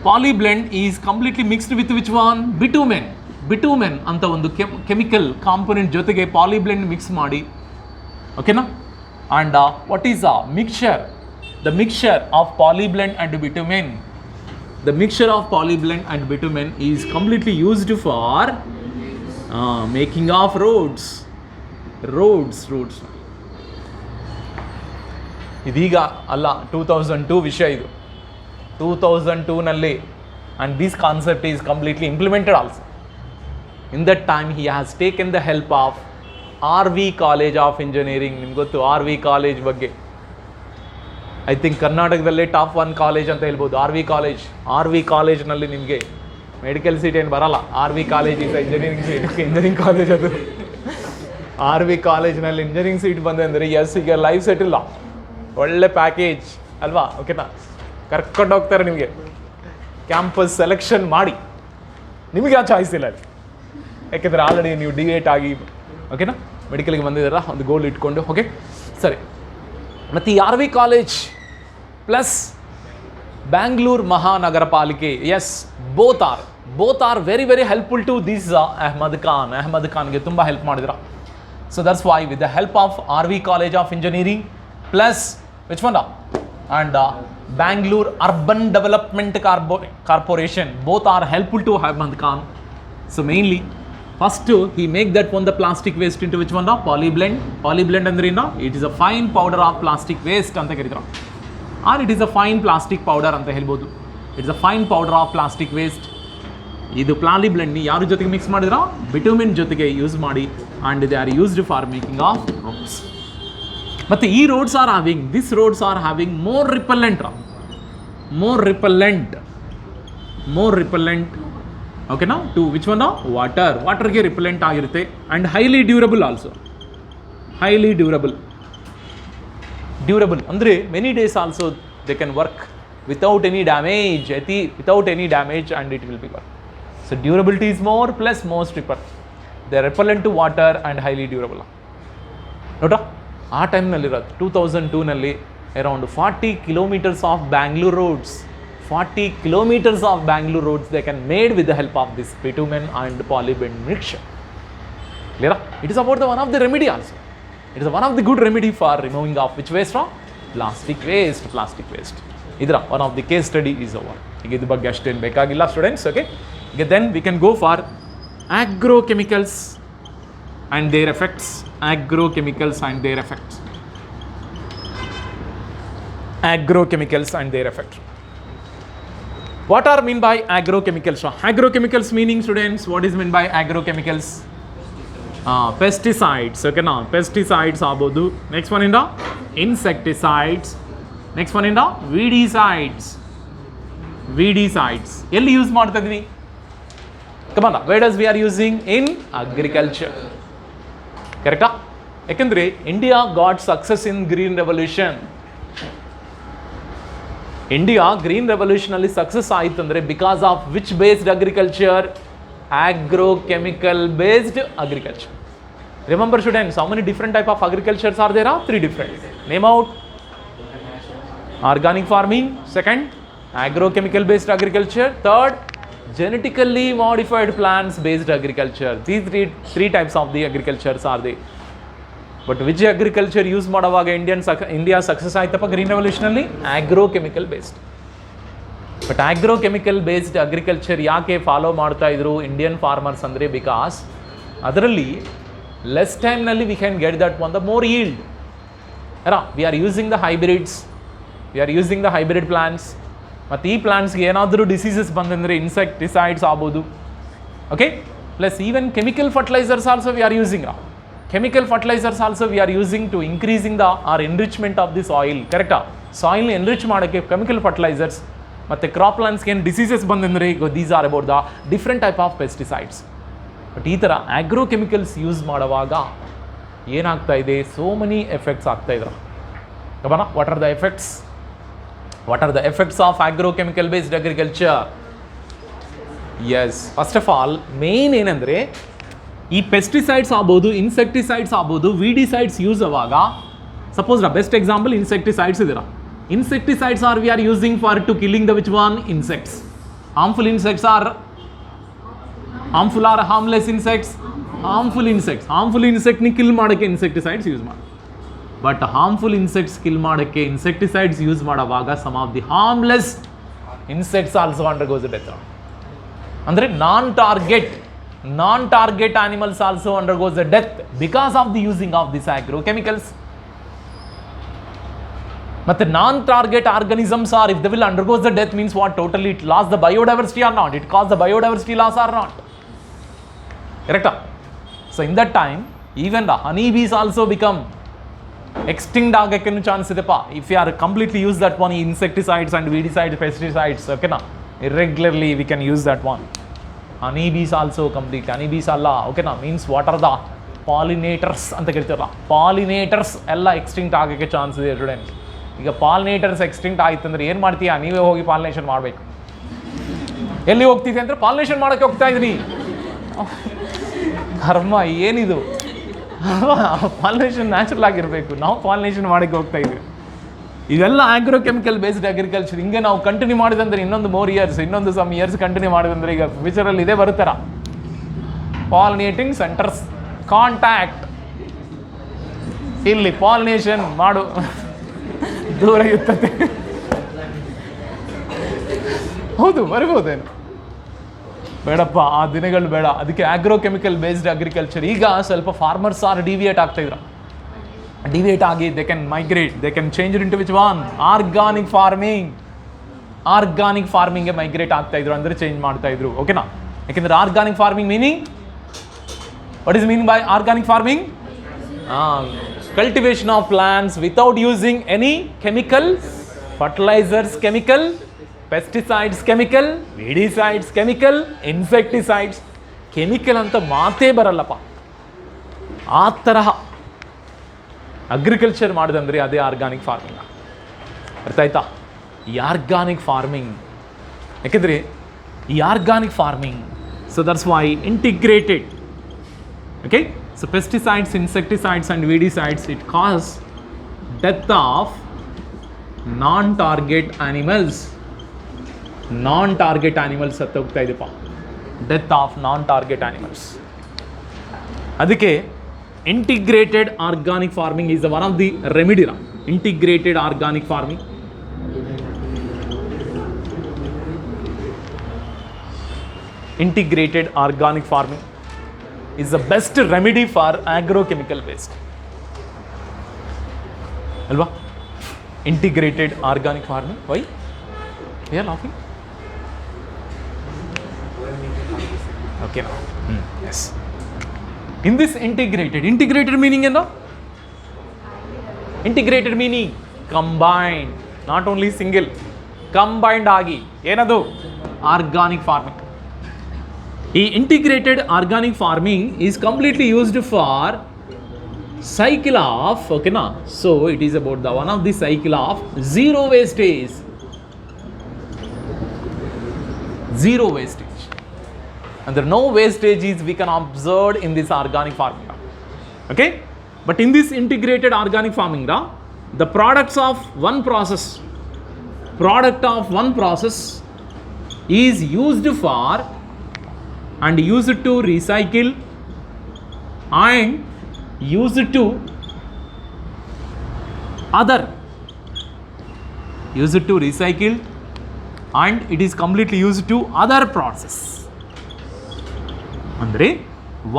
polyblend is completely mixed with which one? Bitumen. Bitumen anta ಒಂದು chemical component ಜೊತೆಗೆ polyblend mix ಮಾಡಿ, ಓಕೆನಾ? And what is a mixture? The mixture of polyblend and bitumen. The mixture of polyblend and bitumen is completely used for making of roads. ಇದೀಗ ಅಲ್ಲ, 2002 ವಿಷಯ ಇದು. 2002 ನಲ್ಲಿ, and this concept is completely implemented also. In that time he has taken the help of RV College of Engineering. ನಿಮ್ಗೆ ಗೊತ್ತು RV ಕಾಲೇಜ್ ಬಗ್ಗೆ? ಐ ಥಿಂಕ್ ಕರ್ನಾಟಕದಲ್ಲೇ ಟಾಪ್ 1 ಕಾಲೇಜ್ ಅಂತ ಹೇಳ್ಬೋದು RV ಕಾಲೇಜ್. RV ಕಾಲೇಜ್ನಲ್ಲಿ ನಿಮಗೆ ಮೆಡಿಕಲ್ ಸೀಟ್ ಏನು ಬರಲ್ಲ. RV college is engineering seat, engineering college ಅದು. RV ಕಾಲೇಜ್ನಲ್ಲಿ ಇಂಜಿನಿಯರಿಂಗ್ ಸೀಟ್ ಬಂದೆ ಅಂದರೆ ಎಸ್, ಈಗ ಲೈಫ್ ಸೆಟಿಲ್ಲ, ಒಳ್ಳೆ ಪ್ಯಾಕೇಜ್ ಅಲ್ವಾ? ಓಕೆನಾ, ಕರ್ಕೊಂಡು ಹೋಗ್ತಾರೆ ನಿಮಗೆ, ಕ್ಯಾಂಪಸ್ ಸೆಲೆಕ್ಷನ್ ಮಾಡಿ, ನಿಮಗೆ ಆ ಚಾಯ್ಸ್ ಇಲ್ಲ ಅಲ್ಲಿ. ಯಾಕೆಂದರೆ ಆಲ್ರೆಡಿ ನೀವು ಡಿವೇಟ್ ಆಗಿ, ಓಕೆನಾ, ಮೆಡಿಕಲ್ಗೆ ಬಂದಿದ್ದೀರಾ ಒಂದು ಗೋಲ್ ಇಟ್ಕೊಂಡು. ಓಕೆ, ಸರಿ. ಮತ್ತು ಈ RV ಕಾಲೇಜ್ ಪ್ಲಸ್ ಬ್ಯಾಂಗ್ಳೂರು ಮಹಾನಗರ ಪಾಲಿಕೆ, yes, both are very very helpful to this Ahmad ಖಾನ್ಗೆ ತುಂಬ ಹೆಲ್ಪ್ ಮಾಡಿದ್ರ. So that's why with the help of RV college of engineering plus which one and Bangalore urban development corporation, both are helpful to Ahmad Khan. So mainly first he make that one the plastic waste into which one? The polyblend ಅಂದ್ರೆ ಏನು? It is a fine powder of plastic waste ಅಂತ ಕರೀತಾರೆ, or it is a fine plastic powder ಅಂತ ಹೇಳ್ಬೋದು. It is a fine powder of plastic waste. ಇದು polyblend ನಿ ಯಾರ ಜೊತೆಗೆ ಮಿಕ್ಸ್ ಮಾಡಿದ್ರ? ಬಿಟುಮಿನ್ ಜೊತೆಗೆ ಯೂಸ್ ಮಾಡಿ, and they are used for making of roads. ಮತ್ತೆ ಈ roads are having more repellent, ಓಕೆನಾ, ಟು ವಿಚ್ ಒನ್? ವಾಟರ್ಗೆ ರಿಪೆಲೆಂಟ್ ಆಗಿರುತ್ತೆ. And highly durable also. Durable ಅಂದರೆ many days also they can work without any damage, and it will be work. So durability is more plus most they repellent to water and highly durable. ನೋಡ್ರಾ, ಆ ಟೈಮ್ನಲ್ಲಿರೋದು 2002ನಲ್ಲಿ around 40 kilometers of Bangalore roads. 40 kilometers of Bangalore roads they can made with the help of this bitumen and polyblend mixture. Clear? It is about the one of the remedy also. It is one of the good remedy for removing of which waste? Plastic waste. Idra one of the case study is over. ಈಗ ಇದ್ರ ಬಗ್ಗೆ ಅಷ್ಟೇನು ಬೇಕಾಗಿಲ್ಲ ಸ್ಟೂಡೆಂಟ್ಸ್. ಓಕೆ, ಈಗ then we can go for agrochemicals and their effects. Agrochemicals and their effects. What are mean by agrochemicals? Agrochemicals meaning, students, what is mean by agrochemicals? Pesticides. Okay, now pesticides agodu. Next one in the insecticides. Next one in the weedicides. Elli use ಮಾಡ್ತಾ ಇದೀನಿ? Come on, where does we are using? In agriculture. Correct? ಯಾಕಂದ್ರೆ India got success in green revolution. India green ರೆವಲ್ಯೂಷನಲ್ಲಿ ಸಕ್ಸಸ್ ಆಯಿತು ಅಂದರೆ because of which based agriculture? Agrochemical based agriculture. Remember students, how many different type of agricultures are there? 3 different. Name out. Organic farming, second agrochemical based agriculture. Third, genetically modified plants based agriculture. These three types of the agricultures are there. But which agriculture use ಮಾಡುವಾಗ India success ಆಯ್ತಪ್ಪ green revolution ಅಲ್ಲಿ? Agrochemical based. But agrochemical based agriculture ಯಾಕೆ ಫಾಲೋ ಮಾಡ್ತಾ ಇದ್ರು ಇಂಡಿಯನ್ ಫಾರ್ಮರ್ಸ್ ಅಂದರೆ ಬಿಕಾಸ್ ಅದರಲ್ಲಿ ಲೆಸ್ ಟೈಮ್ನಲ್ಲಿ we can get that one the more yield. We are using the hybrids, we are using the hybrid plants. ಮತ್ತು ಈ ಪ್ಲಾಂಟ್ಸ್ಗೆ ಏನಾದರೂ ಡಿಸೀಸಸ್ ಬಂದಂದರೆ ಇನ್ಸೆಕ್ಟಿಸೈಡ್ಸ್ ಆಗ್ಬೋದು. Okay, plus even chemical fertilisers also we are using. Chemical fertilisers also we are using to increasing the or enrichment of the soil. ಕರೆಕ್ಟಾ? ಸಾಯಿಲ್ನ ಎನ್ರಿಚ್ ಮಾಡೋಕ್ಕೆ ಕೆಮಿಕಲ್ ಫರ್ಟಿಲೈಸರ್ಸ್ ಮತ್ತು ಕ್ರಾಪ್ ಪ್ಲಾಂಟ್ಸ್ಗೆ ಏನು ಡಿಸೀಸಸ್ ಬಂದಂದರೆ these are about the different type of pesticides. But ಈ ಥರ ಆಗ್ರೋಕೆಮಿಕಲ್ಸ್ ಯೂಸ್ ಮಾಡುವಾಗ ಏನಾಗ್ತಾ ಇದೆ, ಸೋ ಮೆನಿ ಎಫೆಕ್ಟ್ಸ್ ಆಗ್ತಾ ಇದ್ರ. ಗಮನ, what are the effects? What are the effects of agrochemical based agriculture? Yes, first of all main ಏನಂದರೆ ಈ ಪೆಸ್ಟಿಸೈಡ್ಸ್ ಆಗ್ಬೋದು, ಇನ್ಸೆಕ್ಟಿಸೈಡ್ಸ್ ಆಗ್ಬೋದು, ವಿಡಿಸೈಡ್ಸ್ ಯೂಸ್ ಆವಾಗ, ಸಪೋಸ್ ಬೆಸ್ಟ್ ಎಕ್ಸಾಂಪಲ್ ಇನ್ಸೆಕ್ಟಿಸೈಡ್ಸ್ ಇದೀರ. Insecticides are we are using for to killing the which one? Insects. Harmful insects are harmful or harmless insects? Harmful insects. Harmful insect ni kill ಮಾಡೋಕ್ಕೆ insecticides use ಮಾಡಿ. But harmful insects kill ಮಾಡೋಕ್ಕೆ insecticides use ಮಾಡುವಾಗ some of the harmless insects also undergoes death. ಅಂದರೆ non-target animals also undergoes a death because of the using of these agrochemicals. But non-target organisms are, if they will undergo the death, means what? Totally it lost the biodiversity or not? It caused the biodiversity loss or not? Correct? So in that time, even the honeybees also become extinct ಆಗಕ್ಕೆ chance ಇದೆಪ್ಪ. If you are completely use that one insecticides and weedicides, pesticides, okay na? Irregularly we can use that one. Honeybees also complete. Honeybees ಅಲ್ಲ, okay na? Means what are the pollinators ಅಂತ ಕರಿತಾರಲ್ಲ, ಪಾಲಿನೇಟರ್ಸ್ ಎಲ್ಲ ಎಕ್ಸ್ಟಿಂಕ್ಟ್ ಆಗಕ್ಕೆ ಚಾನ್ಸ್ ಇದೆ ಸ್ಟೂಡೆಂಟ್ಸ್. ಈಗ ಪಾಲಿನೇಟರ್ಸ್ ಎಕ್ಸ್ಟಿಂಕ್ಟ್ ಆಯ್ತು ಅಂದರೆ ಏನು ಮಾಡ್ತೀಯಾ? ನೀವೇ ಹೋಗಿ ಪಾಲಿನೇಷನ್ ಮಾಡಬೇಕು. ಎಲ್ಲಿ ಹೋಗ್ತಿದೆ ಅಂದರೆ ಪಾಲಿನೇಷನ್ ಮಾಡೋಕ್ಕೆ ಹೋಗ್ತಾ ಇದ್ದೀನಿ. ಕರ್ಮ ಏನಿದು? ಪಾಲಿನೇಷನ್ ನ್ಯಾಚುರಲ್ ಆಗಿರಬೇಕು, ನಾವು ಪಾಲಿನೇಷನ್ ಮಾಡೋಕ್ಕೆ ಹೋಗ್ತಾ ಇದ್ದೀವಿ. ಇವೆಲ್ಲ ಆಗ್ರೋಕೆಮಿಕಲ್ ಬೇಸ್ಡ್ ಅಗ್ರಿಕಲ್ಚರ್. ಹಿಂಗೆ ನಾವು ಕಂಟಿನ್ಯೂ ಮಾಡಿದಂದ್ರೆ ಇನ್ನೊಂದು ಮೋರ್ ಇಯರ್ಸ್, ಇನ್ನೊಂದು ಸಮ್ ಇಯರ್ಸ್ ಕಂಟಿನ್ಯೂ ಮಾಡಿದಂದ್ರೆ ಈಗ ಫ್ಯೂಚರಲ್ಲಿ ಇದೇ ಬರುತ್ತಾರ. ಪಾಲಿನೇಟಿಂಗ್ ಸೆಂಟರ್ಸ್ ಕಾಂಟ್ಯಾಕ್ಟ್, ಇಲ್ಲಿ ಪಾಲಿನೇಷನ್ ಮಾಡು ದೂರ ಇರ್ತದೆ. ಹೌದು, ಬರಬಹುದೇನು? ಬೇಡಪ್ಪ, ಆ ದಿನಗಳು ಬೇಡ. ಅದಕ್ಕೆ ಆಗ್ರೋಕೆಮಿಕಲ್ ಬೇಸ್ಡ್ ಅಗ್ರಿಕಲ್ಚರ್ ಈಗ ಸ್ವಲ್ಪ ಫಾರ್ಮರ್ಸ್ ಆರ್ ಡಿವಿಯೇಟ್ ಆಗ್ತಾ ಇದ್ರು. ಡಿವಿಯೇಟ್ ಆಗಿ they can migrate, they can change in to which one? Organic farming. Organic ಫಾರ್ಮಿಂಗ್ಗೆ ಮೈಗ್ರೇಟ್ ಆಗ್ತಾ ಇದ್ರು, ಅಂದರೆ ಚೇಂಜ್ ಮಾಡ್ತಾ ಇದ್ರು. ಓಕೆನಾ? ಯಾಕೆಂದ್ರೆ organic farming meaning, what is mean by organic farming? Cultivation of plants without using any chemical fertilizers, chemical pesticides, chemical weedicides, chemical insecticides. Chemical ಅಂತ ಮಾತೇ ಬರಲ್ಲಪ್ಪ. ಆ ತರಹ ಅಗ್ರಿಕಲ್ಚರ್ ಮಾಡೋದಂದ್ರೆ ಅದೇ ಆರ್ಗಾನಿಕ್ ಫಾರ್ಮಿಂಗ್. ಅರ್ಥ ಆಯ್ತಾ? ಈ ಆರ್ಗಾನಿಕ್ ಫಾರ್ಮಿಂಗ್, ಯಾಕೆಂದರೆ ಈ organic farming, so that's Y integrated. Okay, so pesticides, insecticides and weedicides, it cause death of non-target animals. Non-target animals ಸತ್ತು ಹೋಗ್ತಾ ಇದೆಪ್ಪ. Death of non-target animals. ಅದಕ್ಕೆ integrated organic farming is one of the remedy. Integrated organic farming, integrated organic farming is the best remedy for agrochemical waste. Alva? Integrated organic farming. Why? You are laughing? Okay now. Yes. In this integrated meaning ಏನು? Integrated meaning combined, not only single, combined ಆಗಿ. ಏನದು? Organic farming. ಈ integrated organic farming is completely used for cycle of, okay na? So it is about the one of the cycle of zero wastage. Zero wastage. And there no wastage is we can observe in this organic farming. Okay? But in this integrated organic farming, the products of one process, product of one process is used for and used to recycle and used to other, used to recycle and it is completely used to other process. ಅಂದರೆ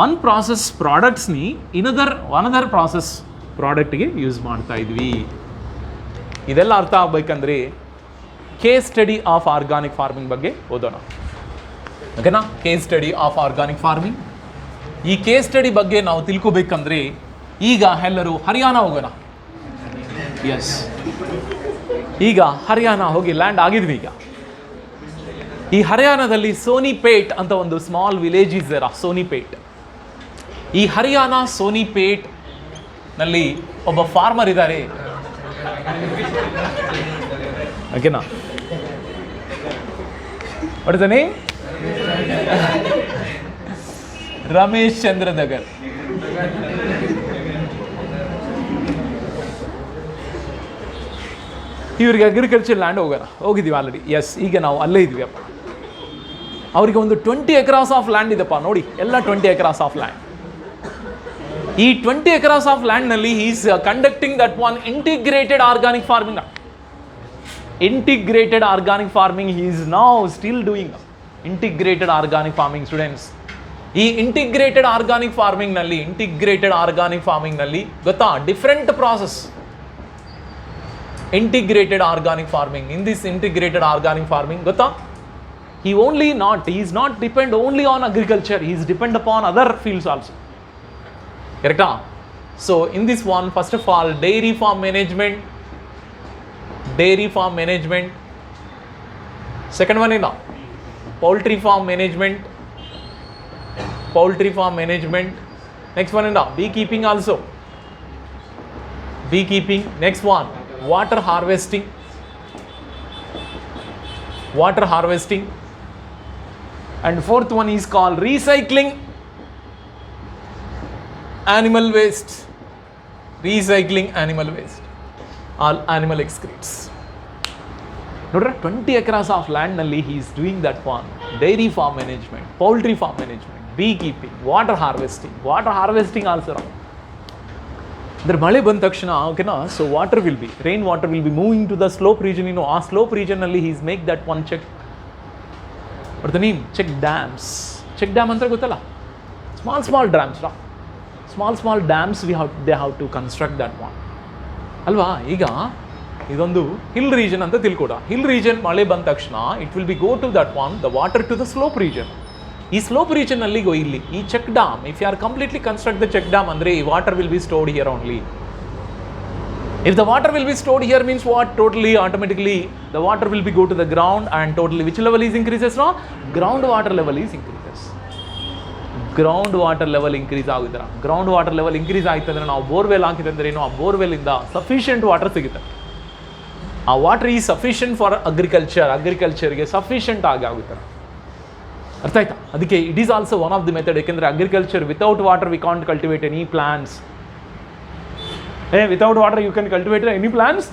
ಒನ್ ಪ್ರಾಸೆಸ್ ಪ್ರಾಡಕ್ಟ್ಸ್ನಿ ಅನದರ್ ಪ್ರಾಸೆಸ್ ಪ್ರಾಡಕ್ಟ್ಗೆ ಯೂಸ್ ಮಾಡ್ತಾ ಇದ್ವಿ. ಇದೆಲ್ಲ ಅರ್ಥ ಆಗಬೇಕಂದ್ರೆ case study of organic farming ಬಗ್ಗೆ ಓದೋಣ. ಓಕೆನಾ? Case study of organic farming. ಈ ಕೇಸ್ ಸ್ಟಡಿ ಬಗ್ಗೆ ನಾವು ತಿಳ್ಕೊಬೇಕಂದ್ರೆ ಈಗ ಎಲ್ಲರೂ ಹರಿಯಾಣ ಹೋಗೋಣ. ಎಸ್, ಈಗ ಹರಿಯಾಣ ಹೋಗಿ ಲ್ಯಾಂಡ್ ಆಗಿದ್ವಿ. ಈಗ ಈ ಹರಿಯಾಣದಲ್ಲಿ ಸೋನಿಪೇಟ್ ಅಂತ ಒಂದು ಸ್ಮಾಲ್ ವಿಲೇಜ್ ಇದ್ದಾರೆ, ಸೋನಿಪೇಟ್. ಈ ಹರಿಯಾಣ ಸೋನಿಪೇಟ್ ನಲ್ಲಿ ಒಬ್ಬ ಫಾರ್ಮರ್ ಇದ್ದಾರೆ. ಓಕೆನಾ? ಹೊಡ್ತಾನೆ ರಮೇಶ್ ಚಂದ್ರ ದಗರ್. ಇವ್ರಿಗೆ ಅಗ್ರಿಕಲ್ಚರ್ ಲ್ಯಾಂಡ್ ಹೋಗಿದ್ದೀವಿ ಆಲ್ರೆಡಿ. ಎಸ್, ಈಗ ನಾವು ಅಲ್ಲೇ ಇದ್ವಿ ಅಪ್ಪ. ಅವರಿಗೆ ಒಂದು 20 ಎಕರಾಸ್ ಆಫ್ ಲ್ಯಾಂಡ್ ಇದೆಪ್ಪ. ನೋಡಿ, ಎಲ್ಲ 20 ಎಕರಾಸ್ ಆಫ್ ಲ್ಯಾಂಡ್. ಈ 20 ಎಕರಾಸ್ ಆಫ್ ಲ್ಯಾಂಡ್ನಲ್ಲಿ is conducting that one integrated organic farming. Integrated organic farming he is now still doing integrated organic farming. Students, ಈ ಇಂಟಿಗ್ರೇಟೆಡ್ ಆರ್ಗಾನಿಕ್ ಫಾರ್ಮಿಂಗ್ನಲ್ಲಿ ಗೊತ್ತಾ different process. Integrated organic farming, in this integrated organic farming ಗೊತ್ತಾ, he is not depend only on agriculture, he is depend upon other fields also. Correct? So in this one, first of all, dairy farm management. Second one is poultry farm management. Next one is beekeeping also. Next one, water harvesting. And fourth one is called recycling animal waste. All animal excretes. Nodra 20 acres of land nalli he is doing that one. Dairy farm management, poultry farm management, beekeeping, water harvesting also. There male ಬಂದ ತಕ್ಷಣ ಓಕೆನಾ, so rain water will be moving to the slope region. ಆ slope region ನಲ್ಲಿ he is make that one check. What the name? Check dams. Check dam ಅಂತ ಗೊತ್ತಲ್ಲ, small dams. Small dams they have to construct that one. ಅಲ್ವಾ? ಈಗ ಇದೊಂದು ಹಿಲ್ ರೀಜನ್ ಅಂತ ತಿಳ್ಕೊಡ. ಹಿಲ್ ರೀಜನ್ ಮಳೆ ಬಂದ ತಕ್ಷಣ it will be go to that one the water to the slope region. ಈ ಸ್ಲೋಪ್ ರೀಜನ್ ಅಲ್ಲಿ ಇಲ್ಲಿ ಈ check dam, if you are completely construct the check dam ಅಂದ್ರೆ ಈ water will be stored here only. If the water will be stored here means what? Totally automatically the water will be go to the ground and totally which level is increases now? Groundwater level is increases. Groundwater level increase agudra. Groundwater level increase ಆಯ್ತಂದ್ರೆ ನಾವು ಬೋರ್ವೆಲ್ ಹಾಕಿದ್ರೆ ಏನು, ಆ ಬೋರ್ವೆಲ್ ಇಂದ ಸಫಿಷಿಯಂಟ್ ವಾಟರ್ ಸಿಗುತ್ತೆ. ಆ ವಾಟರ್ ಈಸ್ ಸಫಿಷಿಯಂಟ್ ಫಾರ್ ಅಗ್ರಿಕಲ್ಚರ್ಗೆ ಸಫಿಷಿಯಂಟ್ ಆಗುತ್ತೆ. ಅರ್ಥ ಆಯ್ತಾ? ಅದಕ್ಕೆ it is also one of the method. ಯಾಕೆಂದರೆ agriculture without water we can't cultivate any plants. Without water you can cultivate any plants.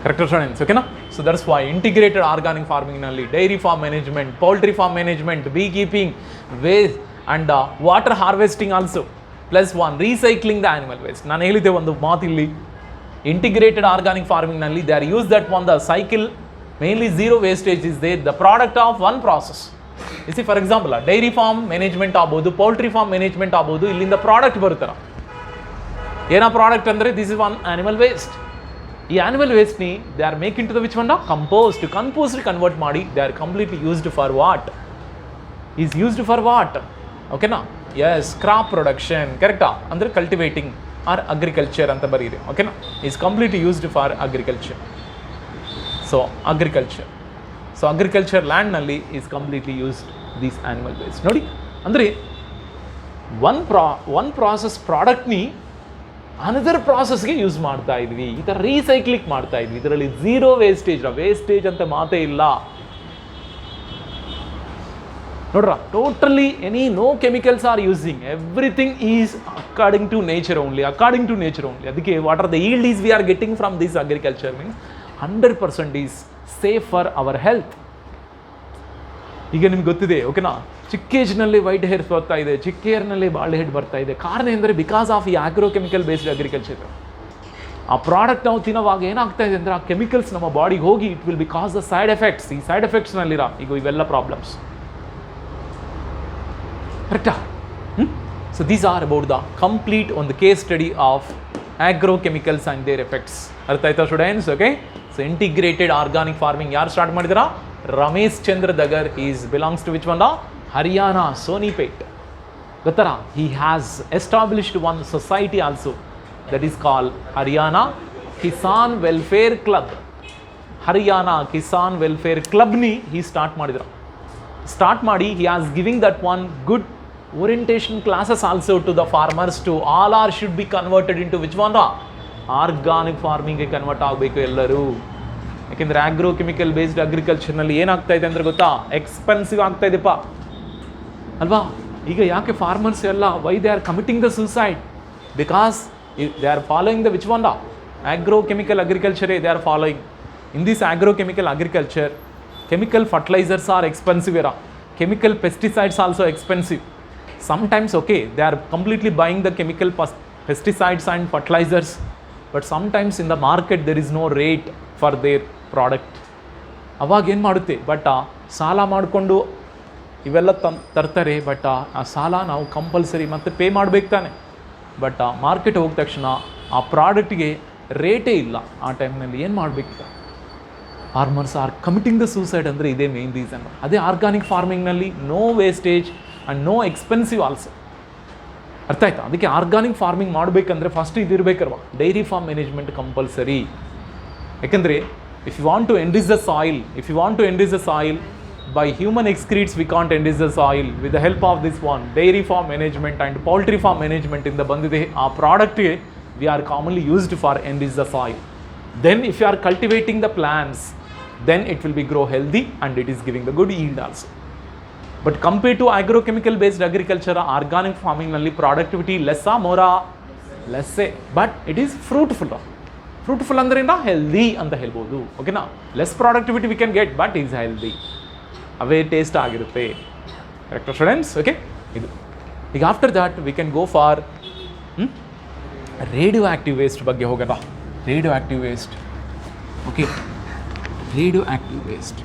Correct students? Okay na? So that's why integrated organic farming nalli dairy farm management, poultry farm management, beekeeping, waste and water harvesting also, plus one recycling the animal waste. Nanu helide ಒಂದು ಮಾತು ಇಲ್ಲಿ, integrated organic farming nalli they are use that one the cycle, mainly zero wastage is there, the product of one process. You see for example dairy farm management ಆಗ್ಬೋದು, poultry farm management ಆಗ್ಬೋದು, ಇಲ್ಲಿಂದ ಪ್ರಾಡಕ್ಟ್ ಬರುತ್ತಲ್ಲ. ಏನ ಪ್ರಾಡಕ್ಟ್ ಅಂದರೆ this is one animal waste. ಈ ಆನಿಮಲ್ ವೇಸ್ಟ್ನಿ they are make in to the which one compost convert ಮಾಡಿ they are completely used for what? Is used for what? ಓಕೆನಾ? Yes, crop production. ಕರೆಕ್ಟಾ? ಅಂದರೆ ಕಲ್ಟಿವೇಟಿಂಗ್ ಆರ್ ಅಗ್ರಿಕಲ್ಚರ್ ಅಂತ ಬರೀರಿ. ಓಕೆನಾ? Is completely used for agriculture. So agriculture ಲ್ಯಾಂಡ್ನಲ್ಲಿ is completely used these animal waste. ನೋಡಿ, ಅಂದರೆ ಒನ್ ಪ್ರಾಸೆಸ್ ಪ್ರಾಡಕ್ಟ್ನಿ ಅನದರ್ ಪ್ರಾಸೆಸ್ಗೆ ಯೂಸ್ ಮಾಡ್ತಾ ಇದ್ವಿ. ಈ ಥರ ರೀಸೈಕ್ಲಿಂಗ್ ಮಾಡ್ತಾ ಇದ್ವಿ. ಇದರಲ್ಲಿ ಝೀರೋ ವೇಸ್ಟೇಜ್ ಅಂತ ಮಾತೇ ಇಲ್ಲ. ನೋಡ್ರ, totally no chemicals are using, everything is according to nature only. ಅದಕ್ಕೆ what are the yield is we are getting from this agriculture means 100% is safe for our health. ಈಗ ನಿಮ್ಗೆ ಗೊತ್ತಿದೆ ಓಕೆನಾ, ಚಿಕ್ಕ ಏಜ್ನಲ್ಲಿ ವೈಟ್ ಹೇರ್ಸ್ ಬರ್ತಾ ಇದೆ, ಚಿಕ್ಕ ಏರ್ನಲ್ಲಿ ಬಾಲ್ಡ್ ಹೆಡ್ ಬರ್ತಾ ಇದೆ. ಕಾರಣ ಎಂದರೆ ಬಿಕಾಸ್ ಆಫ್ ಈ ಆಗ್ರೋಕೆಮಿಕಲ್ ಬೇಸ್ಡ್ ಅಗ್ರಿಕಲ್ಚರ್. ಆ ಪ್ರಾಡಕ್ಟ್ ನಾವು ತಿನ್ನೋವಾಗ ಏನಾಗ್ತಾ ಇದೆ ಅಂದರೆ ಆ ಕೆಮಿಕಲ್ಸ್ ನಮ್ಮ ಬಾಡಿಗೆ ಹೋಗಿ it will because the side effects. ಈ ಸೈಡ್ ಎಫೆಕ್ಟ್ಸ್ನಲ್ಲಿರೋ ಈಗ ಇವೆಲ್ಲ ಪ್ರಾಬ್ಲಮ್ಸ್ ಕರೆಕ್ಟಾ? So these are about the complete ಒಂದು case study of agrochemicals and their effects. ಅರ್ಥ ಆಯ್ತಾ students? Okay, so integrated organic farming ಯಾರು ಸ್ಟಾರ್ಟ್ ಮಾಡಿದಾರಾ? Ramesh Chandra Dagar. Is belongs to which one? Haryana, Sonipat. ಗೊತ್ತಾರಾ? He has established one society also that is call Haryana Kisan welfare club. Haryana Kisan welfare ಕ್ಲಬ್ನಿ he start ಮಾಡಿದ್ರು. ಸ್ಟಾರ್ಟ್ ಮಾಡಿ he as giving that one good orientation classes also to the farmers to all are should be converted into which one? Organic ಫಾರ್ಮಿಂಗ್ಗೆ ಕನ್ವರ್ಟ್ ಆಗಬೇಕು ಎಲ್ಲರೂ. ಯಾಕೆಂದರೆ ಆಗ್ರೋಕೆಮಿಕಲ್ ಬೇಸ್ಡ್ ಅಗ್ರಿಕಲ್ಚರ್ನಲ್ಲಿ ಏನಾಗ್ತಾ ಇದೆ ಅಂದರೆ ಗೊತ್ತಾ, ಎಕ್ಸ್ಪೆನ್ಸಿವ್ ಆಗ್ತಾ ಇದೆಪ್ಪ ಅಲ್ವಾ? ಈಗ ಯಾಕೆ ಫಾರ್ಮರ್ಸ್ ಎಲ್ಲ why they are committing the suicide? Because they are following the which one? Agrochemical ಅಗ್ರಿಕಲ್ಚರೇ they are following. In this agrochemical agriculture chemical fertilizers are expensive era, chemical pesticides also expensive. Sometimes okay, they are completely buying the chemical pesticides and fertilizers, but sometimes in the market there is no rate for their product. ಅವಾಗ ಏನು ಮಾಡುತ್ತೆ, ಬಟ್ ಸಾಲ ಮಾಡಿಕೊಂಡು ಇವೆಲ್ಲ ತರ್ತಾರೆ. ಬಟ್ ಆ ಸಾಲ ನಾವು ಕಂಪಲ್ಸರಿ ಮತ್ತೆ ಪೇ ಮಾಡಬೇಕು ತಾನೆ. ಬಟ್ ಮಾರ್ಕೆಟ್ ಹೋದ ತಕ್ಷಣ ಆ ಪ್ರಾಡಕ್ಟ್ಗೆ ರೇಟೇ ಇಲ್ಲ. ಆ ಟೈಮ್ನಲ್ಲಿ ಏನು ಮಾಡಬೇಕು? Farmers are committing the suicide. ಅಂದರೆ ಇದೇ ಮೇನ್ ರೀಸನ್. ಅದೇ ಆರ್ಗಾನಿಕ್ ಫಾರ್ಮಿಂಗ್ನಲ್ಲಿ no wastage and no expensive also. ಅರ್ಥ ಆಯ್ತಾ? ಅದಕ್ಕೆ ಆರ್ಗಾನಿಕ್ ಫಾರ್ಮಿಂಗ್ ಮಾಡಬೇಕಂದ್ರೆ ಫಸ್ಟ್ ಇದಿರಬೇಕಲ್ವ, ಡೈರಿ ಫಾರ್ಮ್ ಮ್ಯಾನೇಜ್ಮೆಂಟ್ ಕಂಪಲ್ಸರಿ. ಯಾಕೆಂದರೆ if you want to enrich the soil by human excretes we can't enrich the soil. With the help of this one dairy farm management and poultry farm management in the bandide our product we are commonly used for enrich the soil. Then if you are cultivating the plants, then it will be grow healthy and it is giving the good yield also. But compared to agrochemical based agriculture, organic farming nalli productivity less more less, but it is fruitful ಅಂದ್ರೆ healthy ಅಂತ ಹೇಳ್ಬೋದು. ಓಕೆನಾ? Less productivity we can get, but is healthy. ಅವೇ ಟೇಸ್ಟ್ ಆಗಿರುತ್ತೆ. Correct students? ಓಕೆ, ಇದು ಈಗ after that we can go for radioactive waste ಬಗ್ಗೆ ಹೋಗೋಣ. Radioactive waste. Okay, radioactive waste.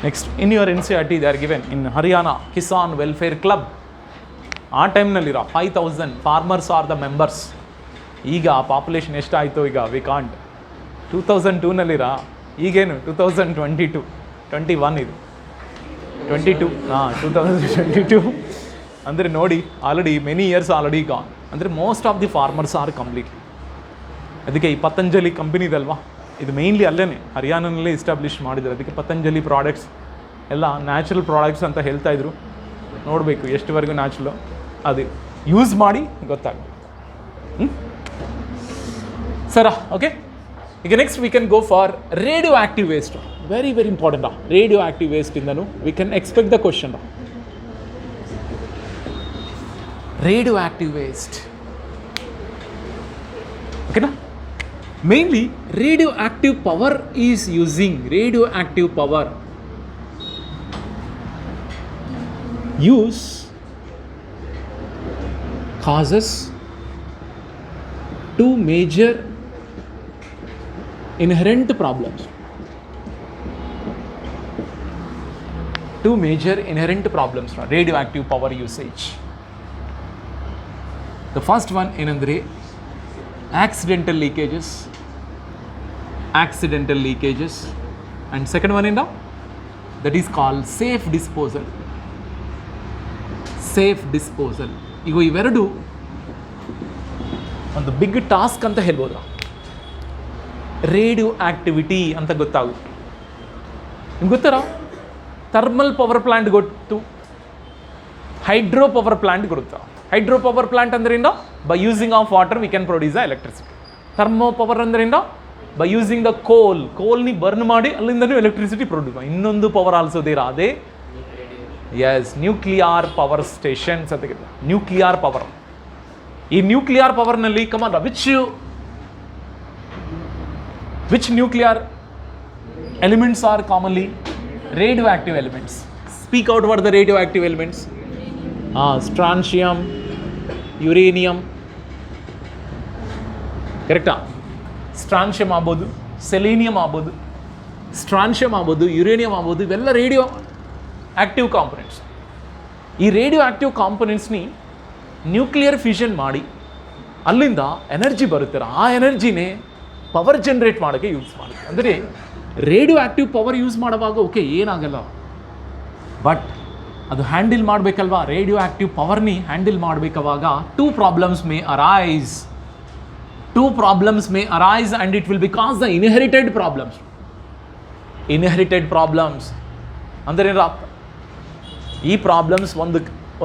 Next in your NCERT they are given in Haryana Kisan welfare club. ಆ ಟೈಮ್ನಲ್ಲಿರೋ 5000 ಫಾರ್ಮರ್ಸ್ ಆರ್ ದ ಮೆಂಬರ್ಸ್. ಈಗ ಪಾಪ್ಯುಲೇಷನ್ ಎಷ್ಟಾಯಿತು ಈಗ ವಿ ಕಾಂಟ್. 2002ನಲ್ಲಿರೋ ಈಗೇನು 2021 ಇದು 2022 ಅಂದರೆ ನೋಡಿ already many years already gone. ಅಂದರೆ most of the farmers are completely. ಅದಕ್ಕೆ ಈ ಪತಂಜಲಿ ಕಂಪನಿ ಇದಲ್ವಾ, ಇದು ಮೇಯ್ನ್ಲಿ ಅಲ್ಲೇ ಹರಿಯಾಣನಲ್ಲೇ ಎಸ್ಟಾಬ್ಲಿಷ್ ಮಾಡಿದ್ರು. ಅದಕ್ಕೆ ಪತಂಜಲಿ ಪ್ರಾಡಕ್ಟ್ಸ್ ಎಲ್ಲ ನ್ಯಾಚುರಲ್ ಪ್ರಾಡಕ್ಟ್ಸ್ ಅಂತ ಹೇಳ್ತಾಯಿದ್ರು. ನೋಡಬೇಕು ಎಷ್ಟುವರೆಗೂ ನ್ಯಾಚುರಲು, ಅದು ಯೂಸ್ ಮಾಡಿ ಗೊತ್ತಾಗುತ್ತೆ. ಸರ ಓಕೆ, ಈಗ next we can go for radioactive waste. Very very important. Radioactive ವೇಸ್ಟಿಂದನೂ we can expect the question. Radioactive waste ಓಕೆನಾ? Mainly radioactive power is using radioactive power use causes two major inherent problems. Two major inherent problems from radioactive power usage. The first one ಏನಂದ್ರೆ accidental leakages, and second one that is called safe disposal. ಈಗ ಇವೆರಡು ಒಂದು ಬಿಗ್ ಟಾಸ್ಕ್ ಅಂತ ಹೇಳ್ಬೋದು. ರೇಡಿಯೋ ಆಕ್ಟಿವಿಟಿ ಅಂತ ಗೊತ್ತಾಗುತ್ತೆ ನಿಮ್ಗೆ. ಗೊತ್ತಾರ ಥರ್ಮಲ್ ಪವರ್ ಪ್ಲಾಂಟ್ ಗೊತ್ತು, ಹೈಡ್ರೋ ಪವರ್ ಪ್ಲಾಂಟ್ ಗೊತ್ತಾ? ಹೈಡ್ರೋ ಪವರ್ ಪ್ಲಾಂಟ್ ಅಂದ್ರಿಂದ by using of water we can produce the electricity. Thermo power ಅಂದ್ರಿಂದ ಬೈ ಯೂಸಿಂಗ್ ದ ಕೋಲ್ನಿ ಬರ್ನ್ ಮಾಡಿ ಅಲ್ಲಿಂದನೂ ಎಲೆಕ್ಟ್ರಿಸಿಟಿ ಪ್ರೊಡ್ಯೂಸ್ ಮಾಡಿ. ಇನ್ನೊಂದು ಪವರ್ ಆಲ್ಸೋ ದೇರ್, ಅದೇ ಎಸ್ ನ್ಯೂಕ್ಲಿಯರ್ ಪವರ್ ಸ್ಟೇಷನ್ಸ್ ಅಂತ ನ್ಯೂಕ್ಲಿಯರ್ ಪವರ್. ಈ ನ್ಯೂಕ್ಲಿಯರ್ ಪವರ್ನಲ್ಲಿ common which nuclear elements are commonly radioactive elements. Speak out for the radioactive elements. ಸ್ಟ್ರಾನ್ಷಿಯಂ, uranium, ಕರೆಕ್ಟಾ? ಸ್ಟ್ರಾನ್ಷಿಯಂ ಆಗ್ಬೋದು, ಸೆಲೇನಿಯಂ ಆಗ್ಬೋದು, ಸ್ಟ್ರಾನ್ಷಿಯಂ ಆಗ್ಬೋದು, ಯುರೇನಿಯಂ ಆಗ್ಬೋದು, ಇವೆಲ್ಲ ರೇಡಿಯೋ ಆಕ್ಟಿವ್ ಕಾಂಪೊನೆಂಟ್ಸ್. ಈ ರೇಡಿಯೋ ಆಕ್ಟಿವ್ ಕಾಂಪೊನೆಂಟ್ಸ್ನಿ ನ್ಯೂಕ್ಲಿಯರ್ ಫ್ಯೂಷನ್ ಮಾಡಿ ಅಲ್ಲಿಂದ ಎನರ್ಜಿ ಬರುತ್ತಾರೆ. ಆ ಎನರ್ಜಿನೇ ಪವರ್ ಜನ್ರೇಟ್ ಮಾಡೋಕ್ಕೆ ಯೂಸ್ ಮಾಡುತ್ತೆ. ಅಂದರೆ ರೇಡಿಯೋ ಆಕ್ಟಿವ್ ಪವರ್ ಯೂಸ್ ಮಾಡುವಾಗ ಓಕೆ ಏನಾಗಲ್ಲ, ಬಟ್ ಅದು ಹ್ಯಾಂಡಲ್ ಮಾಡಬೇಕಲ್ವಾ? ರೇಡಿಯೋ ಆಕ್ಟಿವ್ ಪವರ್ನಿ ಹ್ಯಾಂಡಲ್ ಮಾಡಬೇಕಾವಾಗ two problems may arise and it will because the inherited problems ಅಂದರೆ ಈ ಪ್ರಾಬ್ಲಮ್ಸ್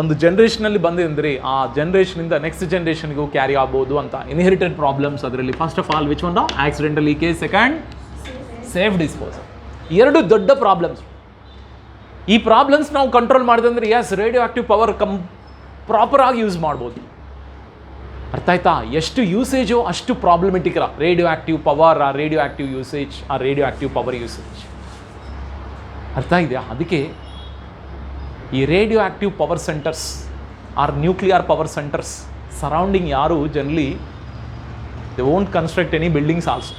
ಒಂದು ಜನ್ರೇಷನಲ್ಲಿ ಬಂದಿದೆ ಅಂದರೆ ಆ ಜನ್ರೇಷನಿಂದ ನೆಕ್ಸ್ಟ್ ಜನ್ರೇಷನ್ಗೂ ಕ್ಯಾರಿ ಆಗ್ಬೋದು ಅಂತ ಇನ್ಹೆರಿಟೆಡ್ ಪ್ರಾಬ್ಲಮ್ಸ್. ಅದರಲ್ಲಿ first of all which one? Accidental leakage, second safe disposal. ಎರಡು ದೊಡ್ಡ ಪ್ರಾಬ್ಲಮ್ಸ್. ಈ ಪ್ರಾಬ್ಲಮ್ಸ್ ನಾವು ಕಂಟ್ರೋಲ್ ಮಾಡಿದೆ ಅಂದರೆ yes radioactive power proper ಆಗಿ ಯೂಸ್ ಮಾಡ್ಬೋದು. ಅರ್ಥ ಆಯ್ತಾ? ಎಷ್ಟು ಯೂಸೇಜು ಅಷ್ಟು ಪ್ರಾಬ್ಲಮೆಟಿಕ್ ರೇಡಿಯೋ ಆಕ್ಟಿವ್ ಪವರ್, ಆ ರೇಡಿಯೋ ಆಕ್ಟಿವ್ ಯೂಸೇಜ್, ಆ ರೇಡಿಯೋ ಆಕ್ಟಿವ್ ಪವರ್ ಯೂಸೇಜ್. ಅರ್ಥ ಇದೆಯಾ? ಅದಕ್ಕೆ ಈ radioactive power centres or nuclear power centres surrounding ಯಾರು generally they won't construct any buildings also.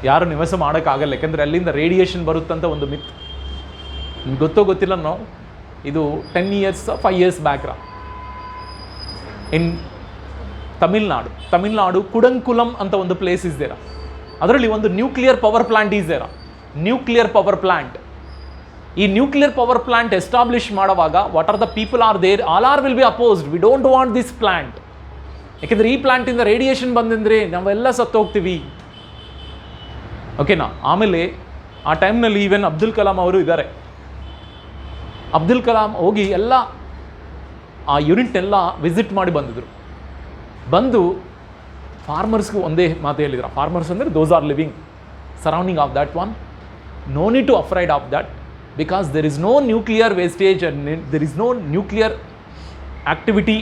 ಯಾರು ನಿವಾಸ ಮಾಡೋಕ್ಕಾಗಲ್ಲ, ಯಾಕೆಂದರೆ ಅಲ್ಲಿಂದ ರೇಡಿಯೇಷನ್ ಬರುತ್ತಂತ ಒಂದು ಮಿತ್. ನಿಮ್ಗೆ ಗೊತ್ತಿಲ್ಲ ನಾವು ಇದು 10 years 5 years back in Tamil Nadu Kudankulam ಅಂತ ಒಂದು ಪ್ಲೇಸ್ ಇಸ್ ದೇರ. ಅದರಲ್ಲಿ ಒಂದು nuclear power plant is there. Nuclear power plant. ಈ ನ್ಯೂಕ್ಲಿಯರ್ ಪವರ್ ಪ್ಲಾಂಟ್ ಎಸ್ಟಾಬ್ಲಿಷ್ ಮಾಡುವಾಗ what are the people are there, all are will be opposed. We don't want this plant. ಯಾಕೆಂದರೆ ಈ ಪ್ಲಾಂಟಿಂದ ರೇಡಿಯೇಷನ್ ಬಂದಂದರೆ ನಾವೆಲ್ಲ ಸತ್ತೋಗ್ತೀವಿ. ಓಕೆನಾ? ಆಮೇಲೆ ಆ ಟೈಮ್ನಲ್ಲಿ ಈವನ್ ಅಬ್ದುಲ್ ಕಲಾಂ ಅವರು ಇದ್ದಾರೆ. ಅಬ್ದುಲ್ ಕಲಾಂ ಹೋಗಿ ಎಲ್ಲ ಆ ಯೂನಿಟ್ನೆಲ್ಲ ವಿಸಿಟ್ ಮಾಡಿ ಬಂದು ಫಾರ್ಮರ್ಸ್ಗೂ ಒಂದೇ ಮಾತು ಹೇಳಿದ್ರು. ಫಾರ್ಮರ್ಸ್ ಅಂದರೆ those are living surrounding of that one, no need to afraid of that because there is no nuclear wastage and there is no nuclear activity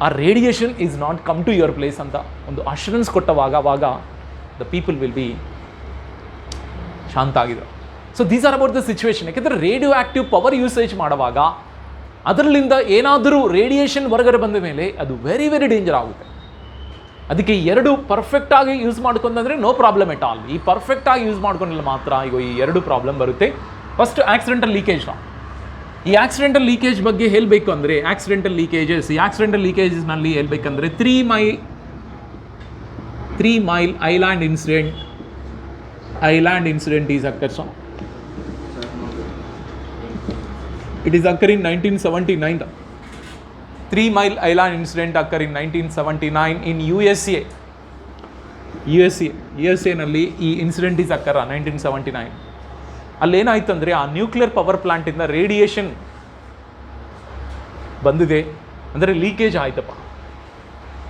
or radiation is not come to your place ಅಂತ ಒಂದು ಅಶ್ಯೂರೆನ್ಸ್ ಕೊಟ್ಟವಾಗ ದ ಪೀಪಲ್ ವಿಲ್ ಬಿ ಶಾಂತ ಆಗಿದ್ರು. So these are about the situation. ಯಾಕೆಂದರೆ ರೇಡಿಯೋ ಆಕ್ಟಿವ್ ಪವರ್ ಯೂಸೇಜ್ ಮಾಡುವಾಗ ಅದರಲ್ಲಿಂದ ಏನಾದರೂ ರೇಡಿಯೇಷನ್ ಹೊರಗಡೆ ಬಂದ ಮೇಲೆ ಅದು ವೆರಿ ವೆರಿ ಡೇಂಜರ್ ಆಗುತ್ತೆ. ಅದಕ್ಕೆ ಎರಡು ಪರ್ಫೆಕ್ಟಾಗಿ ಯೂಸ್ ಮಾಡ್ಕೊಂಡ್ರೆ ನೋ ಪ್ರಾಬ್ಲಮ್ ಎಟ್ ಆಲ್. ಈ ಪರ್ಫೆಕ್ಟಾಗಿ ಯೂಸ್ ಮಾಡ್ಕೊಂಡ್ರೆ ಮಾತ್ರ ಈಗ ಈ ಎರಡು ಪ್ರಾಬ್ಲಮ್ ಬರುತ್ತೆ. First accidental leakage. ಈ ಆಕ್ಸಿಡೆಂಟಲ್ ಲೀಕೇಜ್ ಬಗ್ಗೆ ಹೇಳಬೇಕು ಅಂದರೆ ಈ ಆಕ್ಸಿಡೆಂಟಲ್ ಲೀಕೇಜಸ್ನಲ್ಲಿ ಹೇಳಬೇಕಂದ್ರೆ 3 mile island incident is occurs. It is occurring in 1979. 3 Mile Island incident occurred in 1979 in USA. ನಲ್ಲಿ ಈ ಇನ್ಸಿಡೆಂಟ್ ಈಸ್ ಅಕ್ಕರ 1979. ಅಲ್ಲೇನಾಯ್ತು ಅಂದರೆ ಆ ನ್ಯೂಕ್ಲಿಯರ್ ಪವರ್ ಪ್ಲಾಂಟಿಂದ ರೇಡಿಯೇಷನ್ ಬಂದಿದೆ, ಅಂದರೆ ಲೀಕೇಜ್ ಆಯ್ತಪ್ಪ.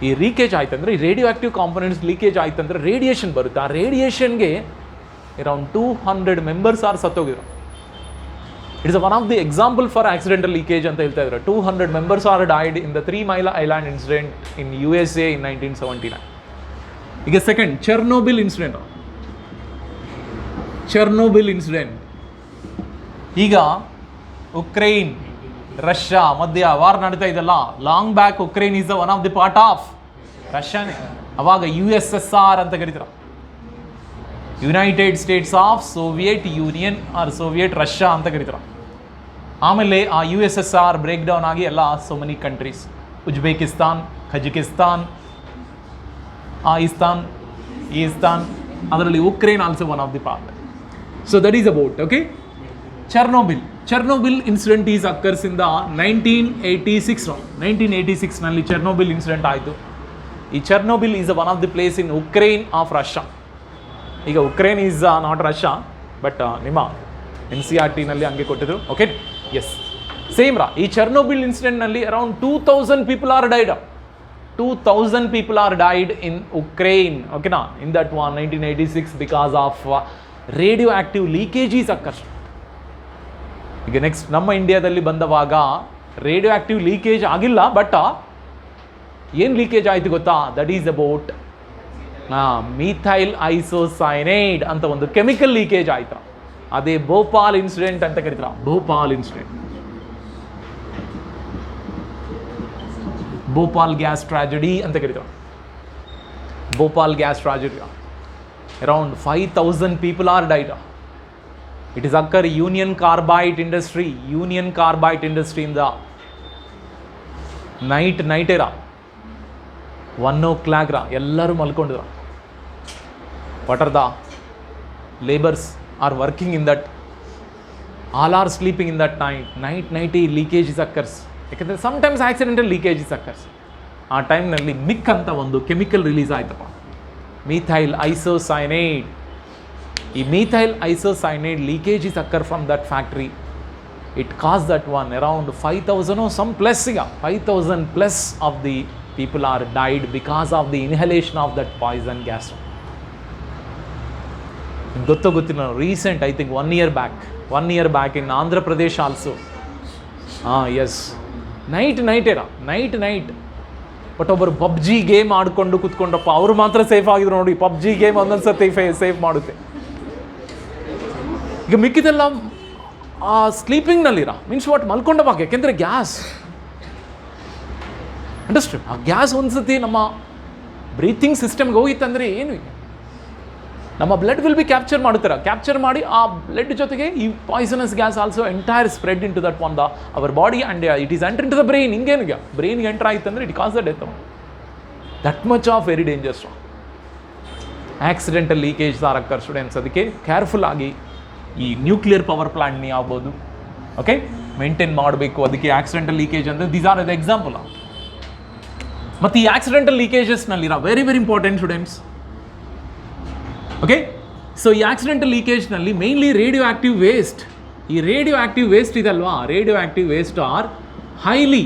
ಈ ಲೀಕೇಜ್ ಆಯ್ತಂದರೆ ಈ ರೇಡಿಯೋ ಆಕ್ಟಿವ್ ಕಾಂಪೊನೆಂಟ್ಸ್ ಲೀಕೇಜ್ ಆಯ್ತಂದರೆ ರೇಡಿಯೇಷನ್ ಬರುತ್ತೆ. ಆ ರೇಡಿಯೇಷನ್ಗೆ ಅರೌಂಡ್ 200 ಮೆಂಬರ್ಸ್ ಆರ್ ಸತ್ತೋಗಿದ್ರು. It is one of the example for accidental leakage ಅಂತ ಹೇಳ್ತಾ ಇದ್ದಾರೆ. 200 members are died in the 3 Mile Island incident in USA in 1979. ಈಗ ಸೆಕೆಂಡ್ ಚೆರ್ನೋಬಿಲ್ ಇನ್ಸಿಡೆಂಟ್. ಈಗ ಉಕ್ರೇನ್ ರಷ್ಯಾ ಮಧ್ಯ ವಾರ್ ನಡೀತಾ ಇದೆಲ್ಲ. Long back Ukraine is one of the part of ರಷ್ಯಾನೇ. ಅವಾಗ USSR ಅಂತ ಕರೀತಾರೆ, United States of Soviet union or Soviet Russia ಅಂತ ಕರೀತಾರೆ. ಆಮೇಲೆ ಆ USSR ಬ್ರೇಕ್ ಡೌನ್ ಆಗಿ ಎಲ್ಲ so many countries, Uzbekistan, Kazakhstan, ಈಸ್ತಾನ್, ಅದರಲ್ಲಿ Ukraine also one of the part. So that is about okay Chernobyl incident is occurs in the 1986 ನಲ್ಲಿ ಚೆರ್ನೋಬಿಲ್ ಇನ್ಸಿಡೆಂಟ್ ಆಯಿತು. ಈ Chernobyl is one of the place in Ukraine of Russia. ಈಗ Ukraine is not Russia, but ನಿಮ್ಮ NCERT ನಲ್ಲಿ ಹಂಗೆ ಕೊಟ್ಟಿದ್ರು. ಓಕೆ, ಎಸ್ ಸೇಮ್ ಈ ಚೆರ್ನೋಬಿಲ್ ಇನ್ಸಿಡೆಂಟ್ನಲ್ಲಿ around 2000 people are died. 2000 people are died in Ukraine. ಓಕೆನಾ, in that one 1986 because of radioactive leakage is occurs. ಈಗ ನೆಕ್ಸ್ಟ್ ನಮ್ಮ ಇಂಡಿಯಾದಲ್ಲಿ ಬಂದವಾಗ ರೇಡಿಯೋ ಆ್ಯಕ್ಟಿವ್ ಲೀಕೇಜ್ ಆಗಿಲ್ಲ, ಬಟ್ ಏನು ಲೀಕೇಜ್ ಆಯಿತು ಗೊತ್ತಾ? That is about methyl isocyanide ಅಂತ ಒಂದು ಕೆಮಿಕಲ್ ಲೀಕೇಜ್ ಆಯ್ತಾ. ಅದೇ ಭೋಪಾಲ್ ಇನ್ಸಿಡೆಂಟ್ ಅಂತ ಕರೀತಾರ. Bhopal incident, Bhopal gas tragedy ಅಂತ ಕರೀತಾರ. Bhopal gas tragedy, around 5,000 people are died. It is occur Union Carbide industry in the night era 1 o'clock ellaru malkondiದ್ರು. What are the laborers are working in that, all are sleeping in that night leakage occurs. ಯಾಕಂದರೆ sometimes accidental leakage occurs. ಆ ಟೈಮ್ನಲ್ಲಿ ಮಿಕ್ ಅಂತ ಒಂದು ಕೆಮಿಕಲ್ ರಿಲೀಸ್ ಆಯ್ತಪ್ಪ, methyl isocyanate. ಈ methyl isocyanate leakage is occur from that factory. It caused that one around 5,000 or some plus, 5,000 plus of the people are died because of the inhalation of that poison gas. ಗೊತ್ತಿನ recent, I think 1 year back in Andhra Pradesh also. Yes, night era, night. But ಒಬ್ಬರು ಪಬ್ಜಿ ಗೇಮ್ ಆಡ್ಕೊಂಡು ಕೂತ್ಕೊಂಡಪ್ಪ, ಅವರು ಮಾತ್ರ ಸೇಫ್ ಆಗಿದ್ರು ನೋಡಿ. ಪಬ್ಜಿ ಗೇಮ್ ಒಂದೊಂದು ಸತಿ ಸೇಫ್ ಮಾಡುತ್ತೆ. ಈಗ ಮಿಕ್ಕಿದೆಲ್ಲ ಆ ಸ್ಲೀಪಿಂಗ್ನಲ್ಲಿರ ಮೀನ್ಸ್ ವಾಟ್ ಮಲ್ಕೊಂಡವಾಗ, ಯಾಕೆಂದರೆ ಗ್ಯಾಸ್ ಅಂಡರ್ಸ್ಟ್ಯಾಂಡ್. ಆ ಗ್ಯಾಸ್ ಒಂದು ಸತಿ ನಮ್ಮ ಬ್ರೀತಿಂಗ್ ಸಿಸ್ಟಮ್ಗೆ ಹೋಗಿತ್ತಂದರೆ ಏನು, ನಮ್ಮ ಬ್ಲಡ್ ವಿಲ್ ಬಿ ಕ್ಯಾಪ್ಚರ್ ಮಾಡಿ ಆ ಬ್ಲಡ್ ಜೊತೆಗೆ ಈ poisonous gas also entire spread in to that one the our body and it is enter in to the brain. ಹಿಂಗೇನಿಗೆ ಬ್ರೈನ್ಗೆ ಎಂಟರ್ ಆಯ್ತು ಅಂದರೆ it cause the death. That much of very dangerous accidental leakage are occur students. ಅದಕ್ಕೆ ಕೇರ್ಫುಲ್ ಆಗಿ ಈ ನ್ಯೂಕ್ಲಿಯರ್ ಪವರ್ ಪ್ಲಾಂಟ್ನಿ ಆಗ್ಬೋದು, ಓಕೆ, ಮೇಂಟೈನ್ ಮಾಡಬೇಕು. ಅದಕ್ಕೆ ಆಕ್ಸಿಡೆಂಟಲ್ ಲೀಕೇಜ್ ಅಂದರೆ ದೀಸ್ ಆರ್ ದ ಎಕ್ಸಾಂಪಲ್. ಮತ್ತು ಈ ಆಕ್ಸಿಡೆಂಟಲ್ ಲೀಕೇಜಸ್ನಲ್ಲಿರೋ very important students, okay. So ಈ ಆಕ್ಸಿಡೆಂಟಲ್ ಲೀಕೇಜ್ನಲ್ಲಿ ಮೇನ್ಲಿ ರೇಡಿಯೋ ಆ್ಯಕ್ಟಿವ್ ವೇಸ್ಟ್. ಈ ರೇಡಿಯೋ ಆ್ಯಕ್ಟಿವ್ ವೇಸ್ಟ್ ಇದಲ್ವಾ, radioactive waste are highly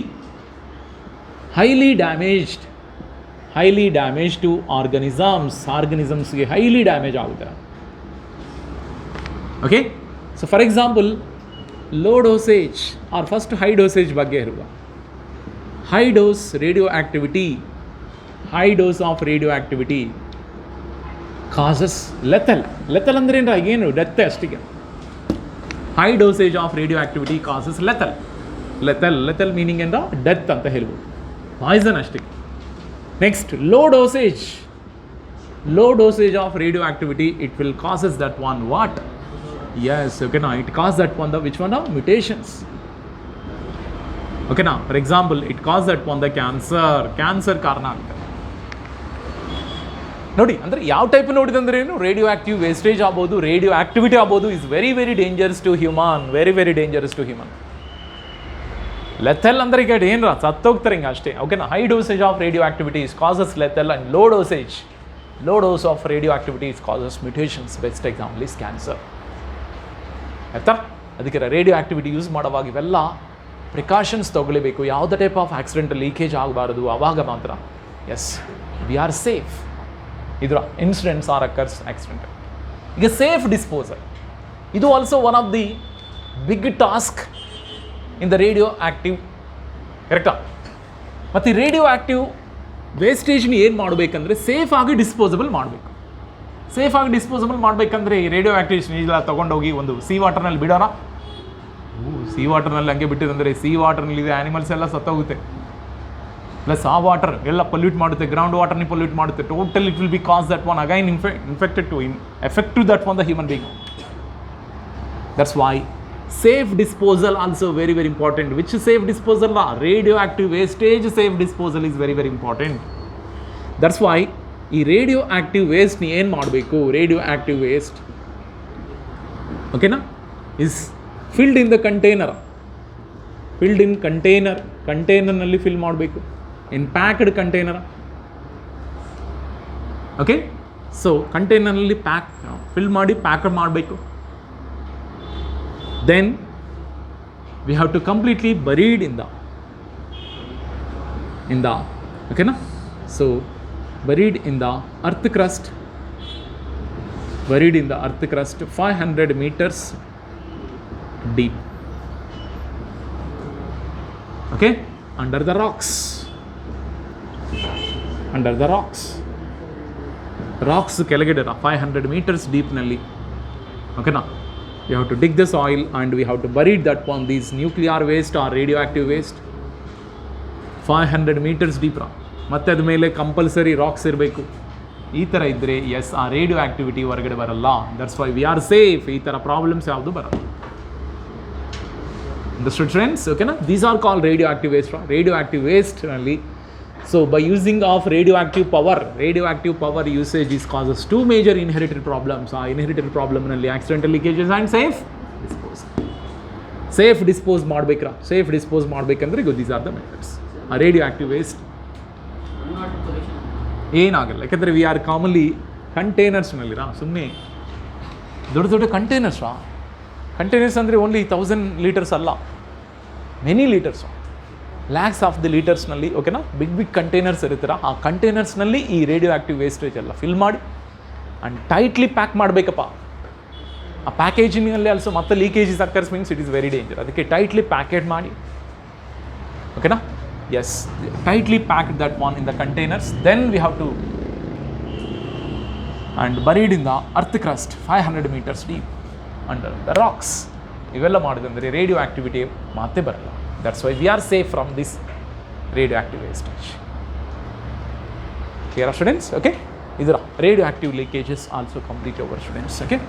damage to ಆರ್ಗನಿಸಮ್ಸ್ಗೆ ಹೈಲಿ ಡ್ಯಾಮೇಜ್ ಆಗುತ್ತೆ. Okay. So for example low dosage are first high dosage ಬಗ್ಗೆ ಇರುವ high dose of radioactivity causes lethal ಅಂದ್ರೆ ಏನು ಡೆತ್ ಅಷ್ಟಿಗೆ. High dosage of radioactivity causes lethal meaning ಎಂದ ಡೆತ್ ಅಂತ ಹೇಳ್ಬೋದು, ಪಾಯ್ಸನ್ ಅಷ್ಟಿಗೆ. Next low dosage of radioactivity it will causes that one what, yes ಓಕೆನಾ, it cause that one the which one the mutations, ಓಕೆನಾ. For example it cause that one the cancer ಕಾರಣ ಆಗ್ತದೆ ನೋಡಿ. ಅಂದರೆ ಯಾವ ಟೈಪ್ ನೋಡಿದಂದ್ರೆ ಏನು, ರೇಡಿಯೋ ಆ್ಯಕ್ಟಿವ್ ವೇಸ್ಟೇಜ್ ಆಗ್ಬೋದು, ರೇಡಿಯೋ ಆ್ಯಕ್ಟಿವಿಟಿ ಆಗ್ಬೋದು, is very dangerous to human, very dangerous to human. Lethal ಅಂದರೆ ಈಗ ಏನರ ಸತ್ತೋಗ್ತಾರೆ ಹಿಂಗೆ ಅಷ್ಟೇ, ಓಕೆನಾ. High dosage of radioactivities causes lethal and low dose of radioactivities causes mutations. Best example is cancer, ಆಯ್ತಾ. ಅದಕ್ಕೆ ರೇಡಿಯೋ ಆ್ಯಕ್ಟಿವಿಟಿ ಯೂಸ್ ಮಾಡುವಾಗ ಇವೆಲ್ಲ ಪ್ರಿಕಾಷನ್ಸ್ ತೊಗೊಳ್ಬೇಕು. ಯಾವುದೇ ಟೈಪ್ ಆಫ್ ಆಕ್ಸಿಡೆಂಟಲ್ ಲೀಕೇಜ್ ಆಗಬಾರ್ದು, ಆವಾಗ ಮಾತ್ರ ಎಸ್ ವಿ ಆರ್ ಸೇಫ್. ಇದರ ಇನ್ಸಿಡೆಂಟ್ಸ್ ಆರ್ ಅಕರ್ಸ್ ಆಕ್ಸಿಡೆಂಟಲ್. ಈಗ ಸೇಫ್ ಡಿಸ್ಪೋಸಲ್, ಇದು also one of the big task in the radioactive, ಕರೆಕ್ಟಾ. ಮತ್ತು ಈ ರೇಡಿಯೋ ಆ್ಯಕ್ಟಿವ್ ವೇಸ್ಟೇಜ್ನ ಏನು ಮಾಡಬೇಕಂದ್ರೆ ಸೇಫ್ ಆಗಿ ಡಿಸ್ಪೋಸಬಲ್ ಮಾಡಬೇಕು. ಮಾಡಬೇಕಂದ್ರೆ ಈ ರೇಡಿಯೋ ಆ್ಯಕ್ಟಿವ್ಸ್ ಎಲ್ಲ ತೊಗೊಂಡೋಗಿ ಒಂದು ಸಿ ವಾಟರ್ನಲ್ಲಿ ಬಿಡೋಣ. ಸಿ ವಾಟರ್ನಲ್ಲಿ ಹಂಗೆ ಬಿಟ್ಟಿದಂದರೆ ಸಿ ವಾಟರ್ನಲ್ಲಿದೆ ಆ್ಯನಿಮಲ್ಸ್ ಎಲ್ಲ ಸತ್ತೋಗುತ್ತೆ. ಪ್ಲಸ್ ಆ ವಾಟರ್ ಎಲ್ಲ ಪೊಲ್ಯೂಟ್ ಮಾಡುತ್ತೆ, ಗ್ರೌಂಡ್ ವಾಟರ್ನಿ ಪೊಲ್ಯೂಟ್ ಮಾಡುತ್ತೆ. Total it will be cause that one again effect to that one the human being. That's why safe disposal also very important. Which safe disposal? Radioactive wastage safe disposal is very important. That's why ಈ ರೇಡಿಯೋ ಆ್ಯಕ್ಟಿವ್ ವೇಸ್ಟ್ನಿ ಏನು ಮಾಡಬೇಕು, ರೇಡಿಯೋ ಆ್ಯಕ್ಟಿವ್ ವೇಸ್ಟ್ ಓಕೆನಾ ಇಸ್ ಫಿಲ್ಡ್ ಇನ್ ದ ಕಂಟೈನರ್ನಲ್ಲಿ ಫಿಲ್ ಮಾಡಬೇಕು, in packed container. Okay. So ಕಂಟೈನರ್ನಲ್ಲಿ ಫಿಲ್ ಮಾಡಿ ಪ್ಯಾಕ್ ಮಾಡಬೇಕು. Then we have to completely buried in the ಓಕೆನಾ. So buried in the earth crust 500 meters deep. Okay, under the rocks, under the rocks, rocks ಕೆಳಗಡೆ 500 meters ಡೀಪ್ನಲ್ಲಿ. ಓಕೆನಾ, we have to dig the soil and we have to bury that one, these nuclear waste or radioactive waste 500 meters deep. ಮತ್ತೆ ಅದ ಮೇಲೆ ಕಂಪಲ್ಸರಿ ರಾಕ್ಸ್ ಇರಬೇಕು. ಈ ಥರ ಇದ್ದರೆ ಎಸ್, ಆ ರೇಡಿಯೋ ಆ್ಯಕ್ಟಿವಿಟಿ ಹೊರಗಡೆ ಬರಲ್ಲ. That's why we are safe. ಈ ಥರ ಪ್ರಾಬ್ಲಮ್ಸ್ ಯಾವುದು ಬರಲ್ಲ. Understood friends? ಓಕೆನಾ, these are called radioactive waste. Radioactive ವೇಸ್ಟ್ನಲ್ಲಿ, so by using of radioactive power usage is causes 2 major inherited problems. ಆ ಇನ್ಹೆರಿಟೆಡ್ ಪ್ರಾಬ್ಲಮ್ನಲ್ಲಿ accidental leakages and safe dispose ಮಾಡಬೇಕ್ರಾ. ಸೇಫ್ ಡಿಸ್ಪೋಸ್ ಮಾಡಬೇಕಂದ್ರೆ ದೀಸ್ ಆರ್ ದ ಮೆಥಡ್ಸ್. ಆ ರೇಡಿಯೋ ಆ್ಯಕ್ಟಿವ್ ವೇಸ್ಟ್ ಏನಾಗಲ್ಲ, ಯಾಕೆಂದರೆ ವಿ ಆರ್ ಕಾಮನ್ಲಿ ಕಂಟೈನರ್ಸ್ನಲ್ಲಿರಾ, ಸುಮ್ಮನೆ ದೊಡ್ಡ ಕಂಟೈನರ್ಸ್ ಅಂದರೆ ಓನ್ಲಿ 1000 liters ಅಲ್ಲ, many litres, lakhs of the ಲೀಟರ್ಸ್ನಲ್ಲಿ. ಓಕೆನಾ, ಬಿಗ್ ಕಂಟೈನರ್ಸ್ ಇರ್ತೀರ, ಆ ಕಂಟೈನರ್ಸ್ನಲ್ಲಿ ಈ ರೇಡಿಯೋ ಆ್ಯಕ್ಟಿವ್ ವೇಸ್ಟೇಜ್ ಎಲ್ಲ ಫಿಲ್ ಮಾಡಿ ಆ್ಯಂಡ್ ಟೈಟ್ಲಿ ಪ್ಯಾಕ್ ಮಾಡಬೇಕಪ್ಪ. ಆ ಪ್ಯಾಕೇಜಿಂಗಲ್ಲಿ ಆಲ್ಸೋ ಮತ್ತೆ leakages occurs means it is very danger. ಅದಕ್ಕೆ ಟೈಟ್ಲಿ ಪ್ಯಾಕೆಟ್ ಮಾಡಿ. ಓಕೆನಾ, yes, tightly packed that one in the containers. Then we have to and buried in the earth crust 500 meters deep under the rocks. ಇವೆಲ್ಲ ಮಾಡಿದಂದರೆ ರೇಡಿಯೋ ಆ್ಯಕ್ಟಿವಿಟಿ ಮಾತೇ ಬರಲ್ಲ. That's why we are safe from this radioactive wastage. Clear students? Okay, ಇದರ radioactive leakages also complete over students. Okay,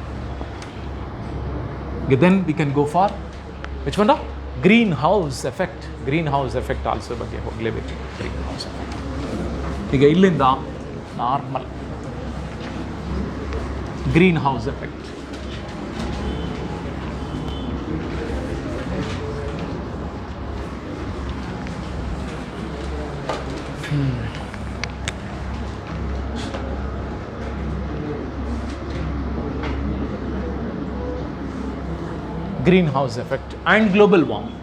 then we can go for which one? Greenhouse effect also ಬಗ್ಗೆ ಹೋಗಲೇಬೇಕು. ಗ್ರೀನ್ ಹೌಸ್ ಎಫೆಕ್ಟ್ ಈಗ ಇಲ್ಲಿಂದ normal greenhouse effect. Greenhouse effect and global warming.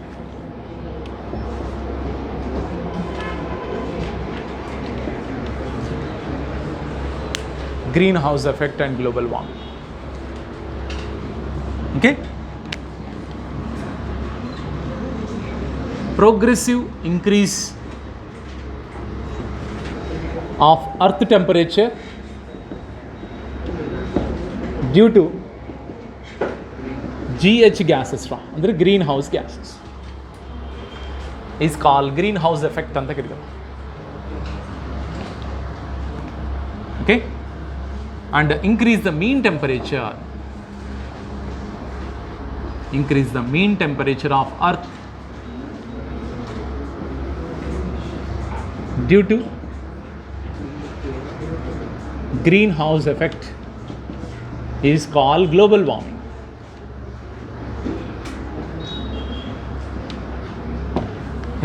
Greenhouse effect and global warming. Okay, progressive increase of earth temperature due to GH gases ಅಂದರೆ greenhouse gases is call green house effect ಅಂತ ಕರೀತಾರೆ. Okay, and increase the mean temperature of earth due to greenhouse effect is called global warming.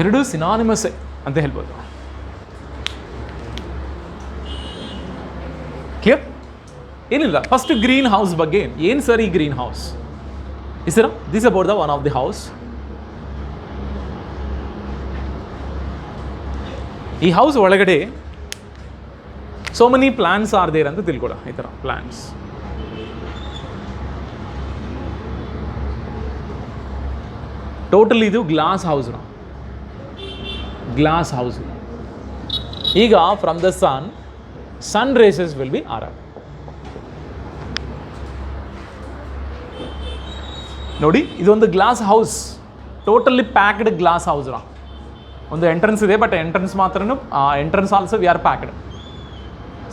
ಎರಡು ಸಿನಾನಿಮಸ್ ಅಂತ ಹೇಳ್ಬೋದು. ಕ್ಲಿಯರ್? ಏನಿಲ್ಲ, ಫಸ್ಟ್ ಗ್ರೀನ್ ಹೌಸ್ ಬಗ್ಗೆ ಏನು ಸರ್? ಈ green house is sir, this is about the one of the house. ಈ ಹೌಸ್ ಒಳಗಡೆ so many plants are there ಅಂತ ತಿಳ್ಕೊಳ್ಳ. ಈ ಥರ ಪ್ಲಾಂಟ್ಸ್ ಟೋಟಲ್ ಇದು ಗ್ಲಾಸ್ ಹೌಸ್. ಈಗ from the sun rays will be arrive. ನೋಡಿ, ಇದೊಂದು glasshouse, totally packed glasshouse. ಒಂದು ಎಂಟ್ರೆನ್ಸ್ ಇದೆ, ಬಟ್ ಎಂಟ್ರೆನ್ಸ್ ಮಾತ್ರನೂ entrance also we are packed.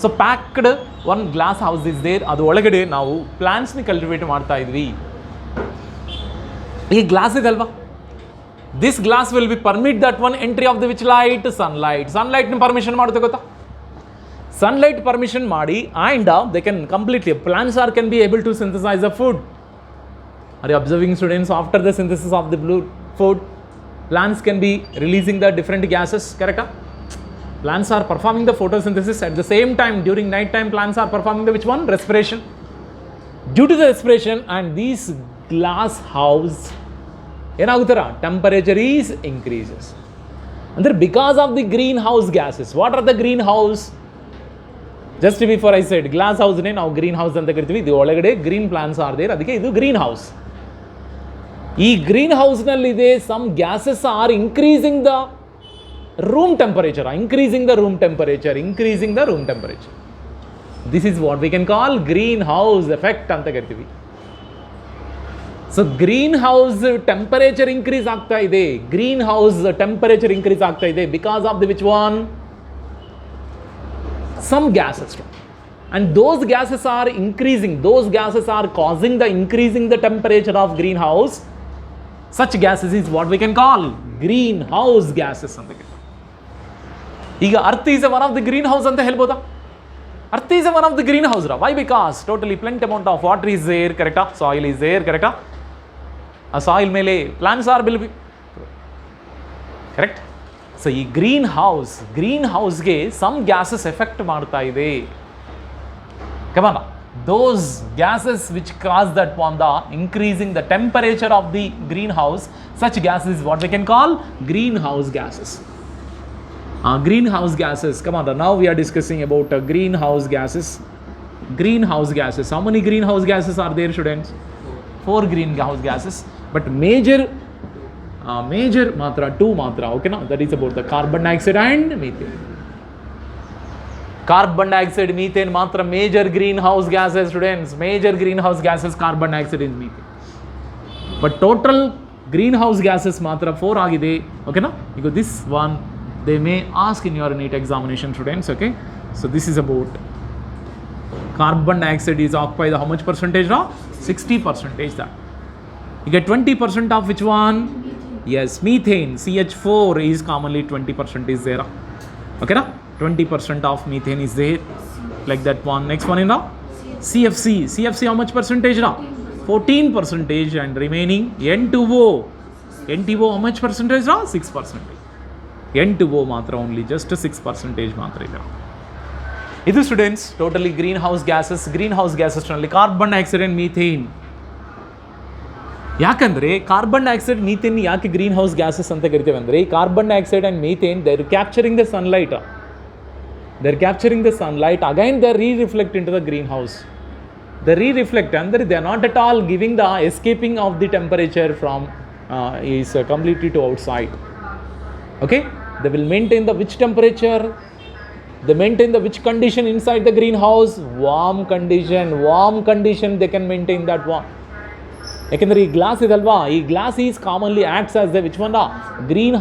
So packed one glasshouse is there. ಅದು ಒಳಗಡೆ ನಾವು ಪ್ಲಾಂಟ್ಸ್ನ ಕಲ್ಟಿವೇಟ್ ಮಾಡ್ತಾ ಇದ್ವಿ. ಈ ಗ್ಲಾಸ್ ಇದಲ್ವಾ, this glass will be permit that one entry of the which light? ಸನ್ಲೈಟ್ನ ಪರ್ಮಿಷನ್ ಮಾಡುತ್ತೆ ಗೊತ್ತಾ? ಸನ್ಲೈಟ್ ಪರ್ಮಿಷನ್ ಮಾಡಿ and they can completely plants or can be able to synthesise the food. Are you observing, students? After the synthesis of the blue food, plants can be releasing the different gases, correct? Plants are performing the photosynthesis. At the same time, during night time, plants are performing the which one? Respiration. Due to the respiration and these glass house, temperature is increases. And because of the greenhouse gases, what are the greenhouse? Just before I said glass house ne now greenhouse anta ಕರಿತೀವಿ. ಇದು ಒಳಗಡೆ green plants are there, ಅದಕ್ಕೆ ಇದು greenhouse. ಈ ಗ್ರೀನ್ ಹೌಸ್ನಲ್ಲಿದೆ some gases are increasing the room temperature, increasing the room temperature. This is what we can call greenhouse effect ಅಂತ ಕರಿತೀವಿ. So green house temperature increase ಆಗ್ತಾ ಇದೆ, ಗ್ರೀನ್ ಹೌಸ್ ಟೆಂಪರೇಚರ್ ಇನ್ಕ್ರೀಸ್ ಆಗ್ತಾ ಇದೆ because of the which one, some gases, and those gases are increasing, those gases are causing the increasing the temperature of greenhouse. Such gases is what we can call greenhouse gases ಅಂತ ಕರಿತೀವಿ. ಈಗ earth is one of the greenhouse ಅಂತ ಹೇಳ್ಬೋದಾ? Earth is one of the greenhouse ರಾ? Why? Because totally plenty amount of water is there, ಕರೆಕ್ಟಾ? ಸಾಯಿಲ್ ಈಸ್ ಏರ್, ಕರೆಕ್ಟಾ? ಆ ಸಾಯಿಲ್ ಮೇಲೆ plants are built, correct? So ಈ ಗ್ರೀನ್ ಹೌಸ್ಗೆ ಸಮ್ ಗ್ಯಾಸಸ್ ಎಫೆಕ್ಟ್ ಮಾಡ್ತಾ ಇದೆ. ಕಮಾನ, those gases which cause that one, the increasing the temperature of the greenhouse, such gases is what we can call greenhouse gases. Greenhouse gases, come on, now we are discussing about greenhouse gases. Greenhouse gases, how many greenhouse gases are there, students? 4 greenhouse gases, but major matra, 2 matra, okay now, that is about the carbon dioxide and methane. Carbon dioxide, methane matra major greenhouse gases, students. Major greenhouse gases, carbon dioxide and methane. But total greenhouse gases matra 4 agide, okay na? Because this one they may ask in your NEET examination, students, okay? So this is about carbon dioxide is occupied how much percentage now? 60% that. You get 20% of which one? Yes, methane, CH4 is commonly 20% is there, okay na? 20% of methane is there, like that one. Next one is now CFC how much percentage now? 14%, and remaining N2O how much percentage now? 6%. N2O matra only just 6% matra ಇದೆ. ಇದು ಸ್ಟೂಡೆಂಟ್ಸ್ ಟೋಟಲಿ ಗ್ರೀನ್ ಹೌಸ್ ನಲ್ಲಿ ಕಾರ್ಬನ್ ಡೈಆಕ್ಸೈಡ್ ಅಂಡ್ ಮೀಥೇನ್. ಯಾಕಂದ್ರೆ ಕಾರ್ಬನ್ ಡೈಆಕ್ಸೈಡ್ ಮೀಥೇನ್ ಯಾಕೆ ಗ್ರೀನ್ ಹೌಸ್ ಗ್ಯಾಸಸ್ ಅಂತ ಕರಿತೇವೆ ಅಂದ್ರೆ, ಈ carbon dioxide and methane they are capturing the sunlight, again they re-reflect into the greenhouse. They re-reflect and they are not at all giving the escaping of the temperature from is completely to outside. Okay, they will maintain the which temperature, they maintain the which condition inside the greenhouse? Warm condition they can maintain that one. ಯಾಕೆಂದರೆ ಈ ಗ್ಲಾಸ್ ಇದಲ್ವಾ, ಈ glass is commonly acts as the which one green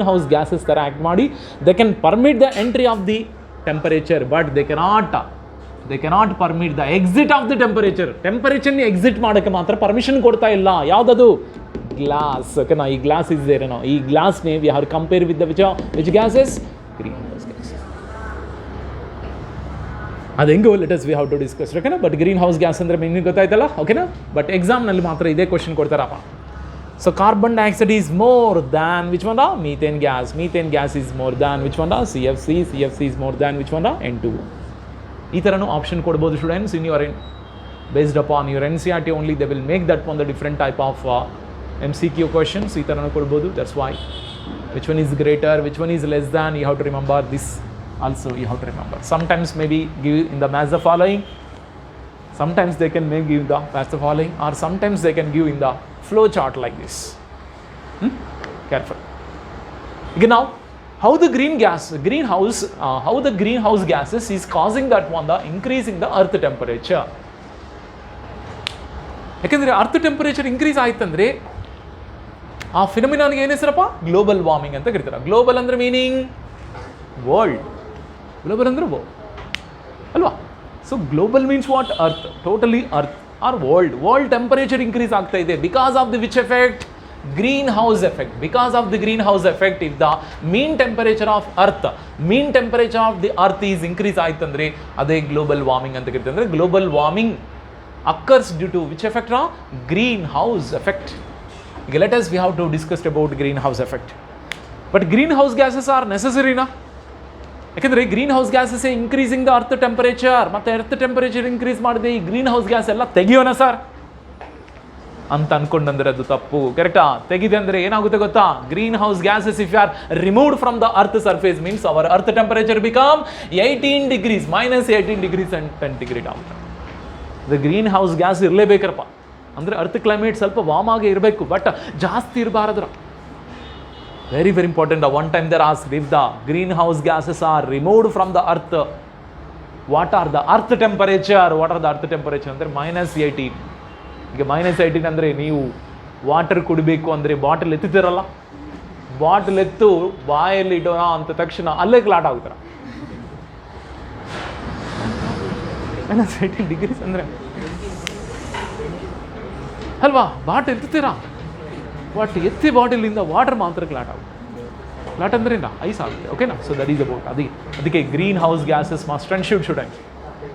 house gases ಥರ ಆ್ಯಕ್ಟ್ ಮಾಡಿ they can permit the entry of the temperature, but they cannot permit the exit of the ಟೆಂಪರೇಚರ್ನ ಎಕ್ಸಿಟ್ ಮಾಡೋಕ್ಕೆ ಮಾತ್ರ ಪರ್ಮಿಷನ್ ಕೊಡ್ತಾ ಇಲ್ಲ. ಯಾವುದದು? ಗ್ಲಾಸ್. ಓಕೆನಾ? ಈ ಗ್ಲಾಸ್ ಇಸ್ ದೇರ್ ನೋ, ಈ ಗ್ಲಾಸ್ನೇ we have compare with the which gases? Greenhouse gases. ಅದು ಹೆಂಗೋ let's we have to discuss, ಓಕೆನಾ? ಬಟ್ ಗ್ರೀನ್ ಹೌಸ್ ಗ್ಯಾಸ್ ಅಂದರೆ ಮೀನಿಂಗ್ ಗೊತ್ತಾಯ್ತಲ್ಲ, ಓಕೆನಾ? ಬಟ್ ಎಕ್ಸಾಮ್ನಲ್ಲಿ ಮಾತ್ರ ಇದೇ ಕ್ವಶನ್ ಕೊಡ್ತಾರಪ್ಪ. So carbon dioxide is more than which one? Methane gas is more than which one? CFC is more than which one? N2O. ಈ ಥರನೂ ಆಪ್ಷನ್ ಕೊಡ್ಬೋದು students in your based upon your NCERT only they will make that one the different type of MCQ questions. ಈ ಥರನೂ ಕೊಡ್ಬೋದು. That's why which one is greater, which one is less than, you have to remember this. Also you have to remember, sometimes maybe give in the match the following, sometimes they can make give the match the following, or sometimes they can give in the flow chart like this. Careful. Okay, now how the greenhouse gases is causing that one, the increasing the earth temperature. ಯಾಕೆಂದರೆ ಅರ್ತ್ ಟೆಂಪರೇಚರ್ ಇನ್ಕ್ರೀಸ್ ಆಯ್ತಂದ್ರೆ ಆ ಫಿನಮಿನಾನ್ಗೆ ಏನು ಹೆಸರಪ್ಪ? ಗ್ಲೋಬಲ್ ವಾರ್ಮಿಂಗ್ ಅಂತ ಕರೀತಾರೆ. ಗ್ಲೋಬಲ್ ಅಂದ್ರೆ ಮೀನಿಂಗ್ ವರ್ಲ್ಡ್, ಗ್ಲೋಬಲ್ ಅಂದ್ರೆ ವರ್ಲ್ಡ್ ಅಲ್ವಾ? So global means what? Earth, totally earth are world temperature increase ಆಗ್ತಾ ಇದೆ because of the which effect? Greenhouse effect. Because of the greenhouse effect, if the mean temperature of the earth is increase ಆಯ್ತಂದ್ರೆ ಅದೇ ಗ್ಲೋಬಲ್ ವಾರ್ಮಿಂಗ್ ಅಂತ ಕರಿತೀವಿ. ಅಂದರೆ global warming occurs due to which effect? Greenhouse effect. ಈಗ let us we have to discuss about greenhouse effect. But greenhouse gases are ನೆಸಸರಿನಾ? ಯಾಕೆಂದರೆ greenhouse gases increasing the earth temperature, ಮತ್ತು ಅರ್ತ್ ಟೆಂಪರೇಚರ್ ಇನ್ಕ್ರೀಸ್ ಮಾಡಿದೆ ಈ ಗ್ರೀನ್ ಹೌಸ್ ಗ್ಯಾಸ್ ಎಲ್ಲ ತೆಗಿಯೋಣ ಸರ್ ಅಂತ ಅನ್ಕೊಂಡಂದ್ರೆ ಅದು ತಪ್ಪು. ಕರೆಕ್ಟಾ? ತೆಗಿದೆ ಅಂದರೆ ಏನಾಗುತ್ತೆ ಗೊತ್ತಾ? Greenhouse gases if you are removed from the earth surface means our earth temperature become -18 degrees and 10 degree down. The greenhouse gas ಇರಲೇಬೇಕರಪ್ಪ. ಅಂದರೆ ಅರ್ತ್ ಕ್ಲೈಮೇಟ್ ಸ್ವಲ್ಪ ವಾರ್ಮ್ ಆಗೇ ಇರಬೇಕು, ಬಟ್ ಜಾಸ್ತಿ ಇರಬಾರದ್ರ. Very very important. One time they asked if the greenhouse gases are removed from the earth, what are the earth temperature? What are the earth temperature ಅಂದರೆ -18. ಈಗ -18 ಅಂದರೆ ನೀವು ವಾಟರ್ ಕುಡಿಬೇಕು ಅಂದರೆ ಬಾಟಲ್ ಎತ್ತಿದ್ದೀರಲ್ಲ, ಬಾಟಲ್ ಎತ್ತು ಬಾಯಲ್ಲಿ ಇಡೋಣ ಅಂತ ತಕ್ಷಣ ಅಲ್ಲೇ ಕ್ಲಾಟ್ ಆಗ್ತಾರ. -18 ಡಿಗ್ರೀಸ್ ಅಂದರೆ ಅಲ್ವಾ, ಬಾಟಲ್ ಎತ್ತುತ್ತೀರಾ, ಬಟ್ ಎತ್ತಿ ಬಾಟಲಿಂದ ವಾಟರ್ ಮಾತ್ರ ಕ್ಲಾಟ್ ಆಗುತ್ತೆ. ಕ್ಲಾಟ್ ಅಂದ್ರೆ ಐಸ್ ಆಗುತ್ತೆ. ಓಕೆನಾ? ಸೊ ದಟ್ ಈಸ್ ಅಬೌಟ್ ಅದಕ್ಕೆ greenhouse gases must and should.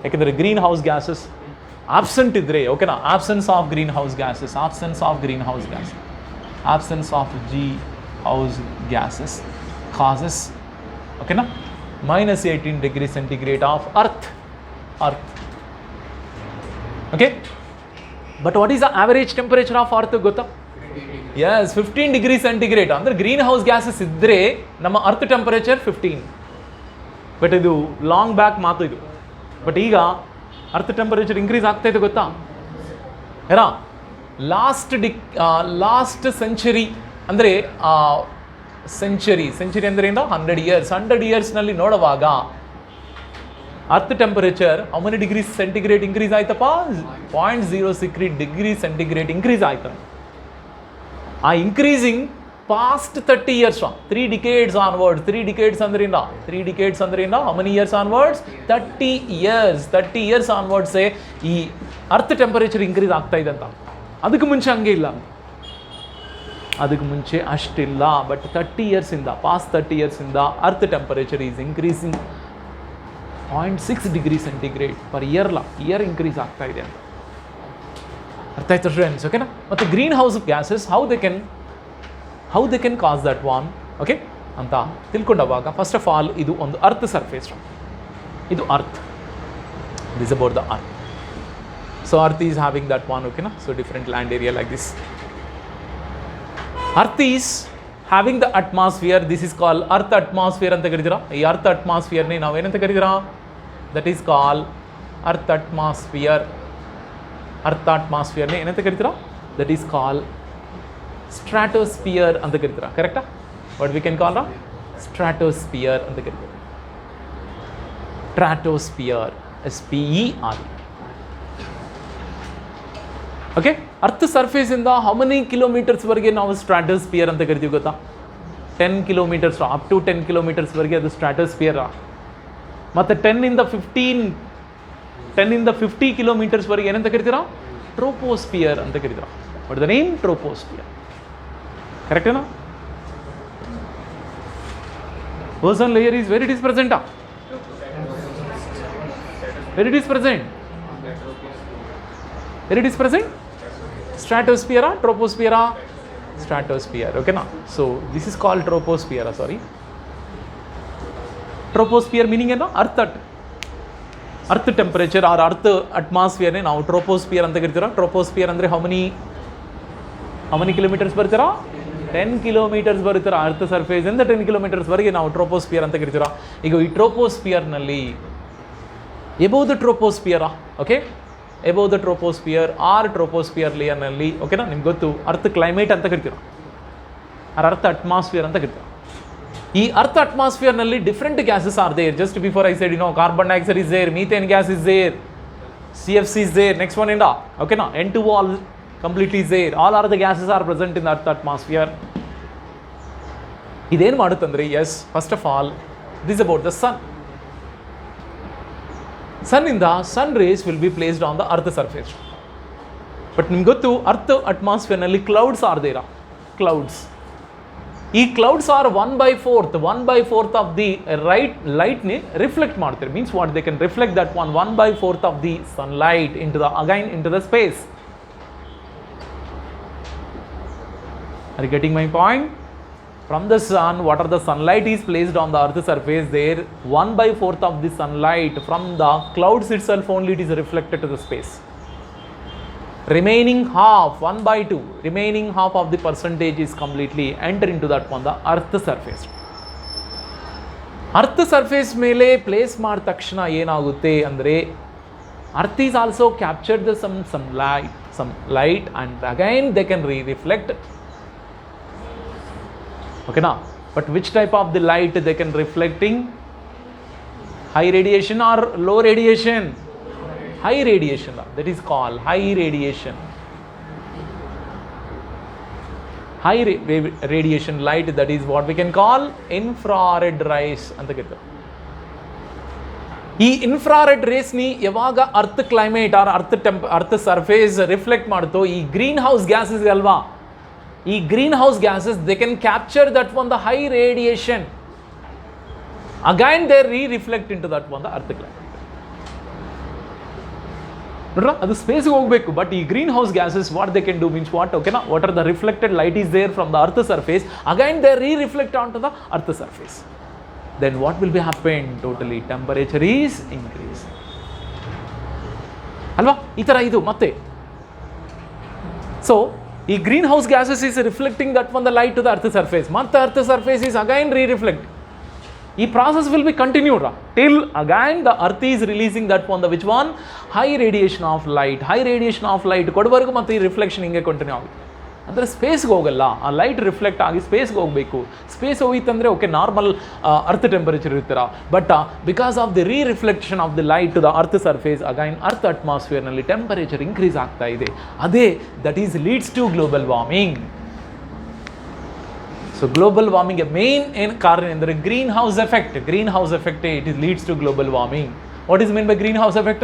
ಯಾಕೆಂದರೆ ಗ್ರೀನ್ ಹೌಸ್ ಗ್ಯಾಸಸ್ ಆಬ್ಸೆಂಟ್ ಇದ್ದರೆ, ಓಕೆನಾ, absence of greenhouse gases causes, ಓಕೆನಾ, -18 degree centigrade of earth. Okay, but what is the average temperature of earth ಗೊತ್ತಾ? Yes, 15 degree centigrade. ಅಂದರೆ ಗ್ರೀನ್ ಹೌಸ್ ಗ್ಯಾಸಸ್ ಇದ್ದರೆ ನಮ್ಮ ಅರ್ತ್ ಟೆಂಪರೇಚರ್ 15. ಬಟ್ ಇದು ಲಾಂಗ್ ಬ್ಯಾಕ್ ಮಾತು ಇದು. ಬಟ್ ಈಗ ಅರ್ತ್ ಟೆಂಪರೇಚರ್ ಇನ್ಕ್ರೀಸ್ ಆಗ್ತಾ ಇದೆ ಗೊತ್ತಾ? ಏರಾ ಲಾಸ್ಟ್ ಸೆಂಚುರಿ ಅಂದರೆ ಸೆಂಚುರಿ ಅಂದರೆ ಏನು? 100 ಇಯರ್ಸ್ನಲ್ಲಿ ನೋಡುವಾಗ earth temperature how many degree centigrade increase ಆಯ್ತಪ್ಪ? 0.06 ಡಿಗ್ರಿ ಸೆಂಟಿಗ್ರೇಡ್ ಇನ್ಕ್ರೀಸ್ ಆಯ್ತು. ಆ increasing past 30 years, 3 decades onwards. 3 decades ಅಂದ್ರಿಂದ how many years onwards? 30 years ಆನ್ವರ್ಡ್ಸೇ ಈ ಅರ್ತ್ ಟೆಂಪರೇಚರ್ ಇನ್ಕ್ರೀಸ್ ಆಗ್ತಾ ಇದೆ ಅಂತ. ಅದಕ್ಕೆ ಮುಂಚೆ ಹಂಗೆ ಇಲ್ಲ, ಅದಕ್ಕೆ ಮುಂಚೆ ಅಷ್ಟಿಲ್ಲ. ಬಟ್ 30 ಇಯರ್ಸಿಂದ, ಪಾಸ್ಟ್ 30 ಇಯರ್ಸಿಂದ earth temperature is increasing 0.6 degree centigrade per year increase ಆಗ್ತಾ ಇದೆ ಅಂತ. ಅರ್ಥ ಆಯ್ತು ಸ್ಟೂಡೆಂಟ್ಸ್? ಓಕೆನಾ? ಮತ್ತು greenhouse gases how they can cause that one, okay ಅಂತ ತಿಳ್ಕೊಂಡವಾಗ, ಫಸ್ಟ್ ಆಫ್ ಆಲ್ ಇದು ಒಂದು ಅರ್ತ್ ಸರ್ಫೇಸ್. ಇದು earth, this about the earth. So earth is having that one, ಓಕೆನಾ? So different land area like this. Earth is having the atmosphere, this is call earth atmosphere ಅಂತ ಕರಿತೀರಾ. ಈ ಅರ್ತ್ ಅಟ್ಮಾಸ್ಫಿಯರ್ನೇ ನಾವೇನಂತ ಕರಿತೀರಾ? That is call earth atmosphere. ಅಟ್ಮಾಸ್ಫಿಯರ್ನೇ ಏನಂತ ಕರಿತೀರಾ? ದಟ್ ಈಸ್ ಕಾಲ್ ಸ್ಟ್ರಾಟೋಸ್ಫಿಯರ್ ಅಂತ ಕರಿತೀರಾ. ಕರೆಕ್ಟಾ? What we can call stratosphere ಅಂತ ಕರಿತೀರಾ. Stratosphere, SPER. ಓಕೆ, ಅರ್ತ್ ಸರ್ಫೇಸಿಂದ ಹೌ ಮೆನಿ ಕಿಲೋಮೀಟರ್ಸ್ವರೆಗೆ ನಾವು ಸ್ಟ್ರಾಟೋಸ್ಫಿಯರ್ ಅಂತ ಕರಿತೀವಿ ಗೊತ್ತಾ? 10 ಕಿಲೋಮೀಟರ್ಸ್, ಅಪ್ ಟು 10 ಕಿಲೋಮೀಟರ್ಸ್ವರೆಗೆ ಅದು ಸ್ಟ್ರಾಟೋಸ್ಫಿಯರ್. ಮತ್ತು 10 ಇಂದ 50 ಕಿಲೋಮೀಟರ್ಸ್ವರೆಗೆ ಏನಂತ ಕರಿತೀರಾ? ಟ್ರೋಪೋಸ್ಫಿಯರ್ ಅಂತ ಕರಿತೀರಾ. What the name? ಟ್ರೋಪೋಸ್ಫಿಯರ್. ಕರೆಕ್ಟೇನಾ? Ozone layer is where it is ಪ್ರೆಸೆಂಟಾ? Where it is present? Stratosphere, troposphere, stratosphere. Okay, na? So this is called troposphere. Troposphere meaning ಏನು? ಅರ್ತ್ ಟೆಂಪರೇಚರ್ ಆರ್ ಅರ್ತ್ ಅಟ್ಮಾಸ್ಫಿಯರ್ನೇ ನಾವು ಟ್ರೋಪೋಸ್ಫಿಯರ್ ಅಂತ ಕರಿತೀರಾ. ಟ್ರೋಪೋಸ್ಫಿಯರ್ ಅಂದರೆ ಹೌ ಮೆನಿ ಕಿಲೋಮೀಟರ್ಸ್ ಬರ್ತೀರಾ? 10 ಕಿಲೋಮೀಟರ್ಸ್ ಬರ್ತೀರಾ. ಅರ್ತ್ ಸರ್ಫೇಸಿಂದ 10 ಕಿಲೋಮೀಟರ್ಸ್ವರೆಗೆ ನಾವು ಟ್ರೋಪೋಸ್ಫಿಯರ್ ಅಂತ ಕರಿತೀರಾ. ಈಗ ಈ ಟ್ರೋಪೋಸ್ಫಿಯರ್ನಲ್ಲಿ above the troposphere, okay, above the troposphere are troposphere ಲೇಯರ್ನಲ್ಲಿ, ಓಕೆನಾ, ನಿಮ್ಗೆ ಗೊತ್ತು ಅರ್ತ್ ಕ್ಲೈಮೇಟ್ ಅಂತ ಕರಿತೀರ, ಅರ್ತ್ ಅಟ್ಮಾಸ್ಫಿಯರ್ ಅಂತ ಕರಿತೀರ. ಈ ಅರ್ತ್ ಅಟ್ಮಾಸ್ಫಿಯರ್ನಲ್ಲಿ different gases are there. Just before I said, carbon dioxide is there, methane gas is there, CFC is there, next one in okay, N2O all completely is there. All are the gases are present in the earth atmosphere. ಇದೇನು ಮಾಡುತ್ತಂದ್ರೆ, yes, first of all this about the sun. ಸನ್ನಿಂದ sun rays will be placed on the earth surface. But ನಿಮ್ಗೆ ಗೊತ್ತು ಅರ್ತ್ ಅಟ್ಮಾಸ್ಫಿಯರ್ನಲ್ಲಿ ಕ್ಲೌಡ್ಸ್ ಆರ್ ದೇರ. ಕ್ಲೌಡ್ಸ್, ಈ ಕ್ಲೌಡ್ಸ್ ಆರ್ 1/4 ಆಫ್ ದಿ ಲೈಟ್ನಿ ರಿಫ್ಲೆಕ್ಟ್ ಮಾಡ್ತಾರೆ. Means what they can reflect that 1/4 of the sunlight into the space. Are you getting my point? From the sun, what are the sunlight is placed on the earth surface, there 1/4 of the sunlight from the clouds itself only it is reflected to the space. Remaining half, 1/2, remaining half of the percentage is completely enter into that on the earth surface. Earth surface ಮೇಲೆ place ಮಾಡಿದ ತಕ್ಷಣ ಏನಾಗುತ್ತೆ ಅಂದರೆ, earth is also captured the some sunlight. some light and again they can reflect. Okay now, but which type of the light they can reflecting? High radiation or low radiation? High radiation, that is called high radiation. High radiation light, that is what we can call infrared rays ಅಂತ ಕರೀತಾರೆ. ಈ ಇನ್ಫ್ರಾರೆಡ್ ರೇಸ್ನಿ ಯಾವಾಗ earth climate or earth surface reflect ಮಾಡುತ್ತೋ, ಈ ಗ್ರೀನ್ ಹೌಸ್ ಗ್ಯಾಸಸ್ ಅಲ್ವಾ, ಈ greenhouse gases they can capture that one the high radiation, again they reflect in to that one the earth climate. ನೋಡ್ರ, ಅದು ಸ್ಪೇಸ್ಗೆ ಹೋಗಬೇಕು, ಬಟ್ ಈ greenhouse gases what they can do means what, ಓಕೆನಾ, what are the reflected light is there from the earth surface, again they reflect on to the earth surface. Then what will be happen? Totally temperature is increase. ಅಲ್ವಾ, ಈ ಥರ ಇದು ಮತ್ತೆ. ಸೊ ಈ greenhouse gases is reflecting that one the light to the earth surface, ಮತ್ತೆ earth surface is again reflect. ಈ process will be continued till again the earth is releasing that one the which one high radiation of light. High radiation of light ಕೊಡುವವರೆಗೂ ಮತ್ತೆ ಈ ರಿಫ್ಲೆಕ್ಷನ್ ಹಿಂಗೆ ಕಂಟಿನ್ಯೂ ಆಗುತ್ತೆ. ಅಂದರೆ ಸ್ಪೇಸ್ಗೆ ಹೋಗಲ್ಲ, ಆ ಲೈಟ್ ರಿಫ್ಲೆಕ್ಟ್ ಆಗಿ ಸ್ಪೇಸ್ಗೆ ಹೋಗಬೇಕು. ಸ್ಪೇಸ್ ಹೋಗಿತ್ತಂದರೆ ಓಕೆ ನಾರ್ಮಲ್ ಅರ್ತ್ ಟೆಂಪರೇಚರ್ ಇರ್ತೀರ, but because of the reflection of the light to the earth surface again earth ಅಟ್ಮಾಸ್ಫಿಯರ್ನಲ್ಲಿ ಟೆಂಪರೇಚರ್ ಇನ್ಕ್ರೀಸ್ ಆಗ್ತಾ ಇದೆ. ಅದೇ that is leads to global warming. So global warming main ಏನು ಕಾರಣ ಅಂದರೆ greenhouse effect. Greenhouse effect it is leads to global warming. What is meant by greenhouse effect?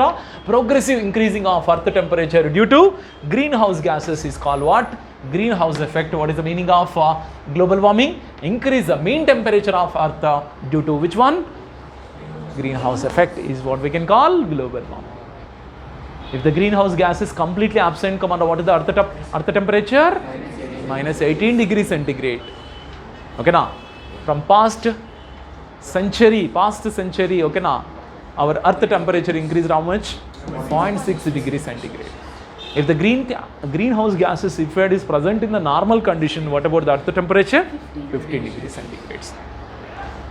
Progressive increasing of earth temperature due to greenhouse gases is called what? Greenhouse effect. What is the meaning of global warming? Increase the mean temperature of earth due to which one? Greenhouse effect is what we can call global warming. If the greenhouse gas is completely absent, come on, what is the earth temperature? Minus 18 degrees centigrade. Okay now, from past century, okay now, our earth temperature increased how much? 0.6 degrees centigrade. If the greenhouse gases, if it is present in the normal condition, what about the earth temperature? 15 degrees centigrade.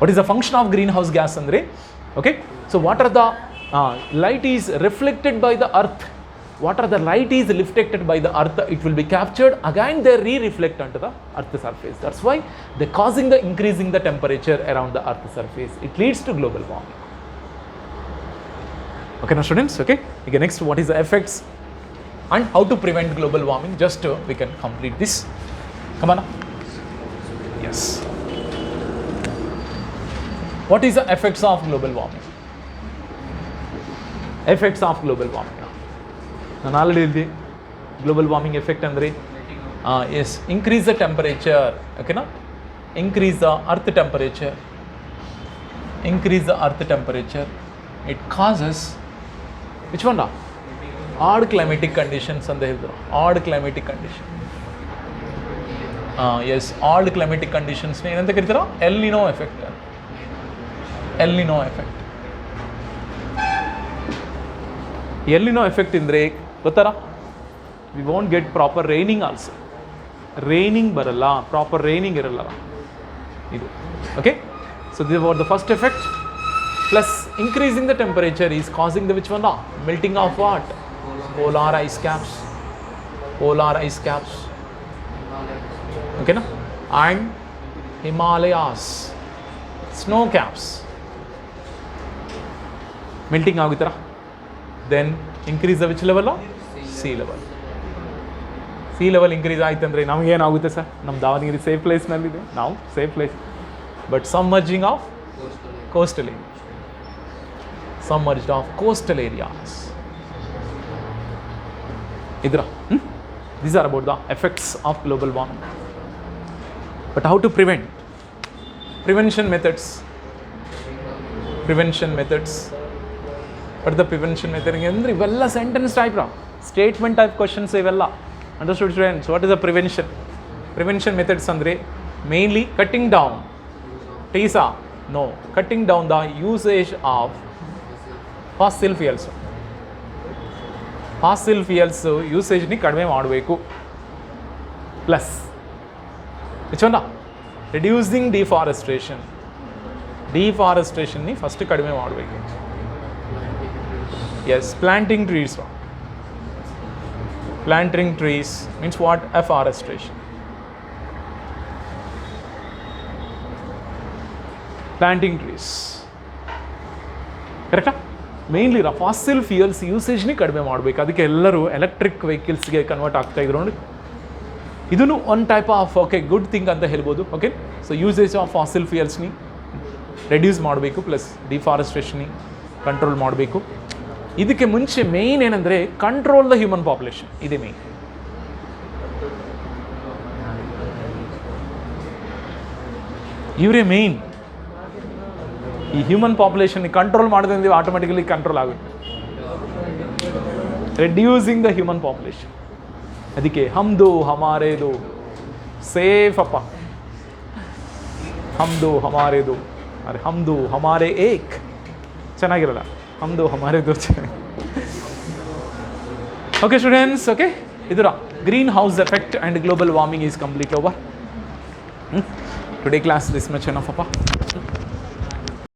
What is the function of greenhouse gas andre? Okay, so what are the light is reflected by the earth, what are the light is reflected by the earth, it will be captured, again they reflect onto the earth surface. That's why they causing the increasing the temperature around the earth surface. It leads to global warming. Okay now students, okay, next what is the effects and how to prevent global warming? Just we can complete this. Come on now. Yes, what is the effects of global warming? Effects of global warming, ನಾನು ಆಲ್ರೆಡಿ ಹೇಳಿದೆ ಗ್ಲೋಬಲ್ ವಾರ್ಮಿಂಗ್ ಎಫೆಕ್ಟ್ ಅಂದರೆ S increase the temperature, okay na, increase the earth temperature, it causes which one? Odd climatic conditions ಅಂತ ಹೇಳಿದ್ರು. Odd climatic condition. Yes, odd climatic conditions ಏನಂತ ಕರೀತಾರ? El Nino effect. El Nino effect. El Nino effect ಅಂದರೆ ಗೊತ್ತಾರ? We won't get proper raining also. Raining ಬರಲ್ಲ, ಪ್ರಾಪರ್ ರೈನಿಂಗ್ ಇರಲ್ಲ ಇದು. Okay, so this what the first effect. Plus increasing the temperature is causing the which one? Melting of what? Polar ice caps. Okay na? And Himalayas, snow caps melting agutara. Then increase the which level? Sea level. Sea level increase ಆಯ್ತಂದ್ರೆ ನಮಗೆ ಏನಾಗುತ್ತೆ ಸರ್? ನಮ್ಮ ದಾವಣಗೆರೆ ಸೇಫ್ ಪ್ಲೇಸ್ನಲ್ಲಿದೆ, ನಾವು safe place, but submerging of coastal area. Submerged of coastal areas. These are about the effects of global warming. But how to prevent? Prevention methods. What is the prevention method? Ivella sentence type, statement type questions ivella. Understood students? What is the prevention? Prevention methods andre mainly cutting down. TISA? No. Cutting down the usage of fossil fuels ಯೂಸೇಜ್ನಿ ಕಡಿಮೆ ಮಾಡಬೇಕು. ಪ್ಲಸ್ ವಿಚೊಂದ ರಿಡ್ಯೂಸಿಂಗ್ ಡಿಫಾರೆಸ್ಟ್ರೇಷನ್ನಿ ಫಸ್ಟ್ ಕಡಿಮೆ ಮಾಡಬೇಕು. Yes, planting trees. Planting trees means what? Afforestation. Planting trees. ಕರೆಕ್ಟಾ? ಮೇನ್ಲಿ ಫಾಸಿಲ್ ಫ್ಯೂಯಲ್ಸ್ ಯೂಸೇಜ್ನೇ ಕಡಿಮೆ ಮಾಡಬೇಕು. ಅದಕ್ಕೆ ಎಲ್ಲರೂ ಎಲೆಕ್ಟ್ರಿಕ್ ವೆಹಿಕಲ್ಸ್ಗೆ ಕನ್ವರ್ಟ್ ಆಗ್ತಾ ಇದ್ರು ನೋಡಿ. ಇದೂ one type of okay good thing ಅಂತ ಹೇಳ್ಬೋದು. Okay, so usage of fossil ಫ್ಯೂಯಲ್ಸ್ನಿ ರೆಡ್ಯೂಸ್ ಮಾಡಬೇಕು, ಪ್ಲಸ್ ಡಿಫಾರೆಸ್ಟ್ರೇಷನ್ನಿ ಕಂಟ್ರೋಲ್ ಮಾಡಬೇಕು. ಇದಕ್ಕೆ ಮುಂಚೆ ಮೇಯ್ನ್ ಏನಂದರೆ ಕಂಟ್ರೋಲ್ ದ ಹ್ಯೂಮನ್ ಪಾಪ್ಯುಲೇಷನ್, ಇದೇ ಮೇಯ್ನ್. ಇವರೇ ಮೇಯ್ನ್. ಈ ಹ್ಯೂಮನ್ ಪಾಪ್ಯುಲೇಷನ್ ಕಂಟ್ರೋಲ್ ಮಾಡಿದ್ರೆ ಆಟೋಮೆಟಿಕಲಿ ಕಂಟ್ರೋಲ್ ಆಗುತ್ತೆ. Reducing the human population. ಅದಕ್ಕೆ ಹಮ್ದು ಹಮಾರೇದು ಸೇಫ್ ಅಪ್ಪ. ಹಮ್ದು ಹಮಾರೇದು, ಅರೆ ಹಮ್ದು ಹಮಾರೇ ಏಕ್ ಚೆನ್ನಾಗಿರಲ್ಲ, ಹಮ್ದು ಹಮಾರೇದು ಚೆನ್ನಾಗಿ. ಓಕೆ ಸ್ಟೂಡೆಂಟ್ಸ್, ಓಕೆ ಇದರ green house effect and global warming is complete over. Today class this much enough ಅಪ್ಪ.